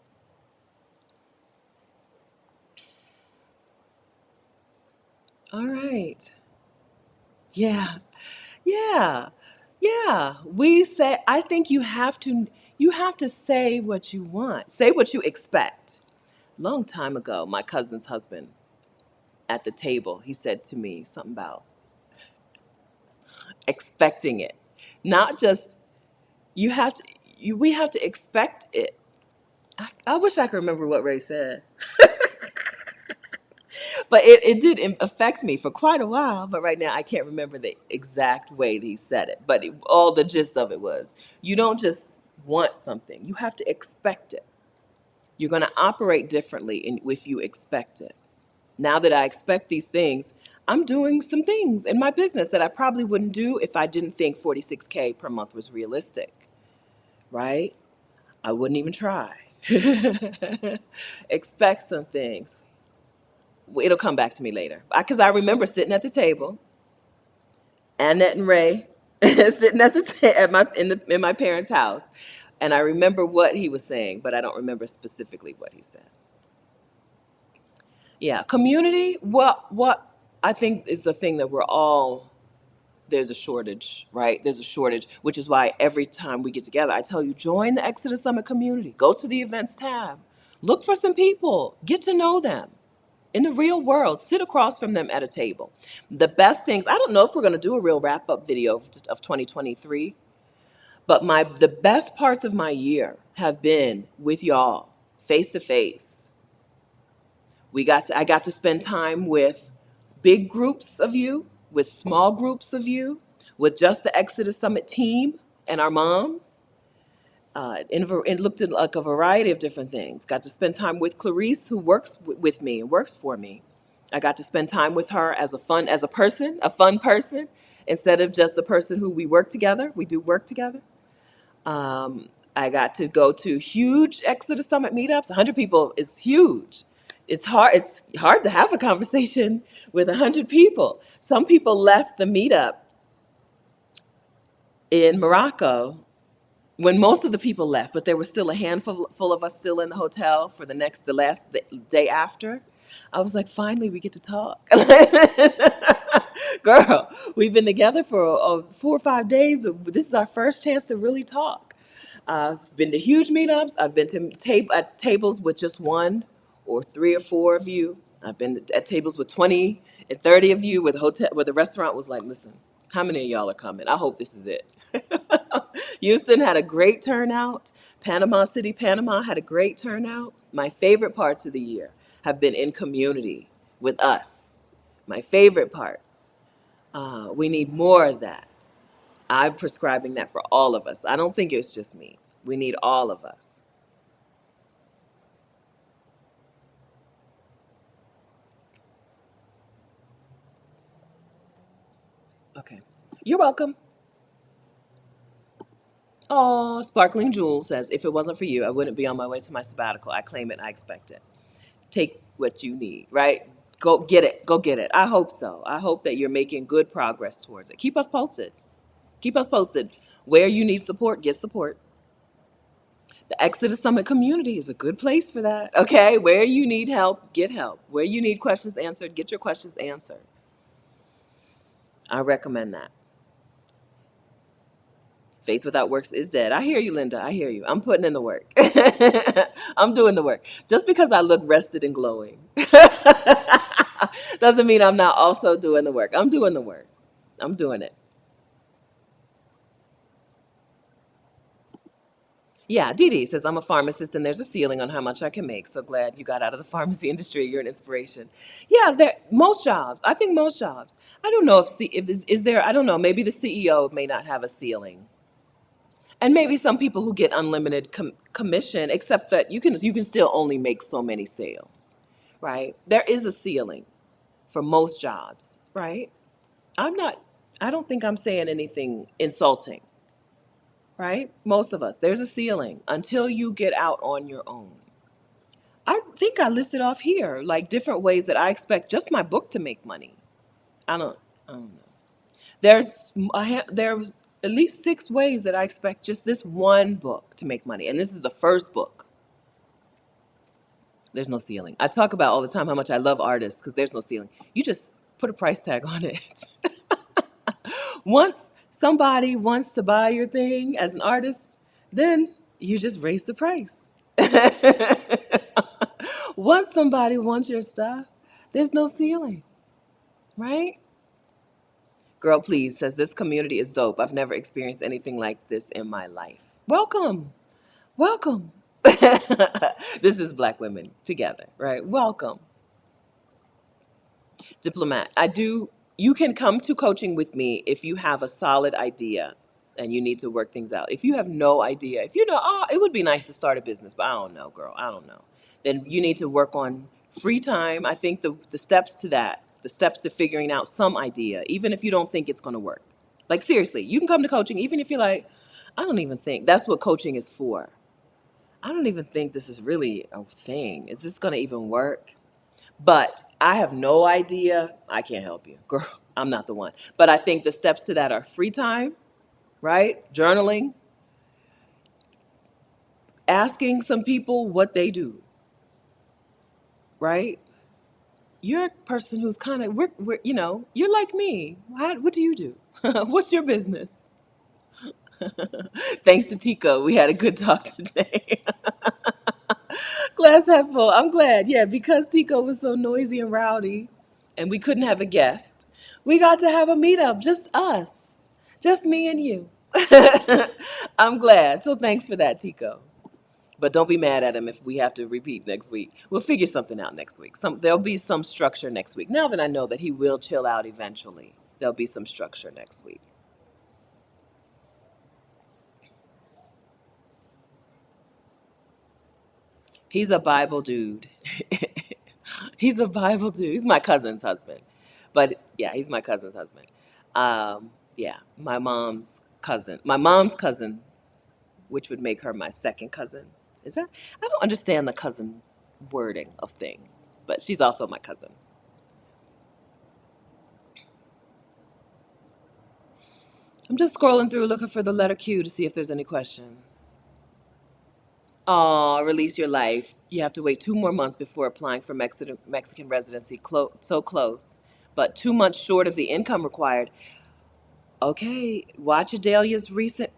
All right. Yeah. Yeah. Yeah. I think you have to say what you want. Say what you expect. Long time ago, my cousin's husband at the table, he said to me something about expecting it. Not just we have to expect it. I wish I could remember what Ray said. But it did affect me for quite a while. But right now, I can't remember the exact way that he said it. But all the gist of it was, you don't just want something. You have to expect it. You're going to operate differently if you expect it. Now that I expect these things, I'm doing some things in my business that I probably wouldn't do if I didn't think 46K per month was realistic, right? I wouldn't even try. Expect some things. It'll come back to me later. Because I remember sitting at the table, Annette and Ray, sitting at in my parents' house, and I remember what he was saying, but I don't remember specifically what he said. Yeah, community. What I think is the thing that there's a shortage, right? There's a shortage, which is why every time we get together, I tell you, join the Exodus Summit community. Go to the events tab. Look for some people. Get to know them. In the real world, sit across from them at a table. The best things, I don't know if we're going to do a real wrap-up video of 2023, but the best parts of my year have been with y'all, face to face. I got to spend time with big groups of you, with small groups of you, with just the Exodus Summit team and our moms. And looked at like a variety of different things. Got to spend time with Clarice, who works with me and works for me. I got to spend time with her as a fun person, instead of just a person who we work together. We do work together. I got to go to huge Exodus Summit meetups. 100 people is huge. It's hard to have a conversation with 100 people. Some people left the meetup in Morocco when most of the people left, but there was still a handful of us still in the hotel for the last day after. I was like, finally, we get to talk. Girl, we've been together for 4 or 5 days, but this is our first chance to really talk. I've been to huge meetups. I've been to at tables with just one or three or four of you. I've been at tables with 20 and 30 of you, where the restaurant was like, listen, how many of y'all are coming? I hope this is it. Houston had a great turnout. Panama City, Panama had a great turnout. My favorite parts of the year have been in community with us. My favorite parts. We need more of that. I'm prescribing that for all of us. I don't think it's just me. We need all of us. Okay. You're welcome. Oh, Sparkling Jewel says, if it wasn't for you, I wouldn't be on my way to my sabbatical. I claim it. I expect it. Take what you need, right? Go get it. Go get it. I hope so. I hope that you're making good progress towards it. Keep us posted. Keep us posted. Where you need support, get support. The Exodus Summit community is a good place for that. Okay. Where you need help, get help. Where you need questions answered, get your questions answered. I recommend that. Faith without works is dead. I hear you, Linda. I hear you. I'm putting in the work. I'm doing the work. Just because I look rested and glowing doesn't mean I'm not also doing the work. I'm doing the work. I'm doing it. Yeah, Dee Dee says, I'm a pharmacist and there's a ceiling on how much I can make. So glad you got out of the pharmacy industry. You're an inspiration. Yeah, most jobs. I think most jobs. I don't know if is there, I don't know, maybe the CEO may not have a ceiling. And maybe some people who get unlimited commission, except that you can still only make so many sales, right? There is a ceiling for most jobs, right? I'm not, I don't think I'm saying anything insulting, right? Most of us, there's a ceiling until you get out on your own. I think I listed off here like different ways that I expect just my book to make money. I don't, I don't know. There's at least 6 ways that I expect just this one book to make money, and this is the first book. There's no ceiling. I talk about all the time how much I love artists because there's no ceiling. You just put a price tag on it. Once somebody wants to buy your thing as an artist, then you just raise the price. Once somebody wants your stuff, there's no ceiling, right? Girl, please says this community is dope. I've never experienced anything like this in my life. Welcome. Welcome. This is Black women together, right? Welcome. Diplomat. You can come to coaching with me if you have a solid idea and you need to work things out. If you have no idea, if you know, oh, it would be nice to start a business, but I don't know, girl, I don't know. Then you need to work on free time. I think the steps to that, the steps to figuring out some idea, even if you don't think it's going to work. Like, seriously, you can come to coaching even if you're like, I don't even think that's what coaching is for. I don't even think this is really a thing. Is this going to even work? But I have no idea. I can't help you. Girl, I'm not the one. But I think the steps to that are free time, right? Journaling, asking some people what they do, right? You're a person who's kind of, you're like me. What do you do? What's your business? Thanks to Tico, we had a good talk today. Glass half full. I'm glad. Yeah, because Tico was so noisy and rowdy and we couldn't have a guest, we got to have a meetup, just us, just me and you. I'm glad. So thanks for that, Tico. But don't be mad at him if we have to repeat next week. We'll figure something out next week. There'll be some structure next week. Now that I know that he will chill out eventually, there'll be some structure next week. He's a Bible dude. He's a Bible dude. He's my cousin's husband. But yeah, he's my cousin's husband. Yeah, my mom's cousin. My mom's cousin, which would make her my second cousin. Is that? I don't understand the cousin wording of things, but she's also my cousin. I'm just scrolling through looking for the letter Q to see if there's any question. Oh, release your life. You have to wait 2 more months before applying for Mexican residency. So close, but 2 months short of the income required. Okay, watch Adelia's recent,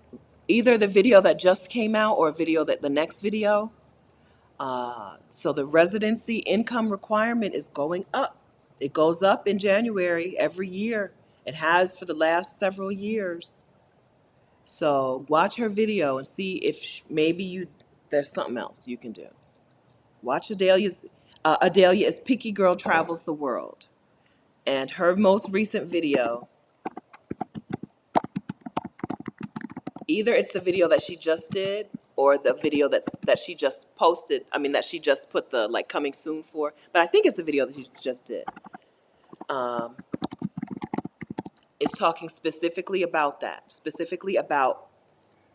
either the video that just came out or a video that the next video. So the residency income requirement is going up. It goes up in January every year. It has for the last several years. So watch her video and see if maybe there's something else you can do. Watch Adelia's. Adelia is Picky Girl Travels the World, and her most recent video. Either it's the video that she just did or the video that she just posted. I mean, that she just put the like coming soon for. But I think it's the video that she just did. Um, is talking specifically about that, specifically about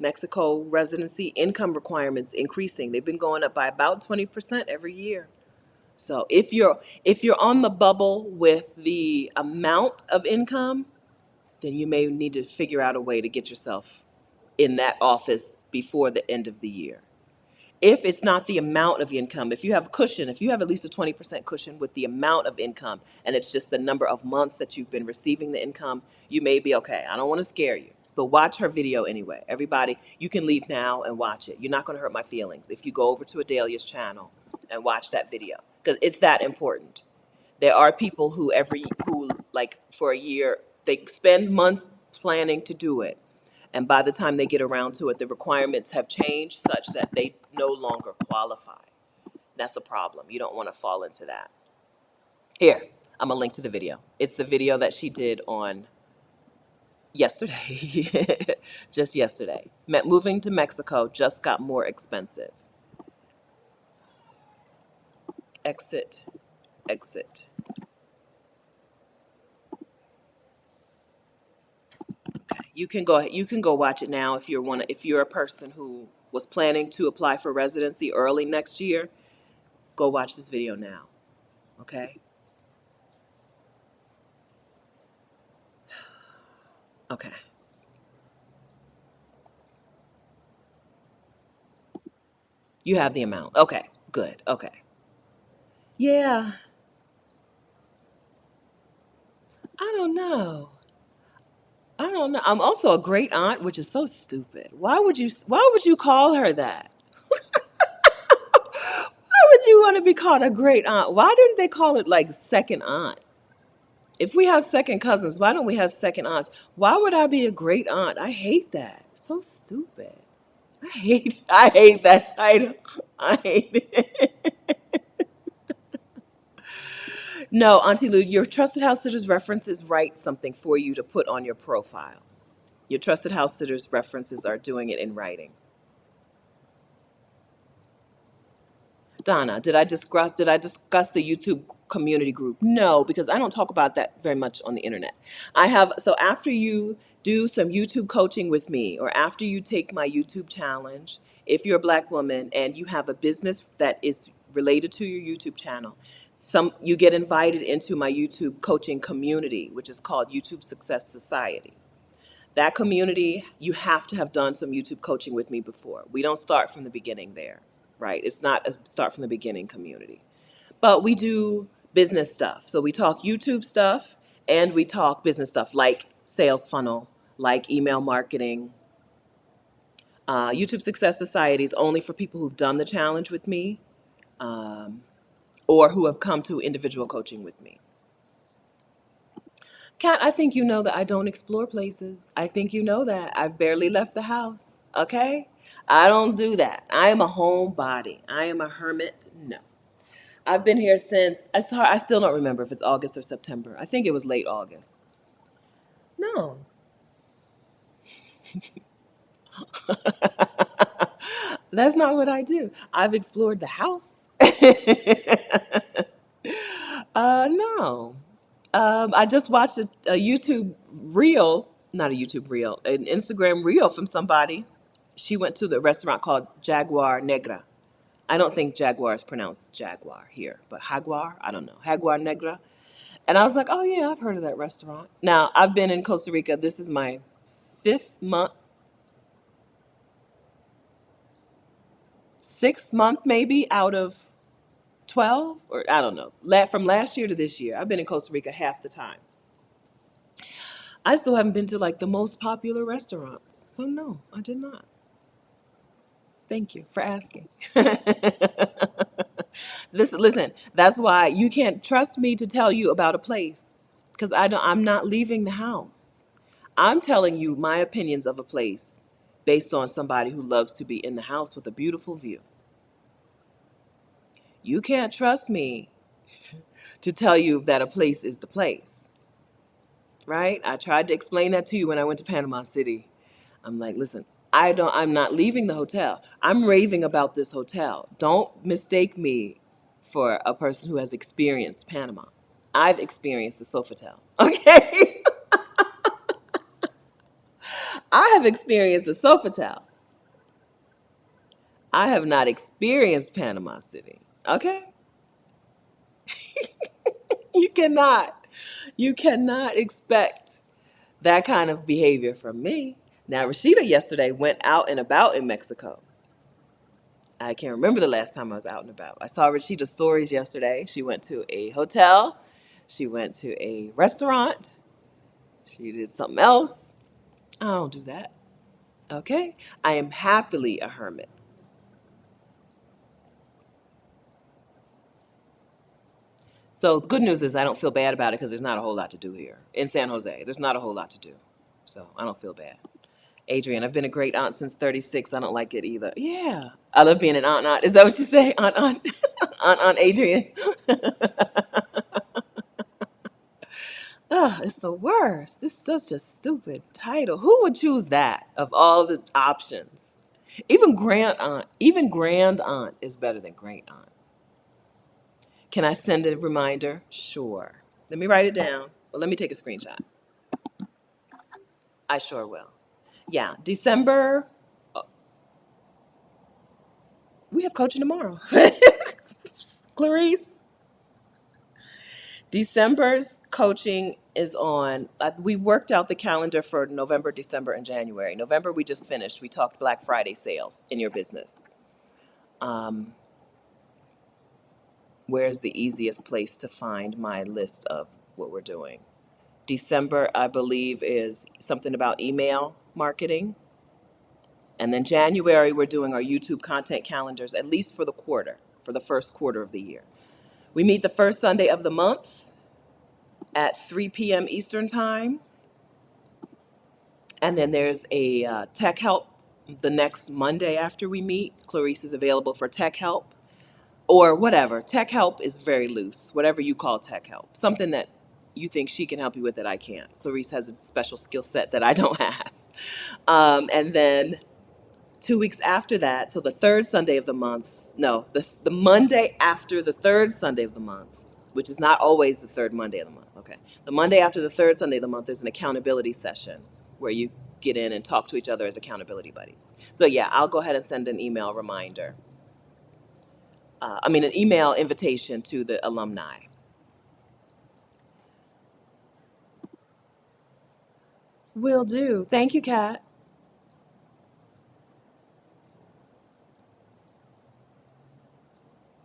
Mexico residency income requirements increasing. They've been going up by about 20% every year. So if you're on the bubble with the amount of income, then you may need to figure out a way to get yourself in that office before the end of the year. If it's not the amount of income, if you have a cushion, if you have at least a 20% cushion with the amount of income, and it's just the number of months that you've been receiving the income, you may be okay. I don't want to scare you, but watch her video anyway. Everybody, you can leave now and watch it. You're not going to hurt my feelings if you go over to Adelia's channel and watch that video, because it's that important. There are people who like for a year, they spend months planning to do it. And by the time they get around to it, the requirements have changed such that they no longer qualify. That's a problem. You don't want to fall into that. Here, I'm gonna link to the video. It's the video that she did on yesterday, just yesterday. Moving to Mexico just got more expensive. Exit, exit. Okay, you can go watch it now if you're a person who was planning to apply for residency early next year. Go watch this video now. Okay. Okay. You have the amount. Okay, good. Okay. Yeah, I don't know. I don't know. I'm also a great aunt, which is so stupid. Why would you call her that? Why would you want to be called a great aunt? Why didn't they call it like second aunt? If we have second cousins, why don't we have second aunts? Why would I be a great aunt? I hate that. So stupid. I hate that title. I hate it. No, Auntie Lou, your Trusted House Sitters references write something for you to put on your profile. Your Trusted House Sitters references are doing it in writing. Donna, did I discuss the YouTube community group? No, because I don't talk about that very much on the internet. So after you do some YouTube coaching with me, or after you take my YouTube challenge, if you're a Black woman and you have a business that is related to your YouTube channel, you get invited into my YouTube coaching community, which is called YouTube Success Society. That community, you have to have done some YouTube coaching with me before. We don't start from the beginning there, right? It's not a start from the beginning community. But we do business stuff. So we talk YouTube stuff and we talk business stuff like sales funnel, like email marketing. YouTube Success Society is only for people who've done the challenge with me, um, or who have come to individual coaching with me. Kat, I think you know that I don't explore places. I think you know that. I've barely left the house, okay? I don't do that. I am a homebody. I am a hermit. No. I've been here since, I still don't remember if it's August or September. I think it was late August. No. That's not what I do. I've explored the house. No. I just watched a YouTube reel, not a YouTube reel, an Instagram reel from somebody. She went to the restaurant called Jaguar Negra. I don't think Jaguar is pronounced Jaguar here, but Jaguar, I don't know. Jaguar Negra. And I was like, oh yeah, I've heard of that restaurant. Now, I've been in Costa Rica. This is my 5th month, sixth month maybe out of 12, or I don't know. From last year to this year, I've been in Costa Rica half the time. I still haven't been to like the most popular restaurants. So no, I did not. Thank you for asking. Listen, that's why you can't trust me to tell you about a place because I'm not leaving the house. I'm telling you my opinions of a place based on somebody who loves to be in the house with a beautiful view. You can't trust me to tell you that a place is the place, right? I tried to explain that to you when I went to Panama City. I'm like, listen, I'm not leaving the hotel. I'm raving about this hotel. Don't mistake me for a person who has experienced Panama. I've experienced the Sofitel. Okay? I have experienced the Sofitel. I have not experienced Panama City. Okay? You cannot. You cannot expect that kind of behavior from me. Now, Rashida yesterday went out and about in Mexico. I can't remember the last time I was out and about. I saw Rashida's stories yesterday. She went to a hotel. She went to a restaurant. She did something else. I don't do that. Okay? I am happily a hermit. So the good news is I don't feel bad about it because there's not a whole lot to do here. In San Jose, there's not a whole lot to do. So I don't feel bad. Adrian, I've been a great aunt since 36. I don't like it either. Yeah. I love being an aunt. Is that what you say? Aunt. Aunt Adrian. Ugh, it's the worst. It's such a stupid title. Who would choose that of all the options? Even grand aunt is better than great aunt. Can I send a reminder? Sure. Let me write it down. Well, let me take a screenshot. I sure will. Yeah, December. We have coaching tomorrow. Clarice. December's coaching is on. We worked out the calendar for November, December, and January. November, we just finished. We talked Black Friday sales in your business. Um, where's the easiest place to find my list of what we're doing? December, I believe, is something about email marketing. And then January, we're doing our YouTube content calendars, at least for the quarter, for the first quarter of the year. We meet the first Sunday of the month at 3 p.m. Eastern Time. And then there's a tech help the next Monday after we meet. Clarice is available for tech help or whatever. Tech help is very loose, whatever you call tech help. Something that you think she can help you with that I can't. Clarice has a special skill set that I don't have. And then 2 weeks after that, so the third Sunday of the month, no, the Monday after the third Sunday of the month, which is not always the third Monday of the month, okay. The Monday after the third Sunday of the month, there's an accountability session where you get in and talk to each other as accountability buddies. So yeah, I'll go ahead and send an email reminder. An email invitation to the alumni. Will do. Thank you, Kat.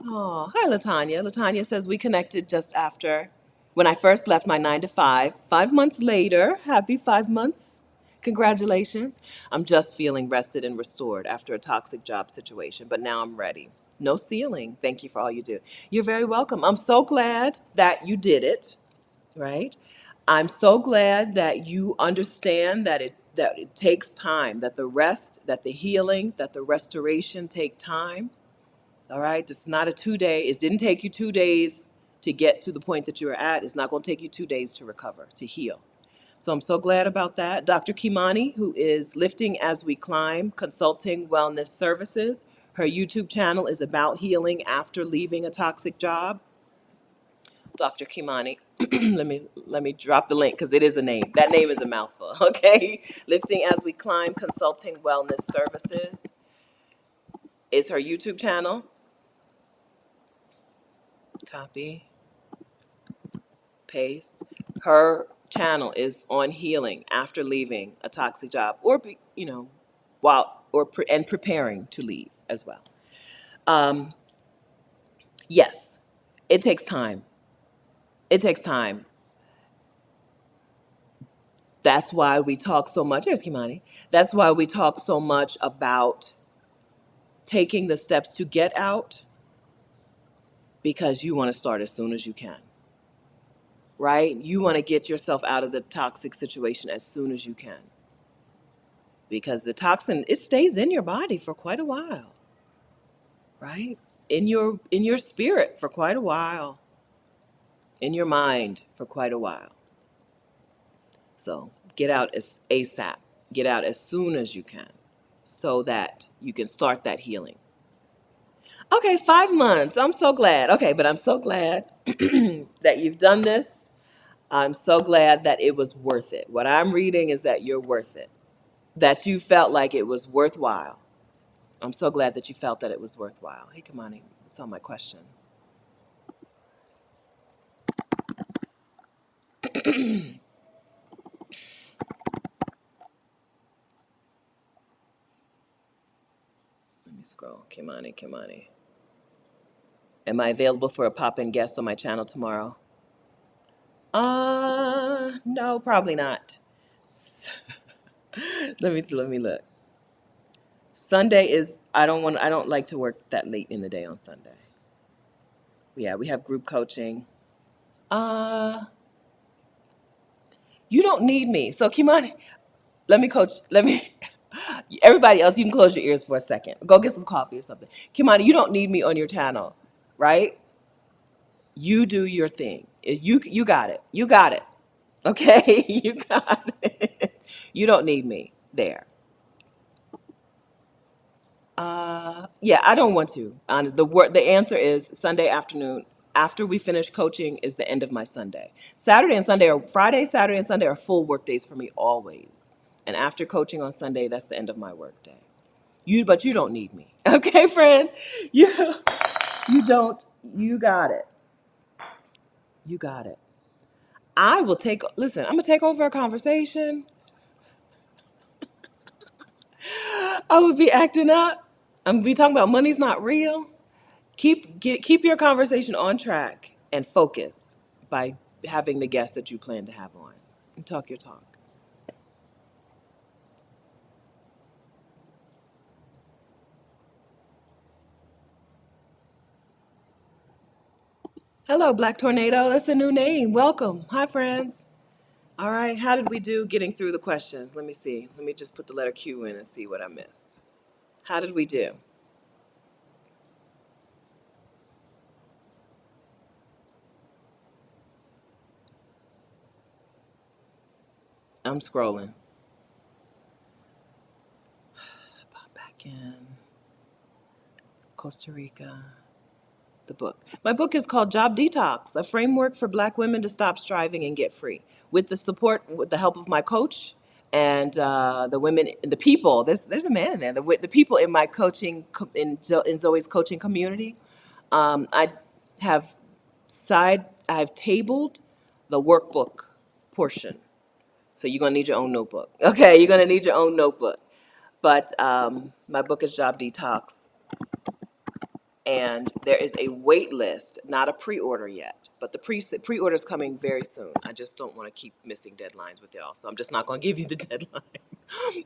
Oh, hi, Latanya. Latanya says we connected just after when I first left my 9 to 5. 5 months later, happy 5 months. Congratulations. I'm just feeling rested and restored after a toxic job situation, but now I'm ready. No ceiling. Thank you for all you do. You're very welcome. I'm so glad that you did it, right? I'm so glad that you understand that it takes time, that the rest, that the healing, that the restoration take time. All right, this is not a 2 day. It didn't take you 2 days to get to the point that you're at. It's not going to take you 2 days to recover, to heal. So I'm so glad about that. Dr. Kimani, who is Lifting as We Climb, Consulting Wellness Services. Her YouTube channel is about healing after leaving a toxic job. Dr. Kimani, let me drop the link because it is a name. That name is a mouthful, okay? Lifting as We Climb, Consulting Wellness Services is her YouTube channel. Copy, paste. Her channel is on healing after leaving a toxic job, or while and preparing to leave as well. Um, yes, it takes time. It takes time. That's why we talk so much. Here's Kimani. That's why we talk so much about taking the steps to get out, because you want to start as soon as you can, right? You want to get yourself out of the toxic situation as soon as you can, because the toxin, it stays in your body for quite a while, right? In your spirit for quite a while, in your mind for quite a while. So get out as ASAP. Get out as soon as you can, so that you can start that healing. Okay, 5 months. I'm so glad. Okay, but I'm so glad that you've done this. I'm so glad that it was worth it. What I'm reading is that you're worth it, that you felt like it was worthwhile. I'm so glad that you felt that it was worthwhile. Hey, Kamani, saw my question. Let me scroll. Kimani, Kimani. Am I available for a pop-in guest on my channel tomorrow? No, probably not. Let me look. Sunday is, I don't like to work that late in the day on Sunday. Yeah, we have group coaching. Uh, you don't need me. So Kimani, let me coach. Let me. Everybody else, you can close your ears for a second. Go get some coffee or something. Kimani, you don't need me on your channel, right? You do your thing. You got it. You got it. Okay, you got it. You don't need me there. Yeah, I don't want to. The answer is Sunday afternoon. After we finish coaching is the end of my Sunday. Friday, Saturday, and Sunday are full work days for me always. And after coaching on Sunday, that's the end of my work day. But you don't need me. Okay, friend? You you don't. You got it. You got it. I'm gonna take over a conversation. I would be acting up. I'm gonna be talking about money's not real. Keep your conversation on track and focused by having the guests that you plan to have on. And talk your talk. Hello, Black Tornado. That's a new name. Welcome. Hi, friends. All right. How did we do getting through the questions? Let me see. Let me just put the letter Q in and see what I missed. How did we do? I'm scrolling. Pop back in. Costa Rica. The book. My book is called Job Detox, a framework for Black women to stop striving and get free. With the help of my coach and the women, the people. There's a man in there. The people in my coaching in Zoe's coaching community. I have I've tabled the workbook portion. So you're gonna need your own notebook. Okay, you're gonna need your own notebook. But my book is Job Detox, and there is a wait list, not a pre-order yet, but the pre-order is coming very soon. I just don't want to keep missing deadlines with y'all, so I'm just not going to give you the deadline.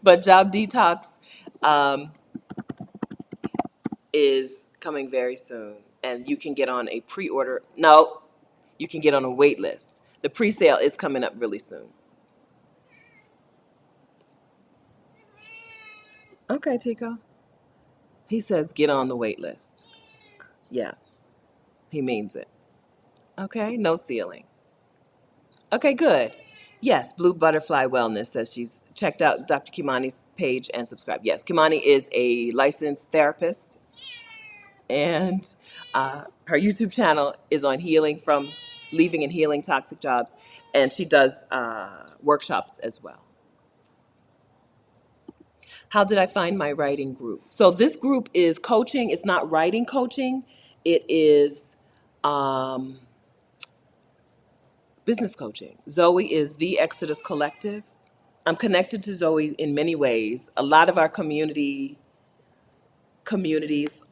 But Job Detox um, is coming very soon, and you can get on a pre-order. No, you can get on a wait list. The pre-sale is coming up really soon. Okay, Tico. He says get on the wait list. Yeah, he means it. Okay, no ceiling. Okay, good. Yes, Blue Butterfly Wellness says she's checked out Dr. Kimani's page and subscribed. Yes, Kimani is a licensed therapist, and her YouTube channel is on healing from leaving and healing toxic jobs, and she does workshops as well. How did I find my writing group? So this group is coaching. It's not writing coaching. It is um, business coaching. Zoe is the Exodus Collective. I'm connected to Zoe in many ways. A lot of our communities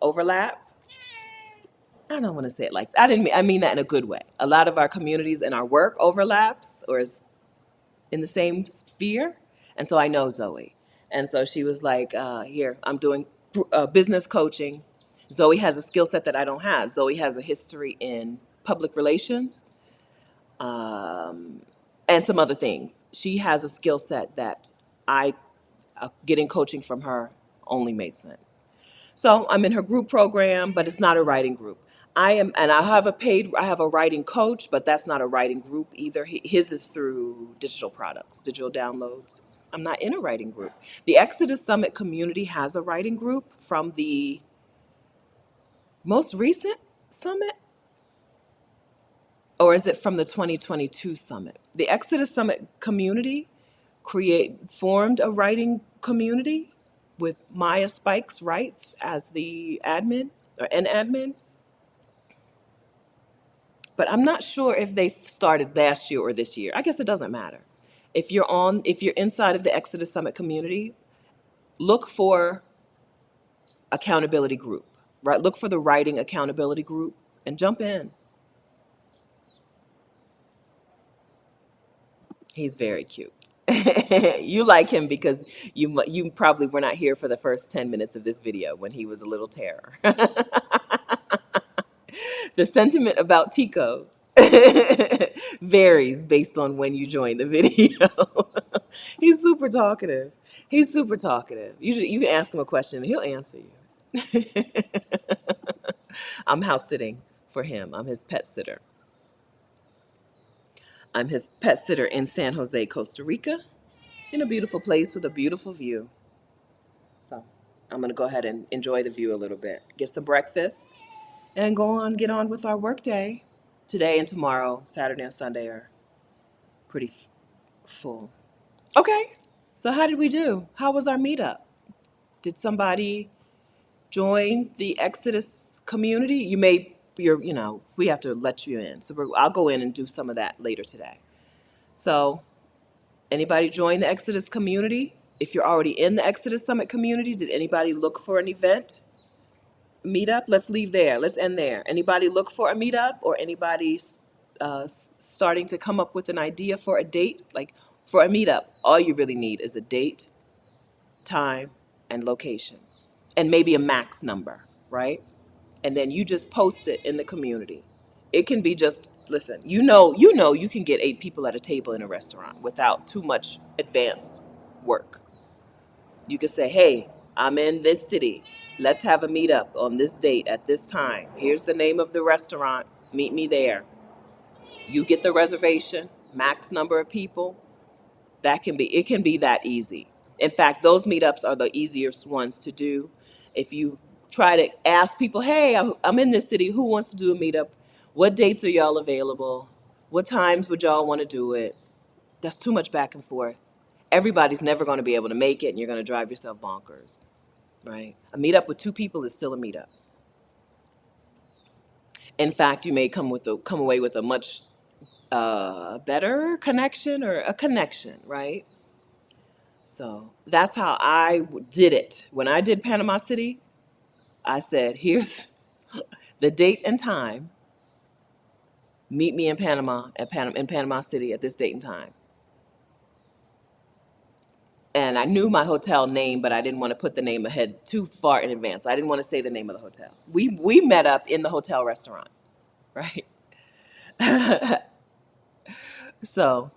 overlap. I don't want to say it like I mean that in a good way. A lot of our communities and our work overlaps or is in the same sphere, and so I know Zoe, and so she was like, "Here, I'm doing business coaching." Zoe has a skill set that I don't have. Zoe has a history in public relations, um, and some other things. She has a skill set that I getting coaching from her only made sense. So I'm in her group program, but it's not a writing group. And I have a writing coach, but that's not a writing group either. His is through digital products, digital downloads. I'm not in a writing group. The Exodus Summit community has a writing group from the most recent summit, or is it from the 2022 summit? The Exodus Summit community formed a writing community with Maya Spikes Writes as the admin or an admin. But I'm not sure if they started last year or this year. I guess it doesn't matter. If you're inside of the Exodus Summit community, look for accountability group, right? Look for the writing accountability group and jump in. He's very cute. You like him because you probably were not here for the first 10 minutes of this video when he was a little terror. The sentiment about Tico varies based on when you join the video. He's super talkative. He's super talkative. Usually you can ask him a question and he'll answer you. I'm house sitting for him. I'm his pet sitter. I'm his pet sitter in San Jose, Costa Rica, in a beautiful place with a beautiful view. So I'm going to go ahead and enjoy the view a little bit. Get some breakfast and get on with our work day. Today and tomorrow, Saturday and Sunday, are pretty full. Okay, so how did we do? How was our meetup? Did somebody join the Exodus community? We have to let you in. So I'll go in and do some of that later today. So anybody join the Exodus community? If you're already in the Exodus Summit community, did anybody look for an event? Meetup? Let's leave there. Let's end there. Anybody look for a meetup or anybody starting to come up with an idea for a date? Like for a meetup, all you really need is a date, time, and location, and maybe a max number, right? And then you just post it in the community. It can be just, listen, you can get 8 people at a table in a restaurant without too much advanced work. You could say, hey, I'm in this city. Let's have a meetup on this date at this time. Here's the name of the restaurant. Meet me there. You get the reservation, max number of people. It can be that easy. In fact, those meetups are the easiest ones to do. If you try to ask people, hey, I'm in this city, who wants to do a meetup? What dates are y'all available? What times would y'all want to do it? That's too much back and forth. Everybody's never going to be able to make it, and you're going to drive yourself bonkers, right? A meetup with 2 people is still a meetup. In fact, you may come away with a much better connection or a connection, right? So that's how I did it. When I did Panama City, I said, here's the date and time. Meet me in Panama City at this date and time. And I knew my hotel name, but I didn't want to put the name ahead too far in advance. I didn't want to say the name of the hotel. We met up in the hotel restaurant, right? So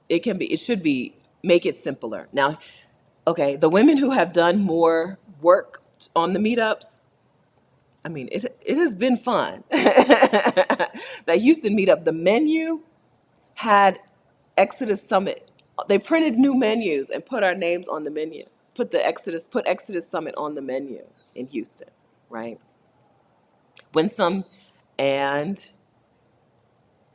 it should be, make it simpler. Now, okay, the women who have done more work on the meetups, I mean, it has been fun. That Houston meetup, the menu had Exodus Summit. They printed new menus and put our names on the menu. Put Exodus Summit on the menu in Houston, right? Winsome and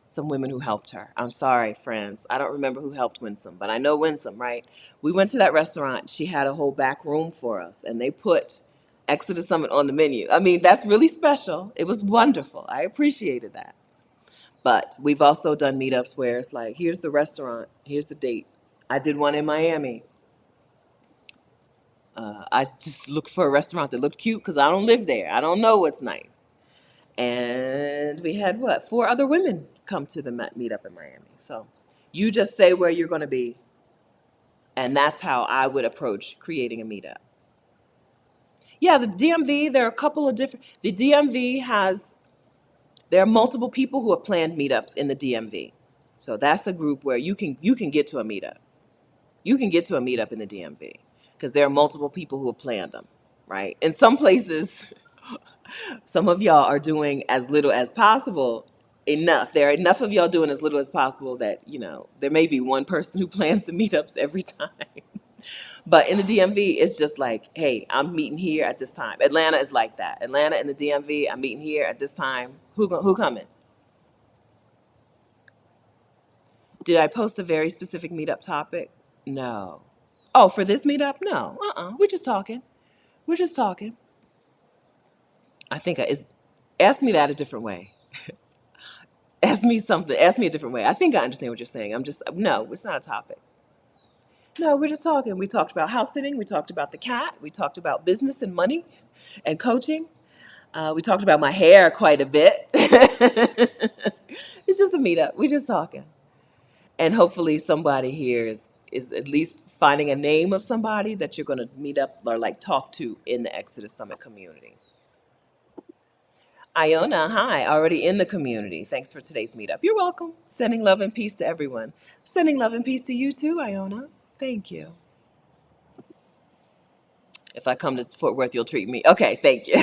some women who helped her. I'm sorry, friends. I don't remember who helped Winsome, but I know Winsome, right? We went to that restaurant. She had a whole back room for us, and they put Exodus Summit on the menu. I mean, that's really special. It was wonderful. I appreciated that. But we've also done meetups where it's like, here's the restaurant, here's the date. I did one in Miami. I just looked for a restaurant that looked cute because I don't live there. I don't know what's nice. And And we had what? 4 other women come to the meetup in Miami. So you just say where you're going to be, and that's how I would approach creating a meetup. Yeah, the DMV, there are a couple of different, the DMV has, there are multiple people who have planned meetups in the DMV. So that's a group where you can get to a meetup. You can get to a meetup in the DMV because there are multiple people who have planned them, right? In some places, some of y'all are doing as little as possible. Enough. There are enough of y'all doing as little as possible that, there may be one person who plans the meetups every time. But in the DMV, it's just like, hey, I'm meeting here at this time. Atlanta is like that. Atlanta and the DMV, I'm meeting here at this time. Who coming? Did I post a very specific meetup topic? No. Oh, for this meetup? No. We're just talking. We're just talking. I think ask me that a different way. Ask me something. Ask me a different way. I think I understand what you're saying. No, it's not a topic. No, we're just talking. We talked about house sitting. We talked about the cat. We talked about business and money and coaching. We talked about my hair quite a bit. It's just a meetup. We're just talking. And hopefully somebody here is at least finding a name of somebody that you're going to meet up or like talk to in the Exodus Summit community. Iona, hi, already in the community. Thanks for today's meetup. You're welcome. Sending love and peace to everyone. Sending love and peace to you too, Iona. Thank you. If I come to Fort Worth, you'll treat me. Okay, thank you.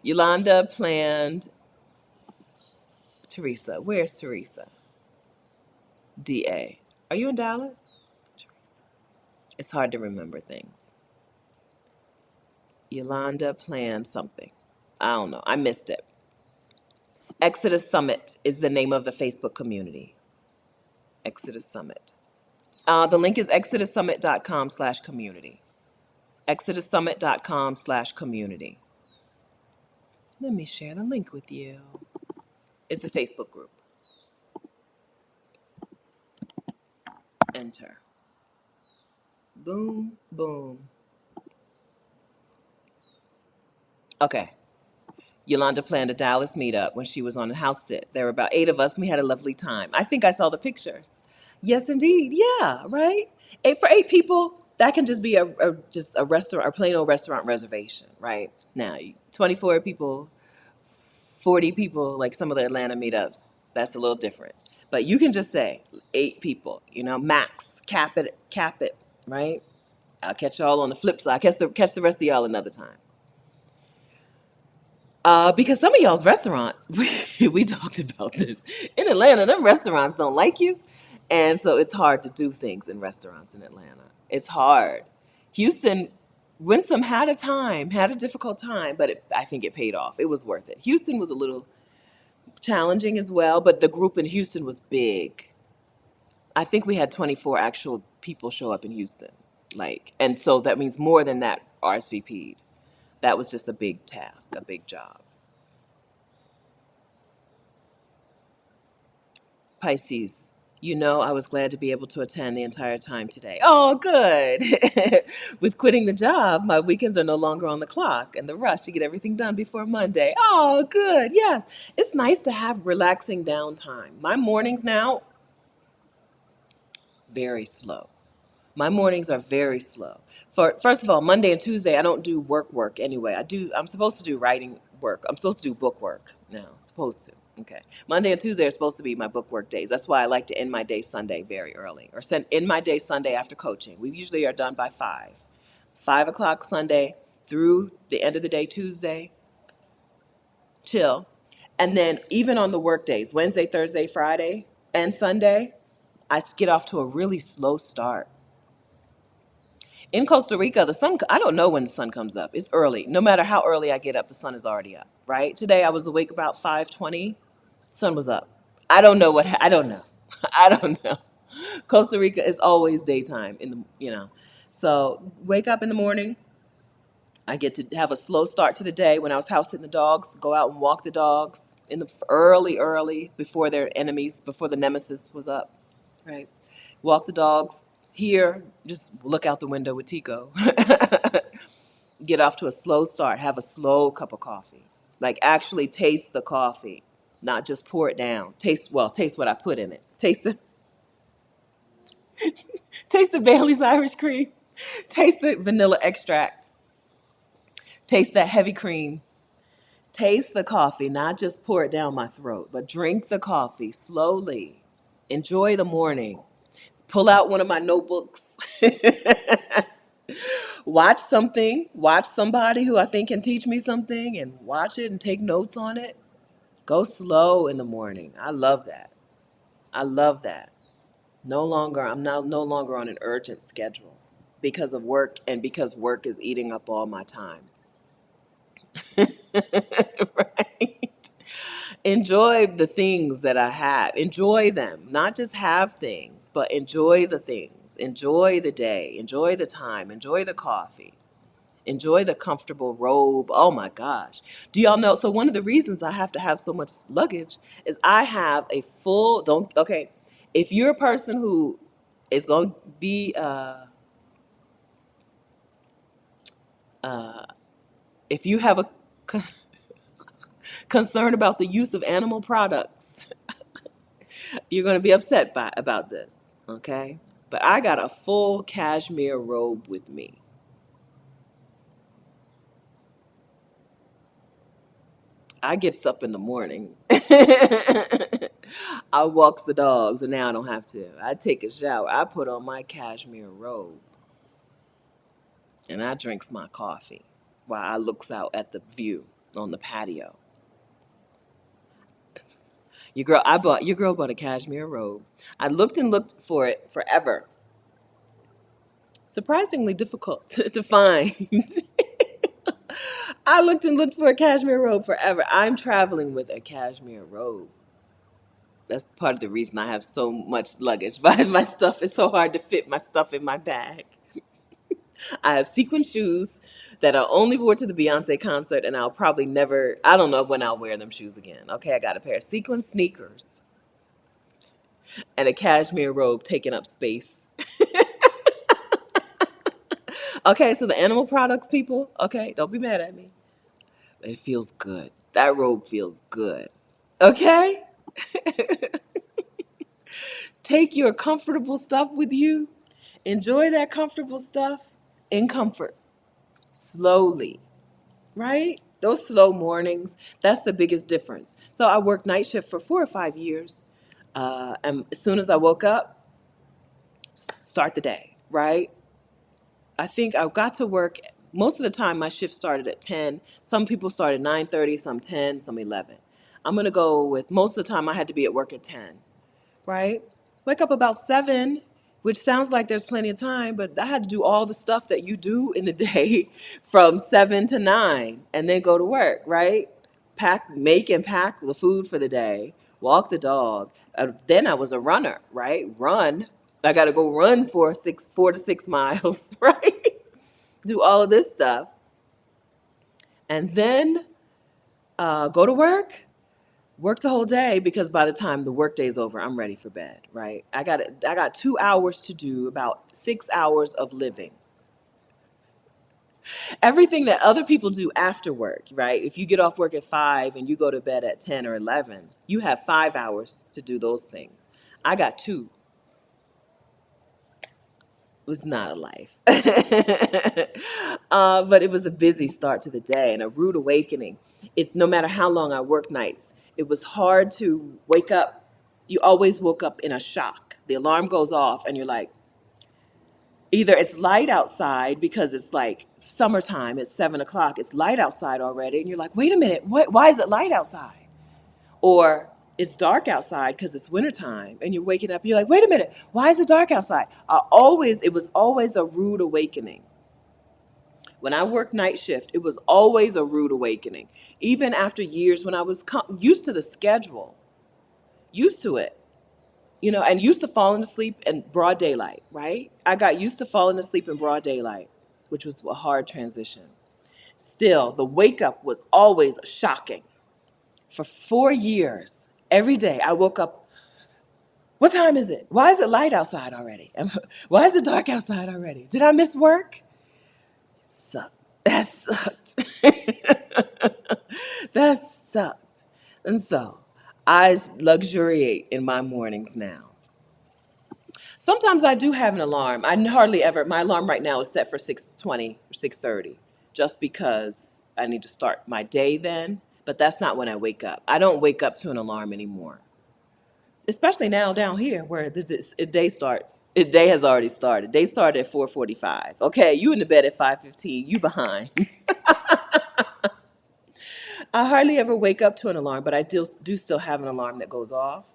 Yolanda planned. Teresa, where's Teresa? DA. Are you in Dallas? Teresa. It's hard to remember things. Yolanda planned something. I don't know. I missed it. Exodus Summit is the name of the Facebook community. Exodus Summit. The link is exodussummit.com/community. exodussummit.com/community. Let me share the link with you. It's a Facebook group. Enter. Boom, boom. Okay. Yolanda planned a Dallas meetup when she was on a house sit. There were about 8 of us, and we had a lovely time. I think I saw the pictures. Yes, indeed. Yeah, right? For 8 people, that can just be just a restaurant, a plain old restaurant reservation, right? Now, 24 people, 40 people, like some of the Atlanta meetups, that's a little different. But you can just say 8 people, max, cap it, right? I'll catch y'all on the flip side. Catch the rest of y'all another time. Because some of y'all's restaurants, we talked about this. In Atlanta, them restaurants don't like you. And so it's hard to do things in restaurants in Atlanta. It's hard. Houston, Winsome had a difficult time, but I think it paid off. It was worth it. Houston was a little challenging as well, but the group in Houston was big. I think we had 24 actual people show up in Houston. And so that means more than that RSVP'd. That was just a big task, a big job. Pisces, I was glad to be able to attend the entire time today. Oh, good. With quitting the job, my weekends are no longer on the clock and the rush to get everything done before Monday. Oh, good. Yes. It's nice to have relaxing downtime. My mornings now, very slow. My mornings are very slow. First of all, Monday and Tuesday, I don't do work anyway. I'm supposed to do writing work. I'm supposed to do book work now. Supposed to. Okay. Monday and Tuesday are supposed to be my book work days. That's why I like to end my day Sunday very early, or end my day Sunday after coaching. We usually are done by 5. 5 o'clock Sunday through the end of the day Tuesday. Chill. And then even on the work days, Wednesday, Thursday, Friday, and Sunday, I get off to a really slow start. In Costa Rica, the sun, I don't know when the sun comes up. It's early. No matter how early I get up, the sun is already up, right? Today I was awake about 5:20. Sun was up. I don't know. I don't know. I don't know. Costa Rica is always daytime So wake up in the morning. I get to have a slow start to the day. When I was house sitting the dogs, go out and walk the dogs in the early, before their enemies, before the nemesis was up, right? Walk the dogs. Here, just look out the window with Tico. Get off to a slow start. Have a slow cup of coffee. Like actually taste the coffee, not just pour it down. Taste what I put in it. Taste the Bailey's Irish cream. Taste the vanilla extract. Taste that heavy cream. Taste the coffee, not just pour it down my throat, but drink the coffee slowly. Enjoy the morning. Pull out one of my notebooks. Watch something. Watch somebody who I think can teach me something and watch it and take notes on it. Go slow in the morning. I love that. I love that. I'm now no longer on an urgent schedule because of work and because work is eating up all my time. Right? Enjoy the things that I have. Enjoy them. Not just have things, but enjoy the things. Enjoy the day. Enjoy the time. Enjoy the coffee. Enjoy the comfortable robe. Oh my gosh. Do y'all know? So one of the reasons I have to have so much luggage is I have a full, okay, if you're a person who is going to be, if you have a concern about the use of animal products, you're going to be upset about this, okay? But I got a full cashmere robe with me. I gets up in the morning. I walks the dogs, and now I don't have to. I take a shower. I put on my cashmere robe, and I drinks my coffee while I looks out at the view on the patio. Your girl bought a cashmere robe. I looked and looked for it forever. Surprisingly difficult to find. I looked and looked for a cashmere robe forever. I'm traveling with a cashmere robe. That's part of the reason I have so much luggage. My stuff is so hard to fit my stuff in my bag. I have sequin shoes that I only wore to the Beyonce concert, and I'll probably never, I don't know when I'll wear them shoes again. Okay, I got a pair of sequin sneakers and a cashmere robe taking up space. Okay, so the animal products people, okay, don't be mad at me. It feels good. That robe feels good. Okay? Take your comfortable stuff with you. Enjoy that comfortable stuff in comfort, slowly, right? Those slow mornings, that's the biggest difference. So I worked night shift for 4 or 5 years. And as soon as I woke up, start the day, right? I think I got to work, most of the time my shift started at 10. Some people started 9:30, some 10, some 11. I'm going to go with most of the time I had to be at work at 10. Right? Wake up about 7, which sounds like there's plenty of time, but I had to do all the stuff that you do in the day from 7 to 9 and then go to work, right? Make and pack the food for the day, walk the dog. Then I was a runner, right? Run. I got to go run for 4 to 6 miles, right? Do all of this stuff. And then go to work the whole day, because by the time the workday is over, I'm ready for bed, right? I got 2 hours to do about 6 hours of living. Everything that other people do after work, right? If you get off work at 5 and you go to bed at 10 or 11, you have 5 hours to do those things. I got 2. It was not a life. But it was a busy start to the day and a rude awakening. It's no matter how long I worked nights, it was hard to wake up. You always woke up in a shock. The alarm goes off and you're like, either it's light outside because it's like summertime, it's 7 o'clock, it's light outside already. And you're like, wait a minute, why is it light outside? Or it's dark outside because it's wintertime and you're waking up, you're like, wait a minute, why is it dark outside? It was always a rude awakening. When I worked night shift, it was always a rude awakening. Even after years when I was used to the schedule, used to it, and used to falling asleep in broad daylight, right? I got used to falling asleep in broad daylight, which was a hard transition. Still, the wake up was always shocking. For 4 years, every day I woke up, what time is it? Why is it light outside already? Why is it dark outside already? Did I miss work? Sucked. That sucked. That sucked. And so I luxuriate in my mornings now. Sometimes I do have an alarm. I hardly ever, my alarm right now is set for 6:20 or 6:30, just because I need to start my day then. But that's not when I wake up. I don't wake up to an alarm anymore. Especially now down here where day starts. Day has already started. Day started at 4:45. Okay, you in the bed at 5:15. You behind. I hardly ever wake up to an alarm, but I do still have an alarm that goes off.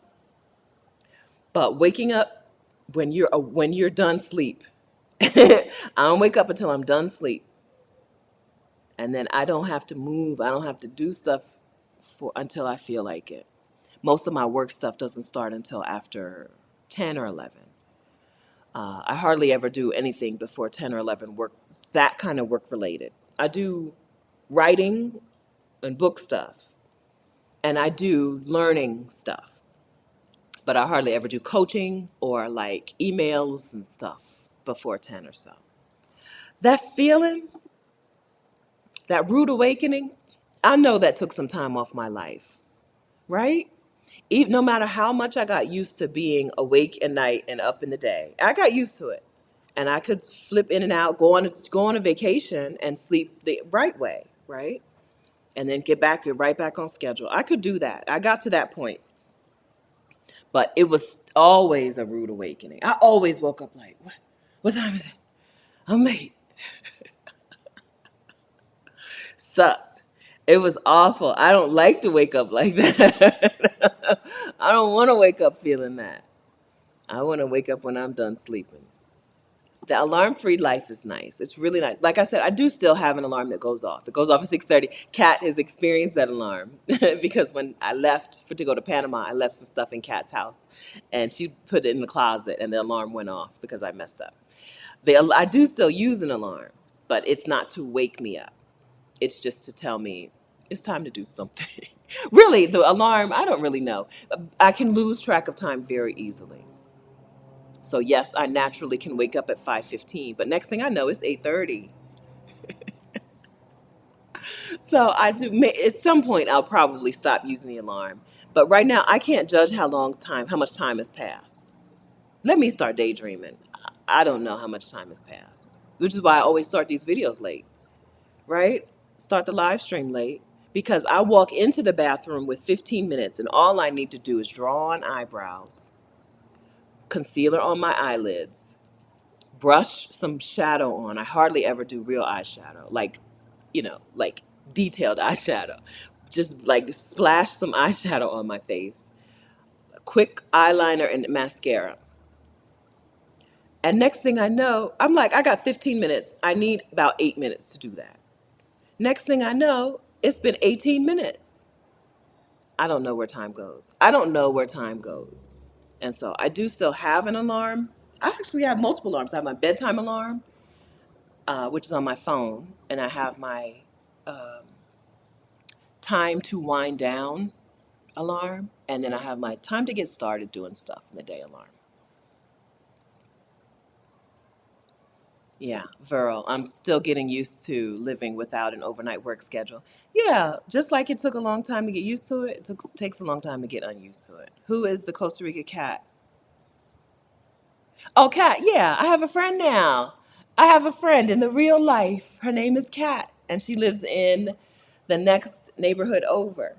But waking up when you're done sleep, I don't wake up until I'm done sleep, and then I don't have to move. I don't have to do stuff for until I feel like it. Most of my work stuff doesn't start until after 10 or 11. I hardly ever do anything before 10 or 11 work, that kind of work related. I do writing and book stuff, and I do learning stuff, but I hardly ever do coaching or like emails and stuff before 10 or so. That feeling, that rude awakening, I know that took some time off my life, right? Even, no matter how much I got used to being awake at night and up in the day, I got used to it. And I could flip in and out, go on a vacation and sleep the right way, right? And then get back right back on schedule. I could do that. I got to that point. But it was always a rude awakening. I always woke up like, what time is it? I'm late. Sucked. It was awful. I don't like to wake up like that. I don't want to wake up feeling that. I want to wake up when I'm done sleeping. The alarm-free life is nice. It's really nice. Like I said, I do still have an alarm that goes off. It goes off at 6:30. Kat has experienced that alarm because when I left to go to Panama, I left some stuff in Kat's house, and she put it in the closet, and the alarm went off because I messed up. I do still use an alarm, but it's not to wake me up. It's just to tell me it's time to do something. Really, the alarm, I don't really know. I can lose track of time very easily. So yes, I naturally can wake up at 5:15, but next thing I know, it's 8:30. So I do. At some point, I'll probably stop using the alarm. But right now, I can't judge how much time has passed. Let me start daydreaming. I don't know how much time has passed, which is why I always start these videos late, right? Start the live stream late because I walk into the bathroom with 15 minutes, and all I need to do is draw on eyebrows, concealer on my eyelids, brush some shadow on. I hardly ever do real eyeshadow, like detailed eyeshadow. Just like splash some eyeshadow on my face, a quick eyeliner and mascara. And next thing I know, I'm like, I got 15 minutes. I need about 8 minutes to do that. Next thing I know, it's been 18 minutes. I don't know where time goes. I don't know where time goes. And so I do still have an alarm. I actually have multiple alarms. I have my bedtime alarm, which is on my phone, and I have my um, time to wind down alarm, and then I have my time to get started doing stuff in the day alarm. Yeah, Viral. I'm still getting used to living without an overnight work schedule. Yeah, just like it took a long time to get used to it, takes a long time to get unused to it. Who is the Costa Rica cat? Oh, Kat, yeah, I have a friend now. I have a friend in the real life. Her name is Kat, and she lives in the next neighborhood over.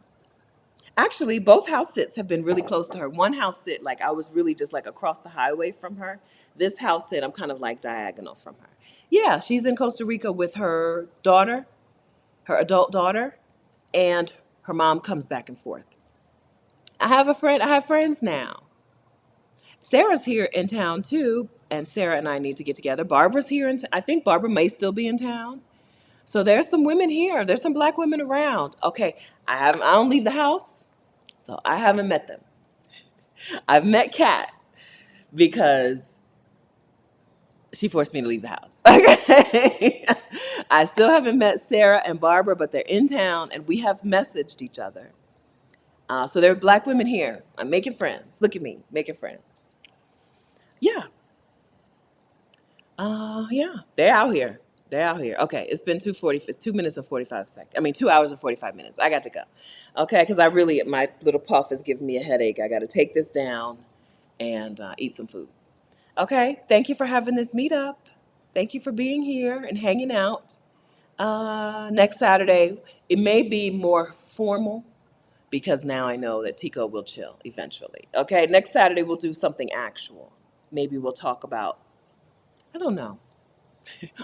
Actually, both house sits have been really close to her. One house sit, like I was really just like across the highway from her. This house sit, I'm kind of like diagonal from her. Yeah, she's in Costa Rica with her daughter, her adult daughter, and her mom comes back and forth. I have friends now. Sarah's here in town too, and Sarah and I need to get together. Barbara's here, I think Barbara may still be in town. So there's some women here. There's some black women around. Okay, I don't leave the house, so I haven't met them. I've met Kat because she forced me to leave the house. Okay. I still haven't met Sarah and Barbara, but they're in town and we have messaged each other. So there are black women here. I'm making friends. Look at me, making friends. Yeah. Yeah, they're out here. They're out here. Okay, it's been 2 minutes and 45 seconds. I mean, 2 hours and 45 minutes. I got to go. Okay, because my little puff is giving me a headache. I got to take this down and eat some food. Okay, thank you for having this meetup. Thank you for being here and hanging out. Next Saturday, it may be more formal because now I know that Tico will chill eventually. Okay, next Saturday we'll do something actual. Maybe we'll talk about, I don't know.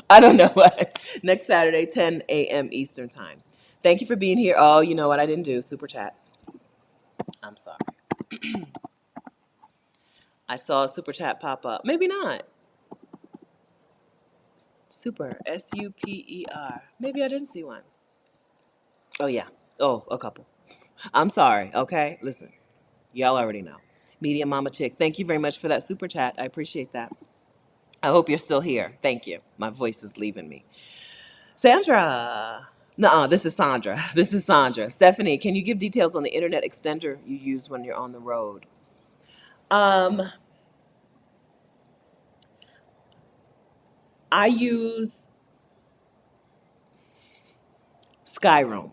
I don't know what. Next Saturday, 10 a.m. Eastern Time. Thank you for being here. Oh, you know what I didn't do? Super chats. I'm sorry. I saw a super chat pop up. Maybe not. Super. Super. Maybe I didn't see one. Oh, yeah. Oh, a couple. I'm sorry. Okay. Listen, y'all already know. Medium Mama Chick. Thank you very much for that super chat. I appreciate that. I hope you're still here. Thank you. My voice is leaving me. Sandra. No, this is Sandra. This is Sandra. Stephanie, can you give details on the internet extender you use when you're on the road? Um, I use Skyroam.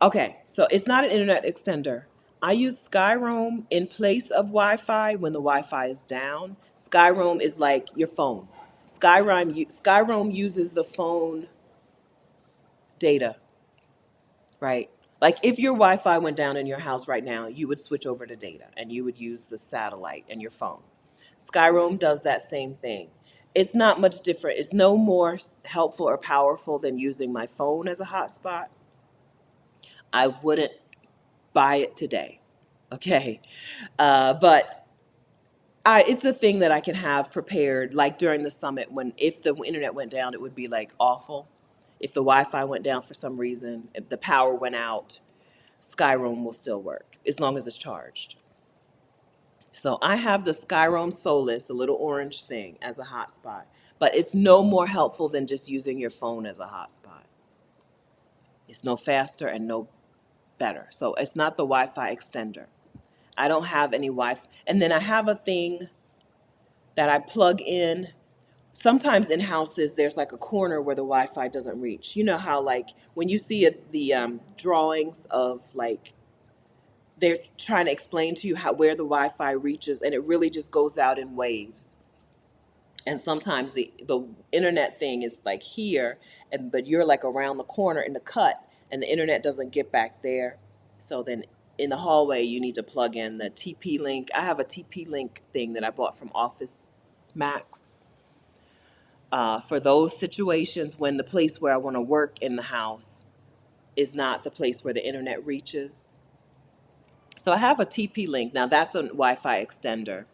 Okay, so it's not an internet extender. I use Skyroam in place of Wi-Fi when the Wi-Fi is down. Skyroam is like your phone. Skyroam uses the phone data, right? Like if your Wi-Fi went down in your house right now, you would switch over to data and you would use the satellite and your phone. Skyroam does that same thing. It's not much different. It's no more helpful or powerful than using my phone as a hotspot. I wouldn't buy it today. Okay. But it's a thing that I can have prepared, like during the summit, when if the internet went down, it would be like awful. If the Wi-Fi went down for some reason, if the power went out, Skyroam will still work as long as it's charged. So I have the Skyroam Solus, a little orange thing, as a hotspot, but it's no more helpful than just using your phone as a hotspot. It's no faster and no better. So it's not the Wi-Fi extender. I don't have any Wi-Fi. And then I have a thing that I plug in. Sometimes in houses, there's like a corner where the Wi-Fi doesn't reach. You know how like when you see the drawings of like they're trying to explain to you where the Wi-Fi reaches, and it really just goes out in waves. And sometimes the internet thing is like here, but you're like around the corner in the cut, and the internet doesn't get back there. So then in the hallway, you need to plug in the TP Link. I have a TP Link thing that I bought from Office Max. For those situations when the place where I want to work in the house is not the place where the internet reaches. So I have a TP Link. Now that's a Wi-Fi extender,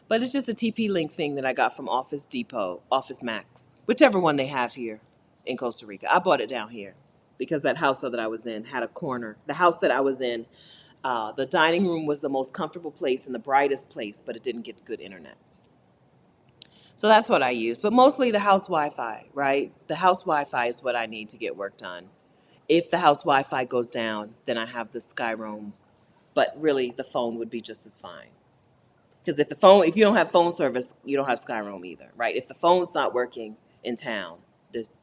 but it's just a TP Link thing that I got from Office Depot, Office Max, whichever one they have here in Costa Rica. I bought it down here because that house that I was in had a corner. The house that I was in, the dining room was the most comfortable place and the brightest place, but it didn't get good internet. So that's what I use, but mostly the house Wi-Fi, right? The house Wi-Fi is what I need to get work done. If the house Wi-Fi goes down, then I have the Skyroam, but really the phone would be just as fine. Because if you don't have phone service, you don't have Skyroam either, right? If the phone's not working in town,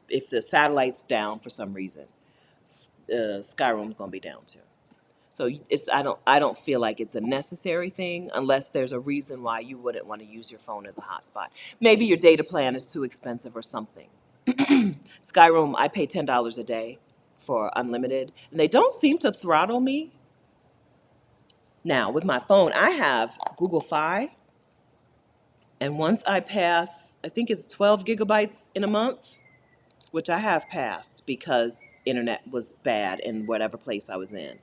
if the satellite's down for some reason, Skyroam's going to be down too. So I don't feel like it's a necessary thing unless there's a reason why you wouldn't want to use your phone as a hotspot. Maybe your data plan is too expensive or something. Skyroam, I pay $10 a day for unlimited, and they don't seem to throttle me. Now, with my phone, I have Google Fi, and once I pass, I think it's 12 gigabytes in a month, which I have passed because internet was bad in whatever place I was in.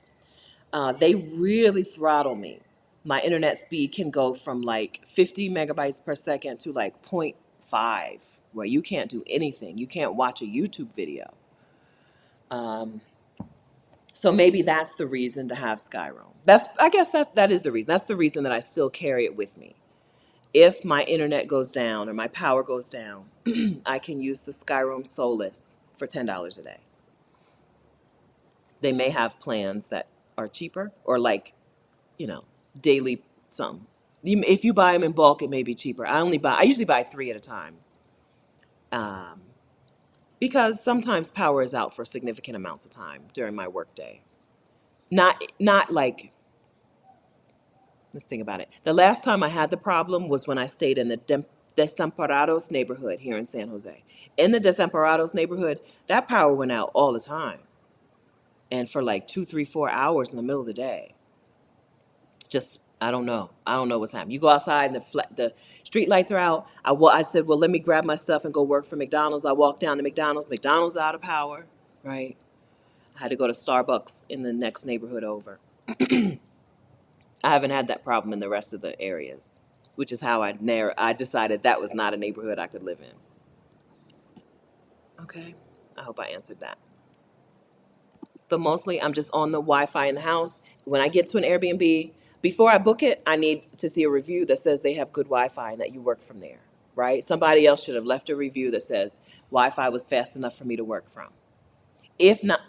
They really throttle me. My internet speed can go from like 50 megabytes per second to like 0.5, where you can't do anything. You can't watch a YouTube video. So maybe that's the reason to have Skyroam. I guess that is the reason. That's the reason that I still carry it with me. If my internet goes down or my power goes down, I can use the Skyroam Solus for $10 a day. They may have plans that are cheaper or like, daily some. If you buy them in bulk, it may be cheaper. I usually buy 3 at a time. because sometimes power is out for significant amounts of time during my workday. Not like, let's think about it. The last time I had the problem was when I stayed in the Desamparados neighborhood here in San Jose. In the Desamparados neighborhood, that power went out all the time, and for like 2, 3, 4 hours in the middle of the day. Just, I don't know. I don't know what's happening. You go outside and the street lights are out. I said, well, let me grab my stuff and go work for McDonald's. I walked down to McDonald's. McDonald's out of power, right? I had to go to Starbucks in the next neighborhood over. I haven't had that problem in the rest of the areas, which is how I decided that was not a neighborhood I could live in. Okay, I hope I answered that. But mostly I'm just on the Wi-Fi in the house. When I get to an Airbnb, before I book it, I need to see a review that says they have good Wi-Fi and that you work from there, right? Somebody else should have left a review that says Wi-Fi was fast enough for me to work from. If not,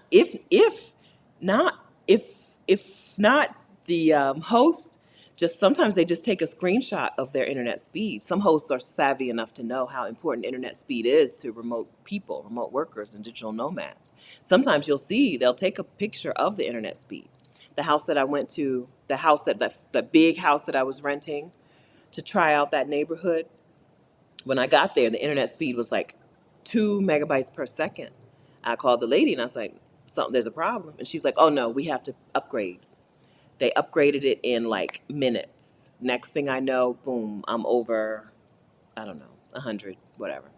not, if not the host, just sometimes they just take a screenshot of their internet speed. Some hosts are savvy enough to know how important internet speed is to remote people, remote workers, and digital nomads. Sometimes you'll see they'll take a picture of the internet speed. The house that I went to, the big house that I was renting to try out that neighborhood, when I got there, the internet speed was like 2 megabytes per second. I called the lady and I was like, there's a problem. And she's like, oh no, we have to upgrade. They upgraded it in like minutes. Next thing I know, boom, I'm over, I don't know, 100, whatever.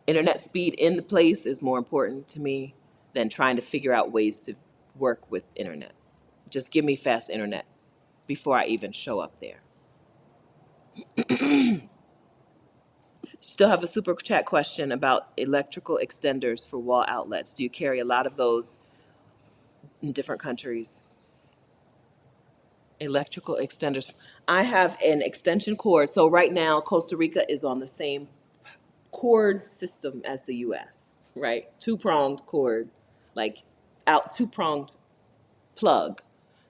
Internet speed in the place is more important to me than trying to figure out ways to work with internet. Just give me fast internet before I even show up there. Still have a super chat question about electrical extenders for wall outlets. Do you carry a lot of those in different countries? Electrical extenders. I have an extension cord. So right now, Costa Rica is on the same cord system as the US, right? Two-pronged cord, like two-pronged plug.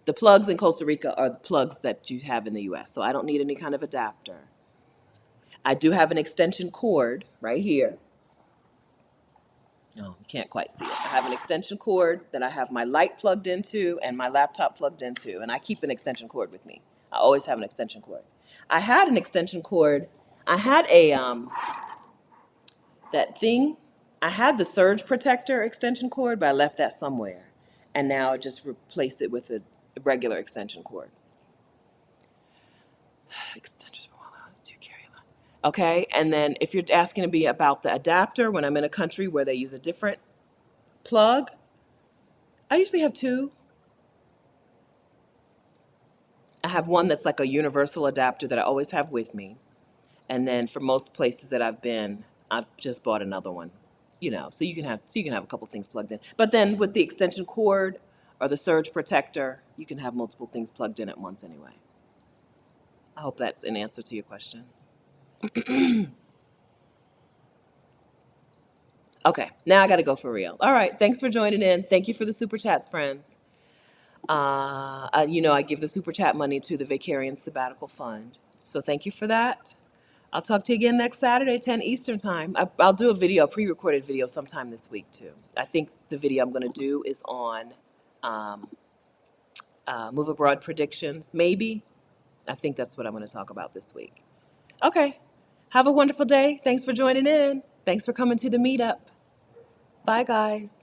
The plugs in Costa Rica are the plugs that you have in the US. So I don't need any kind of adapter. I do have an extension cord right here. No, you can't quite see it. I have an extension cord that I have my light plugged into and my laptop plugged into, and I keep an extension cord with me. I always have an extension cord. I had an extension cord. I had that thing. I had the surge protector extension cord, but I left that somewhere, and now I just replaced it with a regular extension cord. Extensions for a while. Do you carry a lot? Okay, and then if you're asking me about the adapter, when I'm in a country where they use a different plug, I usually have two. I have one that's like a universal adapter that I always have with me. And then for most places that I've been, I've just bought another one. So you can have a couple things plugged in. But then with the extension cord or the surge protector, you can have multiple things plugged in at once anyway. I hope that's an answer to your question. Okay, now I got to go for real. All right, thanks for joining in. Thank you for the super chats, friends. I give the super chat money to the Vicarian Sabbatical Fund. So thank you for that. I'll talk to you again next Saturday, 10 Eastern time. I'll do a pre-recorded video sometime this week too. I think the video I'm going to do is on move abroad predictions, maybe. I think that's what I'm going to talk about this week. Okay. Have a wonderful day. Thanks for joining in. Thanks for coming to the meetup. Bye, guys.